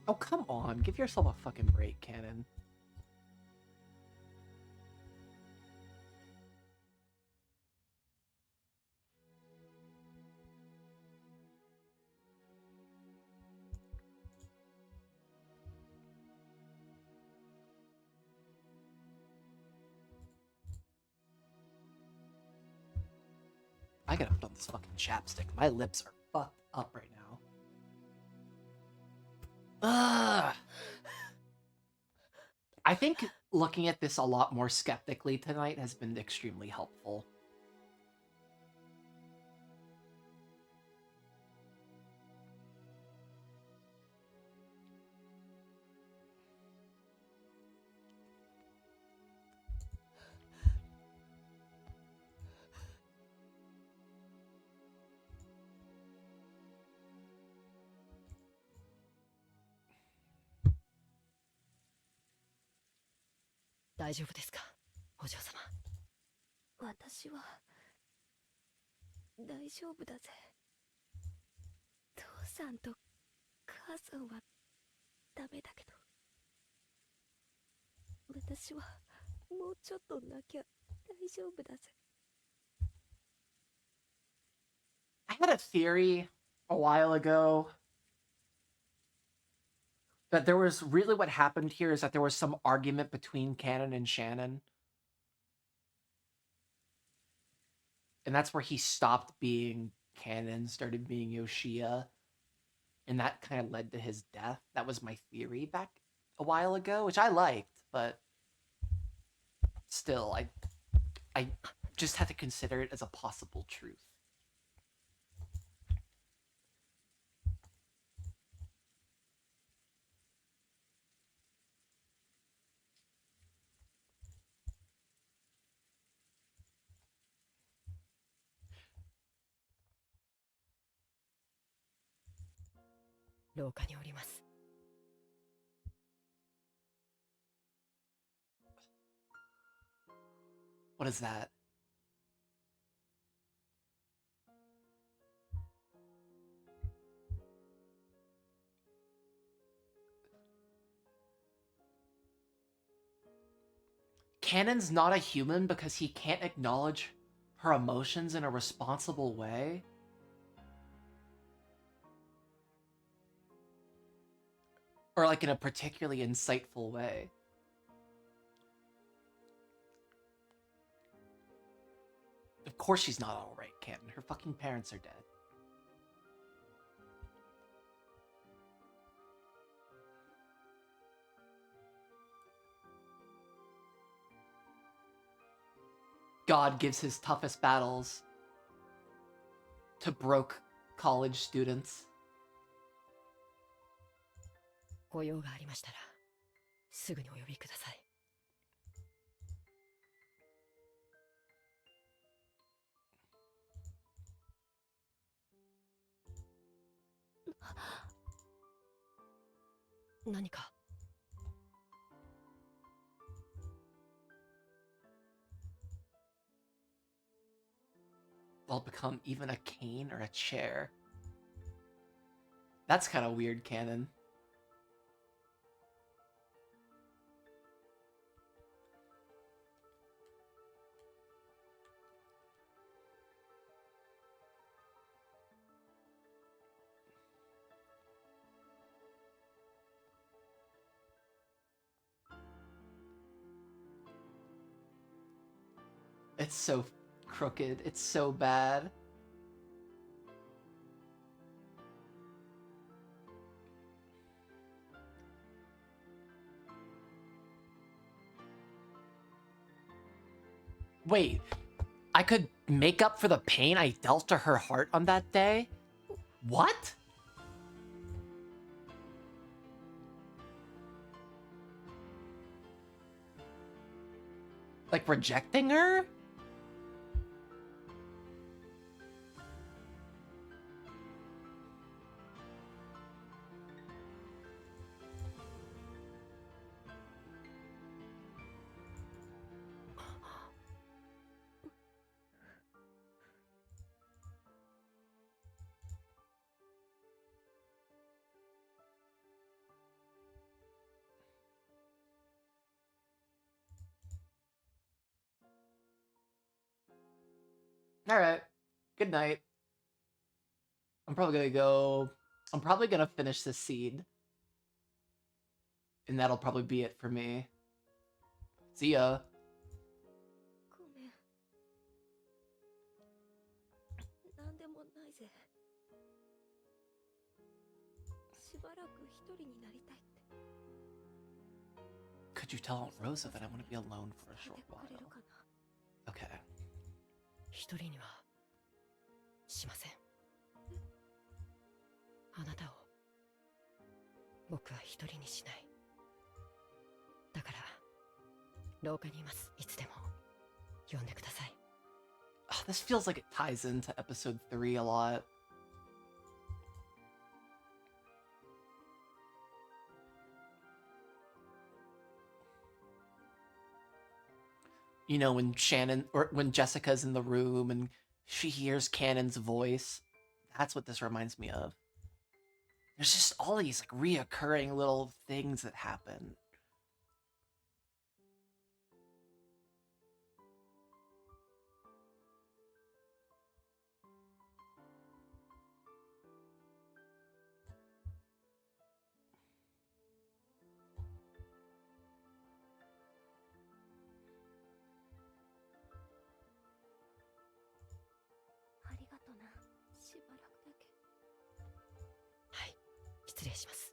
Oh, come on. Give yourself a fucking break, Cannon. I gotta put on this fucking chapstick. My lips are fucked up right now. Ugh. I think looking at this a lot more skeptically tonight has been extremely helpful. I had a theory a while ago that there was really what happened here is that there was some argument between Cannon and Shannon. And that's where he stopped being Cannon, started being Yoshia. And that kind of led to his death. That was my theory back a while ago, which I liked, but still, I just had to consider it as a possible truth. What is that? Cannon's not a human because he can't acknowledge her emotions in a responsible way? Or like in a particularly insightful way? Of course she's not alright, Cannon. Her fucking parents are dead. God gives his toughest battles to broke college students. ご用がありましたらすぐにお呼びください。何か。They'll become even a cane or a chair. That's kind of weird, canon. It's so crooked. It's so bad. Wait, I could make up for the pain I dealt to her heart on that day? What? Like rejecting her? Alright. Good night. I'm probably gonna finish this scene. And that'll probably be it for me. See ya. ごめん。なんでもないぜ。しばらく一人になりたいって。 Could you tell Aunt Rosa that I want to be alone for a short while? Okay. 一人にはしません。あなたを僕は一人にしない。だから廊下にいます。いつでも呼んでください。This feels like it ties into episode 3 a lot. You know, when Jessica's in the room and she hears Cannon's voice, that's what this reminds me of. There's just all these like reoccurring little things that happen. Shibaraku dake. はい、失礼します。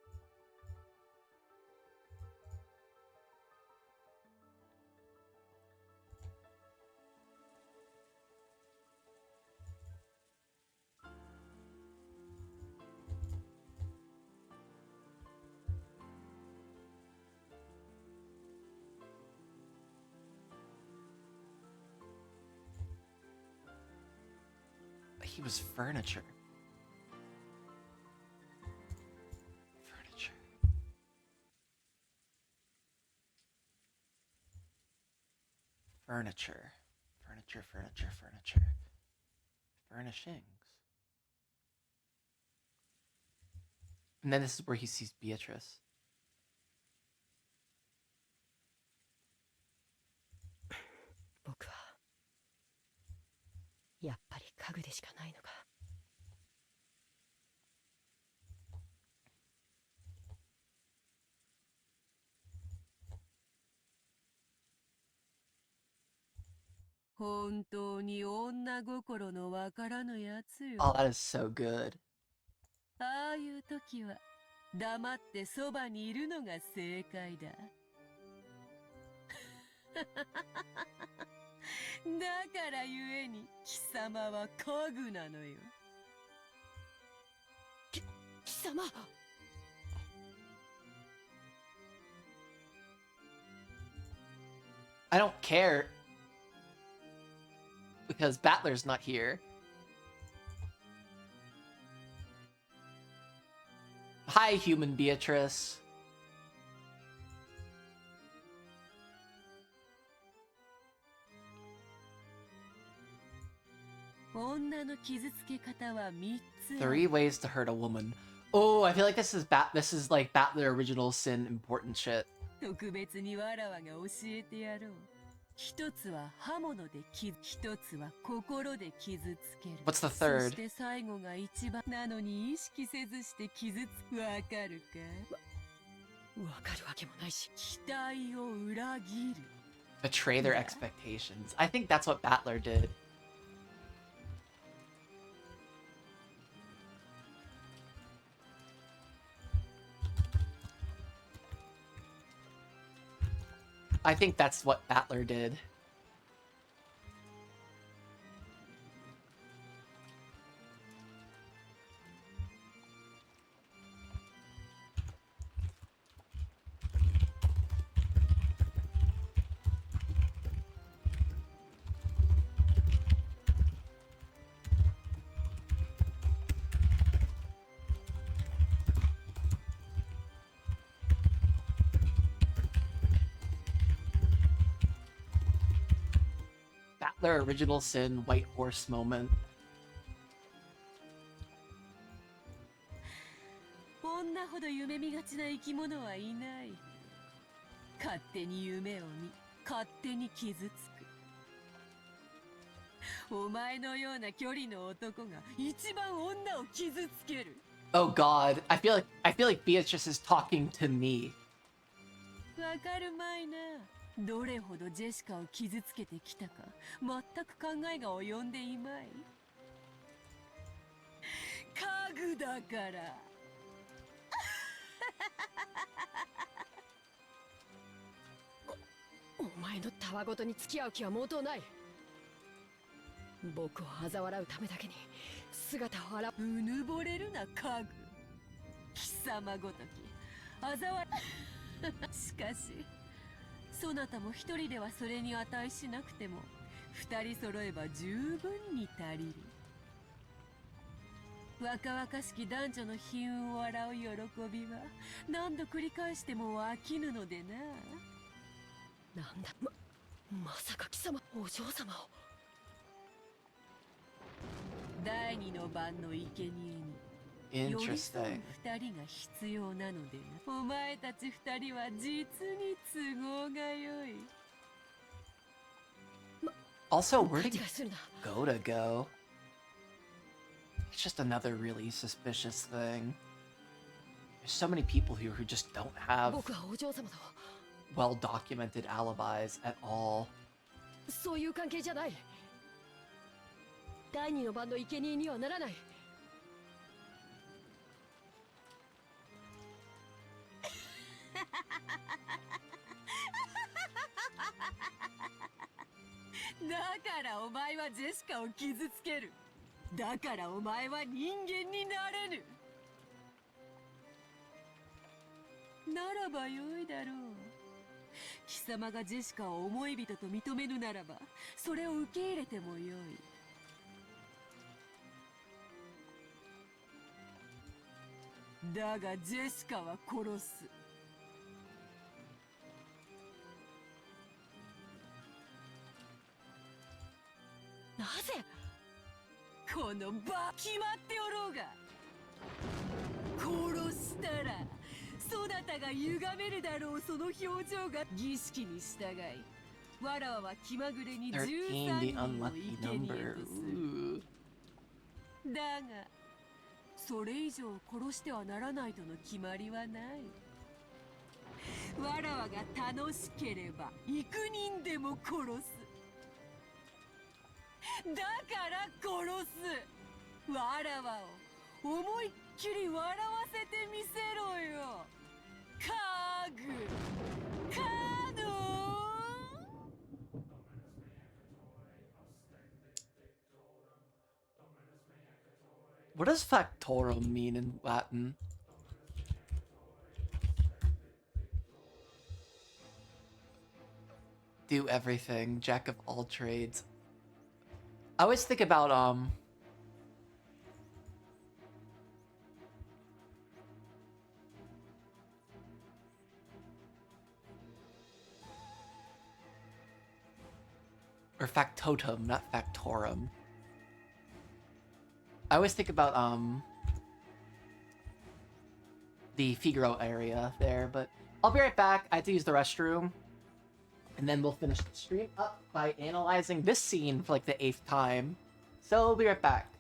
He was furniture. Furniture. Furniture. Furniture, furniture, furniture. Furnishings. And then this is where he sees Beatrice. 僕はやっぱり家具でしかないのか。本当に女心のわからぬやつよ。 Oh, that is so good. ああいう時は黙ってそばにいるのが正解だ。だからゆえに貴様は家具なのよ。貴様。I don't care. Because Battler's not here. Hi, human Beatrice. 女の傷つけ方は3つ。 3 ways to hurt a woman. Oh, I feel like this is like Battler original sin important shit. 特別にわらわが教えてやろう。一つは刃物で傷、一つは心で傷つける。 What's the third? そして最後が一番なのに意識せずして傷つわかるか？わかるわけもないし。期待を裏切る。 Betray their expectations. I think that's what Battler did. I think that's what Battler did. Battler original sin white horse moment. 女ほど夢見がちな生き物はいない。勝手に夢を見、勝手に傷つく。お前のような距離の男が一番女を傷つける。 Oh god, I feel like Beatrice is talking to me. わかるまいな。どれほどジェシカを傷つけてきたか、全く考えが及んでいまい。家具だから。お前のたわごとに付き合う気は毛頭ない。僕を嘲笑うためだけに姿を現うぬぼれるな家具。貴様ごとき嘲笑しかしそなたも一人ではそれに値しなくても二人揃えば十分に足りる。若々しき男女の悲運を笑う喜びは何度繰り返しても飽きぬのでな。なんだ、まさか貴様お嬢様を。第二の番の生贄に寄り添う Interesting. 二人が必要なのでな。お前たち二人は実に都合が良い。 Also, where 勘 did 違いするな。 Goda go? It's just another really suspicious thing. There's so many people here who just don't have 僕はお嬢様と well-documented alibis at all. そういう関係じゃない。第二の番の生贄にはならない。だからお前はジェシカを傷つける。だからお前は人間になれぬ。ならばよいだろう。貴様がジェシカを思い人と認めぬならばそれを受け入れてもよい。だがジェシカは殺す。なぜ？このバ決まっておろうが。殺したらそなたが歪めるだろう。その表情が儀式に従いわらわは気まぐれに13 13 the 人を unlucky 生贄 number. とする。 Ooh. だがそれ以上殺してはならないとの決まりはない。わらわが楽しければ幾人でも殺す。だから殺す。わらわを思いっきり笑わせてみせろよ。カグカノン。 What does factorum mean in Latin? do everything, jack of all trades. I always think about or factotum, not factorum. I always think about the Figaro area there, but I'll be right back. I have to use the restroom. And then we'll finish the stream up by analyzing this scene for like the 8th time. So we'll be right back.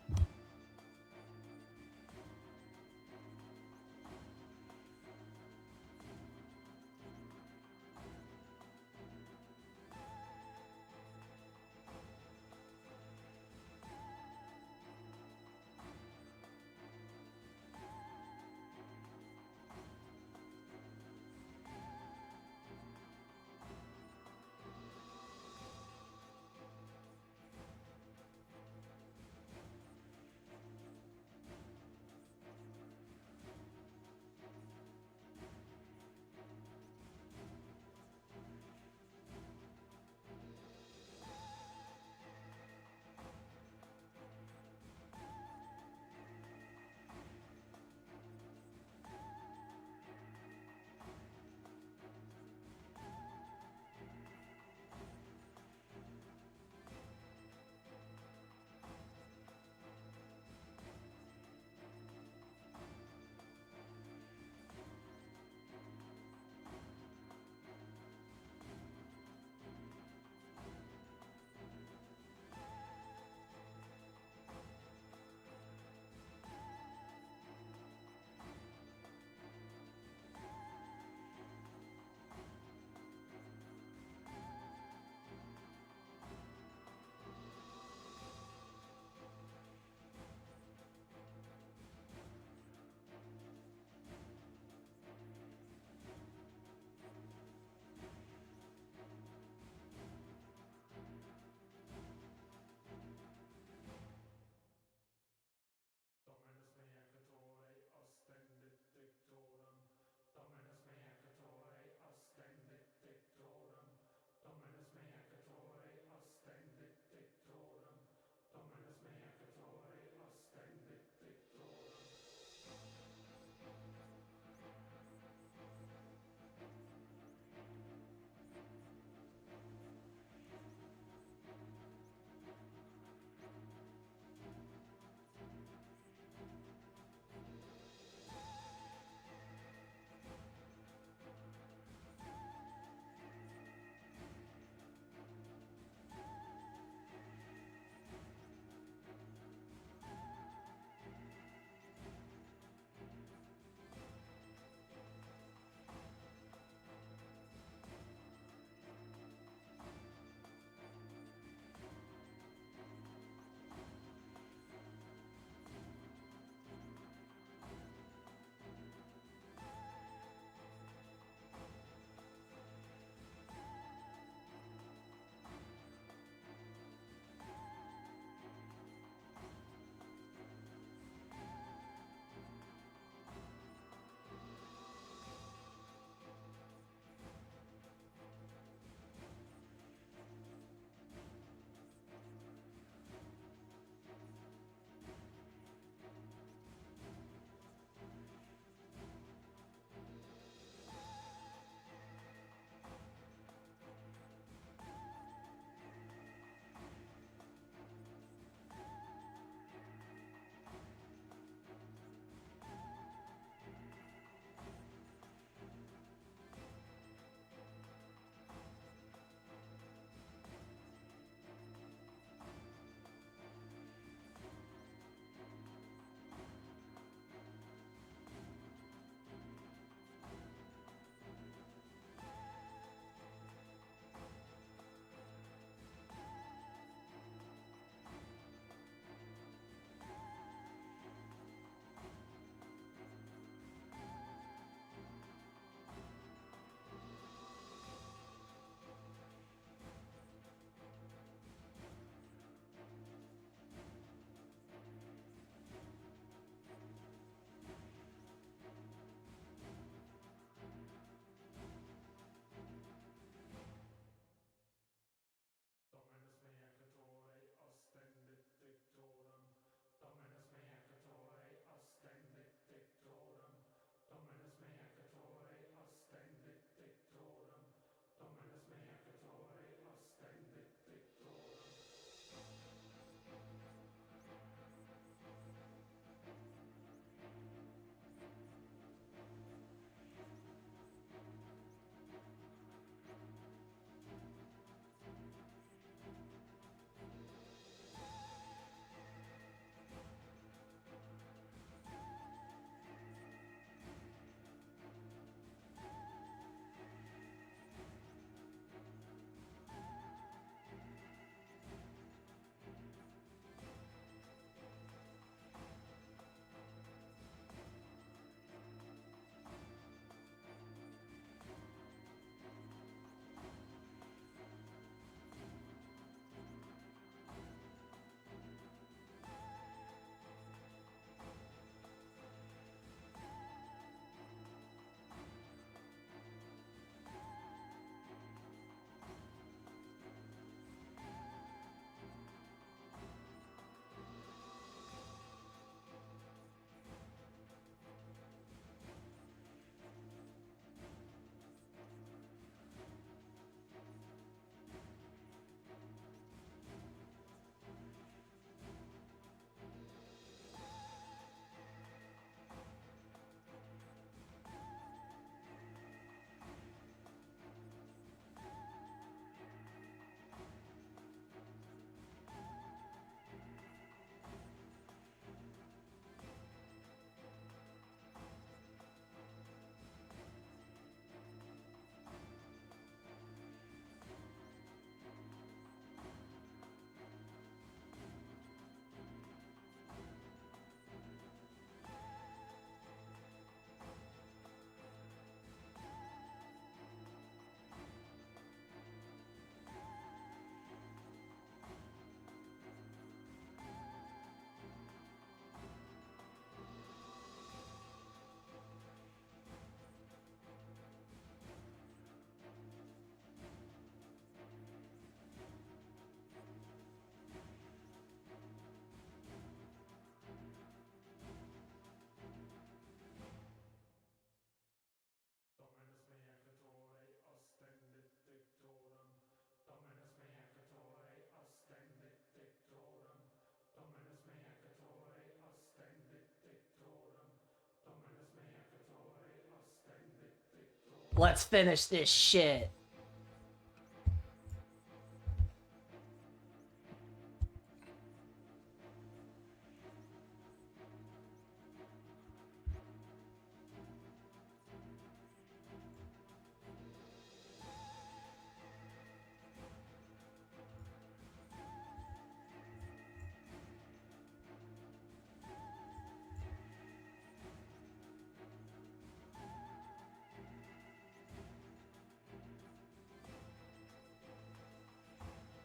Let's finish this shit.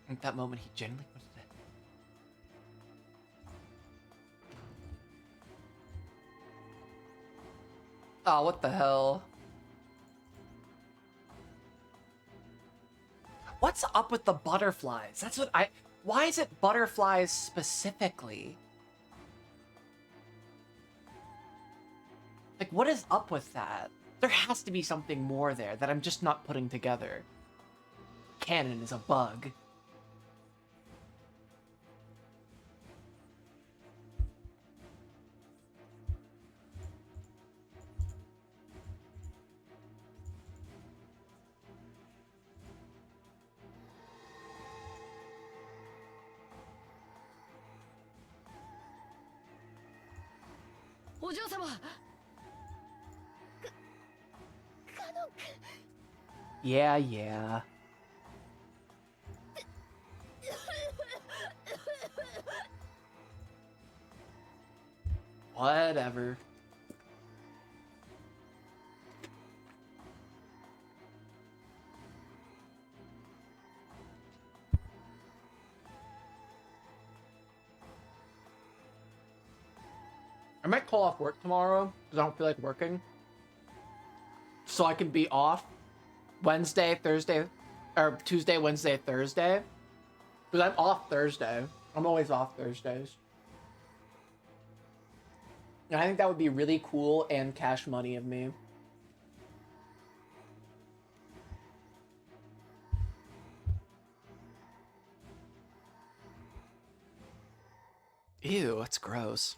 At that moment, he genuinely wanted to. Oh, what the hell? What's up with the butterflies? That's what I... Why is it butterflies specifically? Like, what is up with that? There has to be something more there that I'm just not putting together. Canon is a bug. Yeah, yeah. Whatever. I might call off work tomorrow because I don't feel like working. So I can be off Wednesday, Thursday, or Tuesday, Wednesday, Thursday. Because I'm off Thursday. I'm always off Thursdays. And I think that would be really cool and cash money of me. Ew, that's gross.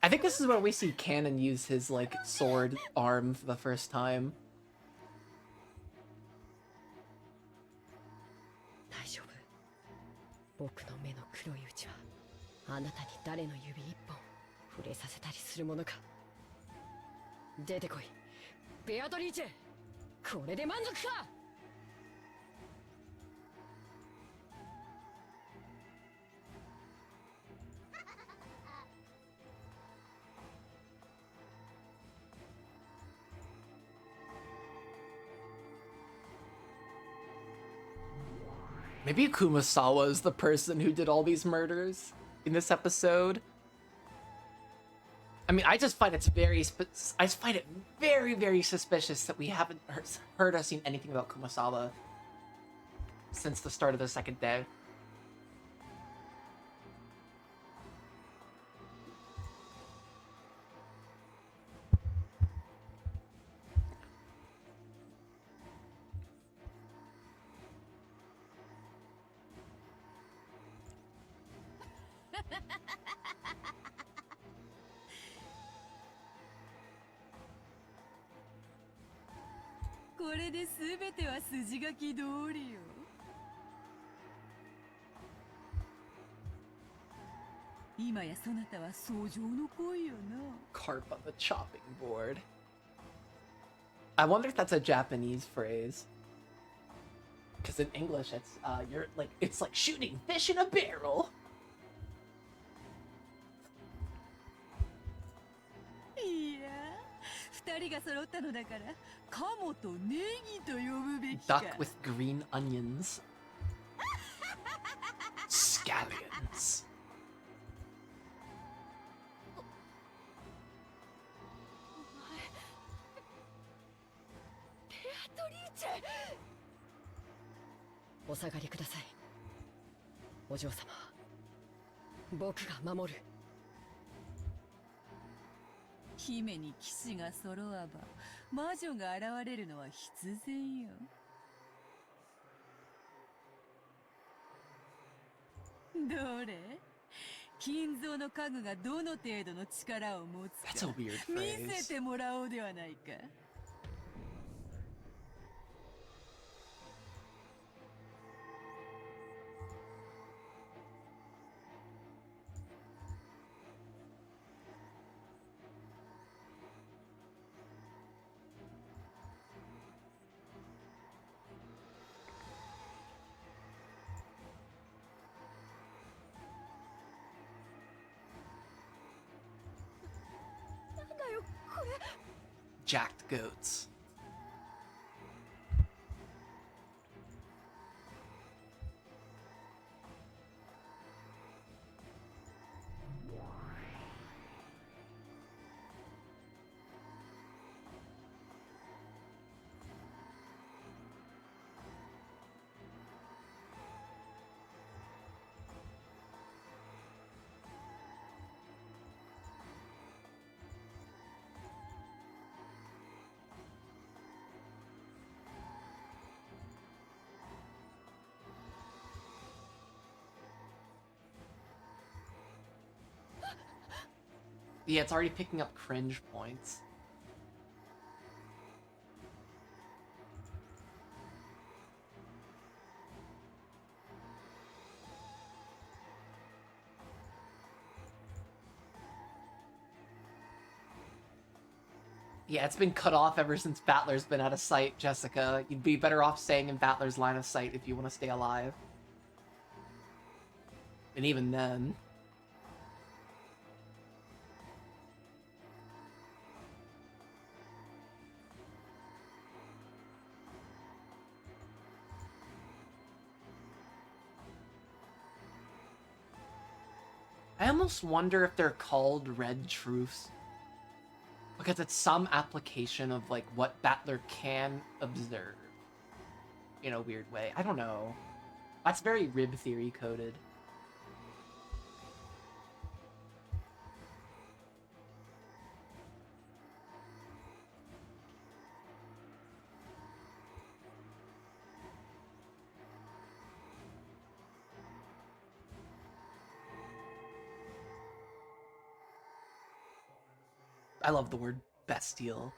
I think this is where we see Canon use his, like, sword arm for the first time. 大丈夫。僕の目の黒いうちはあなたに誰の指一本触れさせたりするものか。出てこい、ベアトリーチェ。これで満足か。Maybe Kumasawa is the person who did all these murders in this episode. I mean, I just find it very, very suspicious that we haven't heard or seen anything about Kumasawa since the start of the second day. Carp on the chopping board. I wonder if that's a Japanese phrase. Because in English, it's it's like shooting fish in a barrel. Duck with green onions. Scallions. Beatrice! お下がりください。お嬢様、僕が守る。姫に騎士が揃わば魔女が現れるのは必然よ。どれ金蔵の家具がどの程度の力を持つ That's a か weird 見 phrase. せてもらおうではないか。なんだよこれ。 Jacked goats. Yeah, it's already picking up cringe points. Yeah, it's been cut off ever since Battler's been out of sight, Jessica. You'd be better off staying in Battler's line of sight if you want to stay alive. And even then... I almost wonder if they're called red truths. Because it's some application of, like, what Battler can observe. In a weird way. I don't know. That's very rib theory coded. I love the word bestial.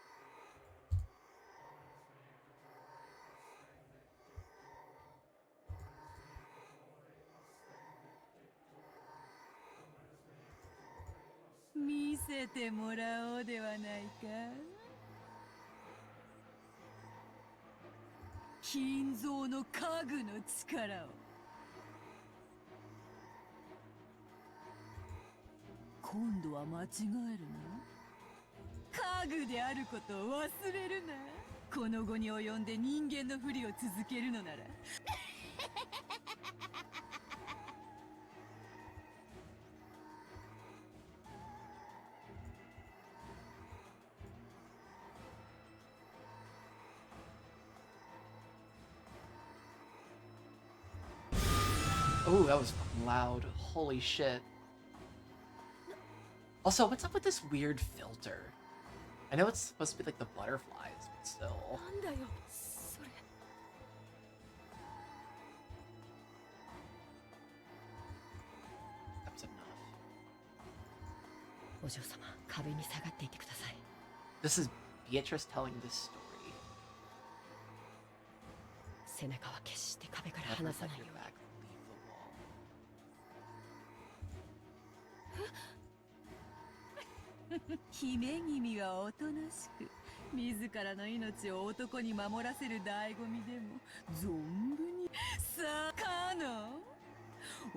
Oh, that was fucking loud. Holy shit. Also, what's up with this weird filter? I know it's supposed to be like the butterflies, but still. なんだよそれ。 That was enough. お嬢様、壁に下がっていてください。 This is Beatrice telling this story. 背中は決して壁から Never 離さ let ないよ your うに。 back leave the wall. 姫君はおとなしく自らの命を男に守らせる醍醐味でも存分に。さあカノ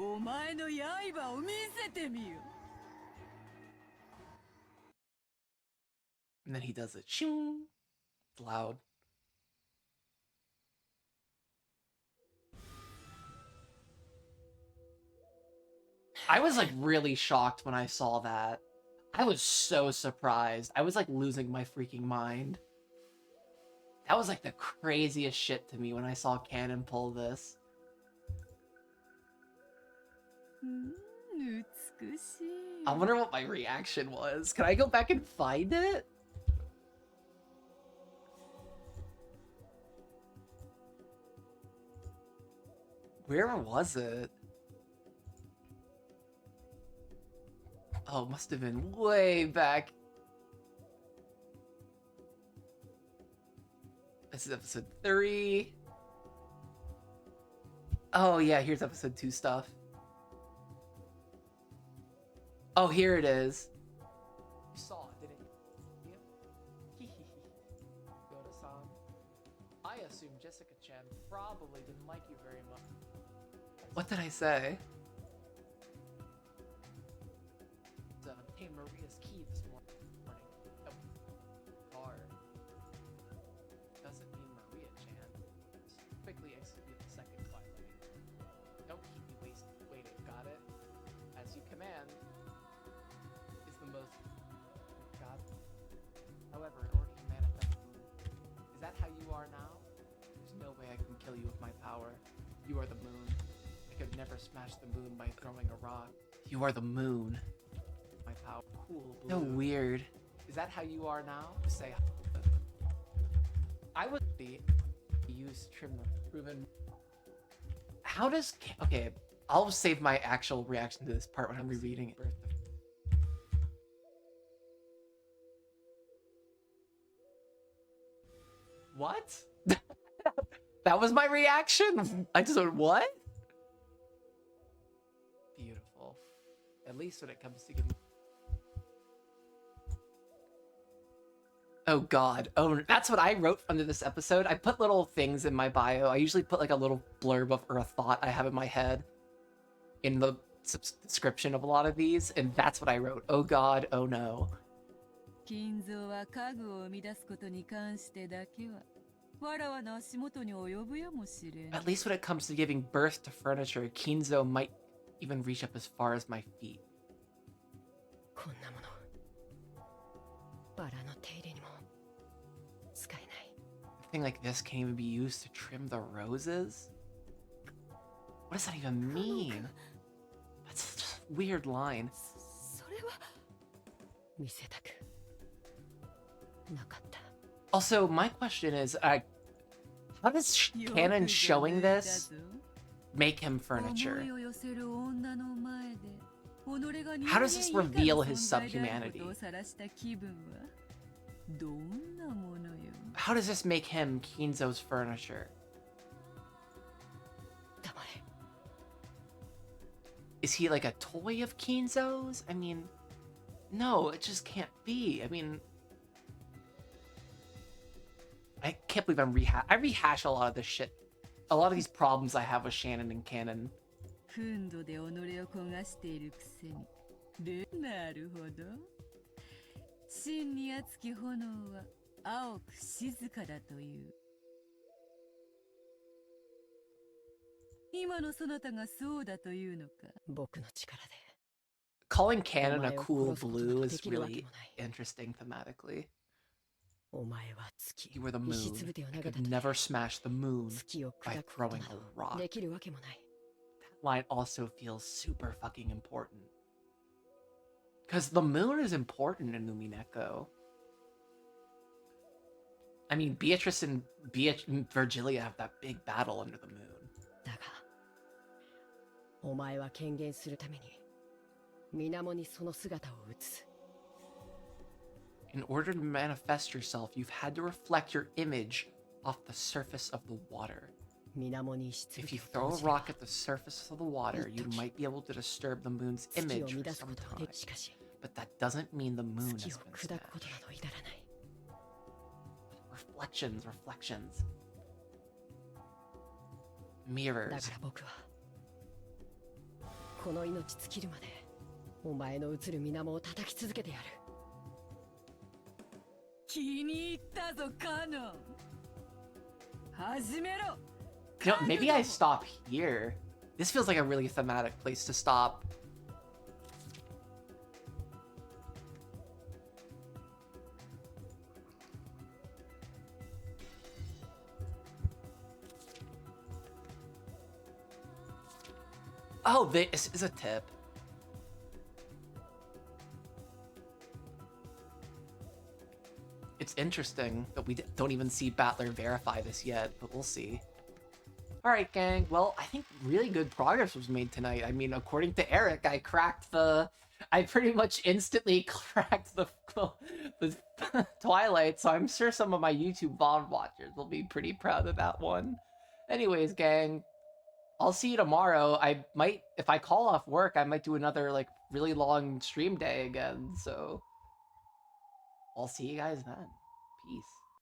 ン、お前の刃を見せてみよ。 And then he does it. Shing! It's loud. I was like really shocked when I saw that. I was so surprised. I was like losing my freaking mind. That was like the craziest shit to me when I saw Canon pull this. 美しい I wonder what my reaction was. Can I go back and find it? Where was it? Oh, it must have been way back. This is episode 3. Oh yeah, here's episode 2 stuff. Oh, here it is. You saw it, didn't you? Yoda-san. I assume Jessica-chan probably didn't like you very much. What did I say? Hey, Maria's key this morning. Car. Doesn't mean Maria-chan. Quickly execute the second twilight. Don't keep me waiting, got it? As you command is the most... God. However, in order to manifest the moon, is that how you are now? There's no way I can kill you with my power. You are the moon. I could never smash the moon by throwing a rock. You are the moon. My power. Cool, blue. So weird. Is that how you are now? Say... I would be used trim proven. How does... Okay, I'll save my actual reaction to this part when I'm rereading it. What? That was my reaction? I just went, what? Beautiful. At least when it comes to getting... Oh god. Oh, that's what I wrote under this episode. I put little things in my bio. I usually put like a little blurb of or a thought I have in my head in the description of a lot of these, and that's what I wrote. Oh god, oh no. 金蔵は家具を生み出すことに関してだけはわらわの足元に及ぶやもしれん。 At least when it comes to giving birth to furniture, Kinzo might even reach up as far as my feet. こんなものバラの手入れにも使えない。 A thing like this can't even be used to trim the roses? What does that even mean? That's such a weird line. それは見せたくなかった。 Also, my question is, how does Canon showing this make him furniture? How does this reveal his subhumanity? How does this make him Kinzo's furniture? Is he like a toy of Kinzo's? I mean, no, it just can't be. I mean, I can't believe I rehash a lot of this shit. A lot of these problems I have with Shannon and Canon. 憤怒で己を焦がしているくせになるほど真に熱き炎は青く静かだという今のそなたがそうだというのか僕の力で Calling Canon a cool blue is really interesting thematically. お前は月 You were the moon. 石粒ではな I かった could never smash the moon 月を by 砕くこと throwing な a ど rock. できるわけもない Line also feels super fucking important. Because the moon is important in Umineko. I mean, Beatrice and Virgilia have that big battle under the moon. だがお前は権限するために水面にその姿を映す In order to manifest yourself, you've had to reflect your image off the surface of the water. 水面にしつぶ If き you を throw 投 a じれば rock at the surface of the water, you might be able to disturb the moon's 月を image 乱 for す some ことはで time. きしかし But that doesn't mean the moon 月 has を been 砕くことな smashed. ど至らない Reflections. だ Mirrors. から僕はこの命尽きるまでお前の映る水面を叩き続けてやる気に入ったぞカノン始めろ You know, maybe I stop here. This feels like a really thematic place to stop. Oh, this is a tip. It's interesting that we don't even see Battler verify this yet, but we'll see. Alright, gang. Well, I think really good progress was made tonight. I mean, according to Eric, I pretty much instantly cracked the Twilight, so I'm sure some of my YouTube VOD watchers will be pretty proud of that one. Anyways, gang, I'll see you tomorrow. I might, if I call off work, I might do another, like, really long stream day again, so I'll see you guys then. Peace.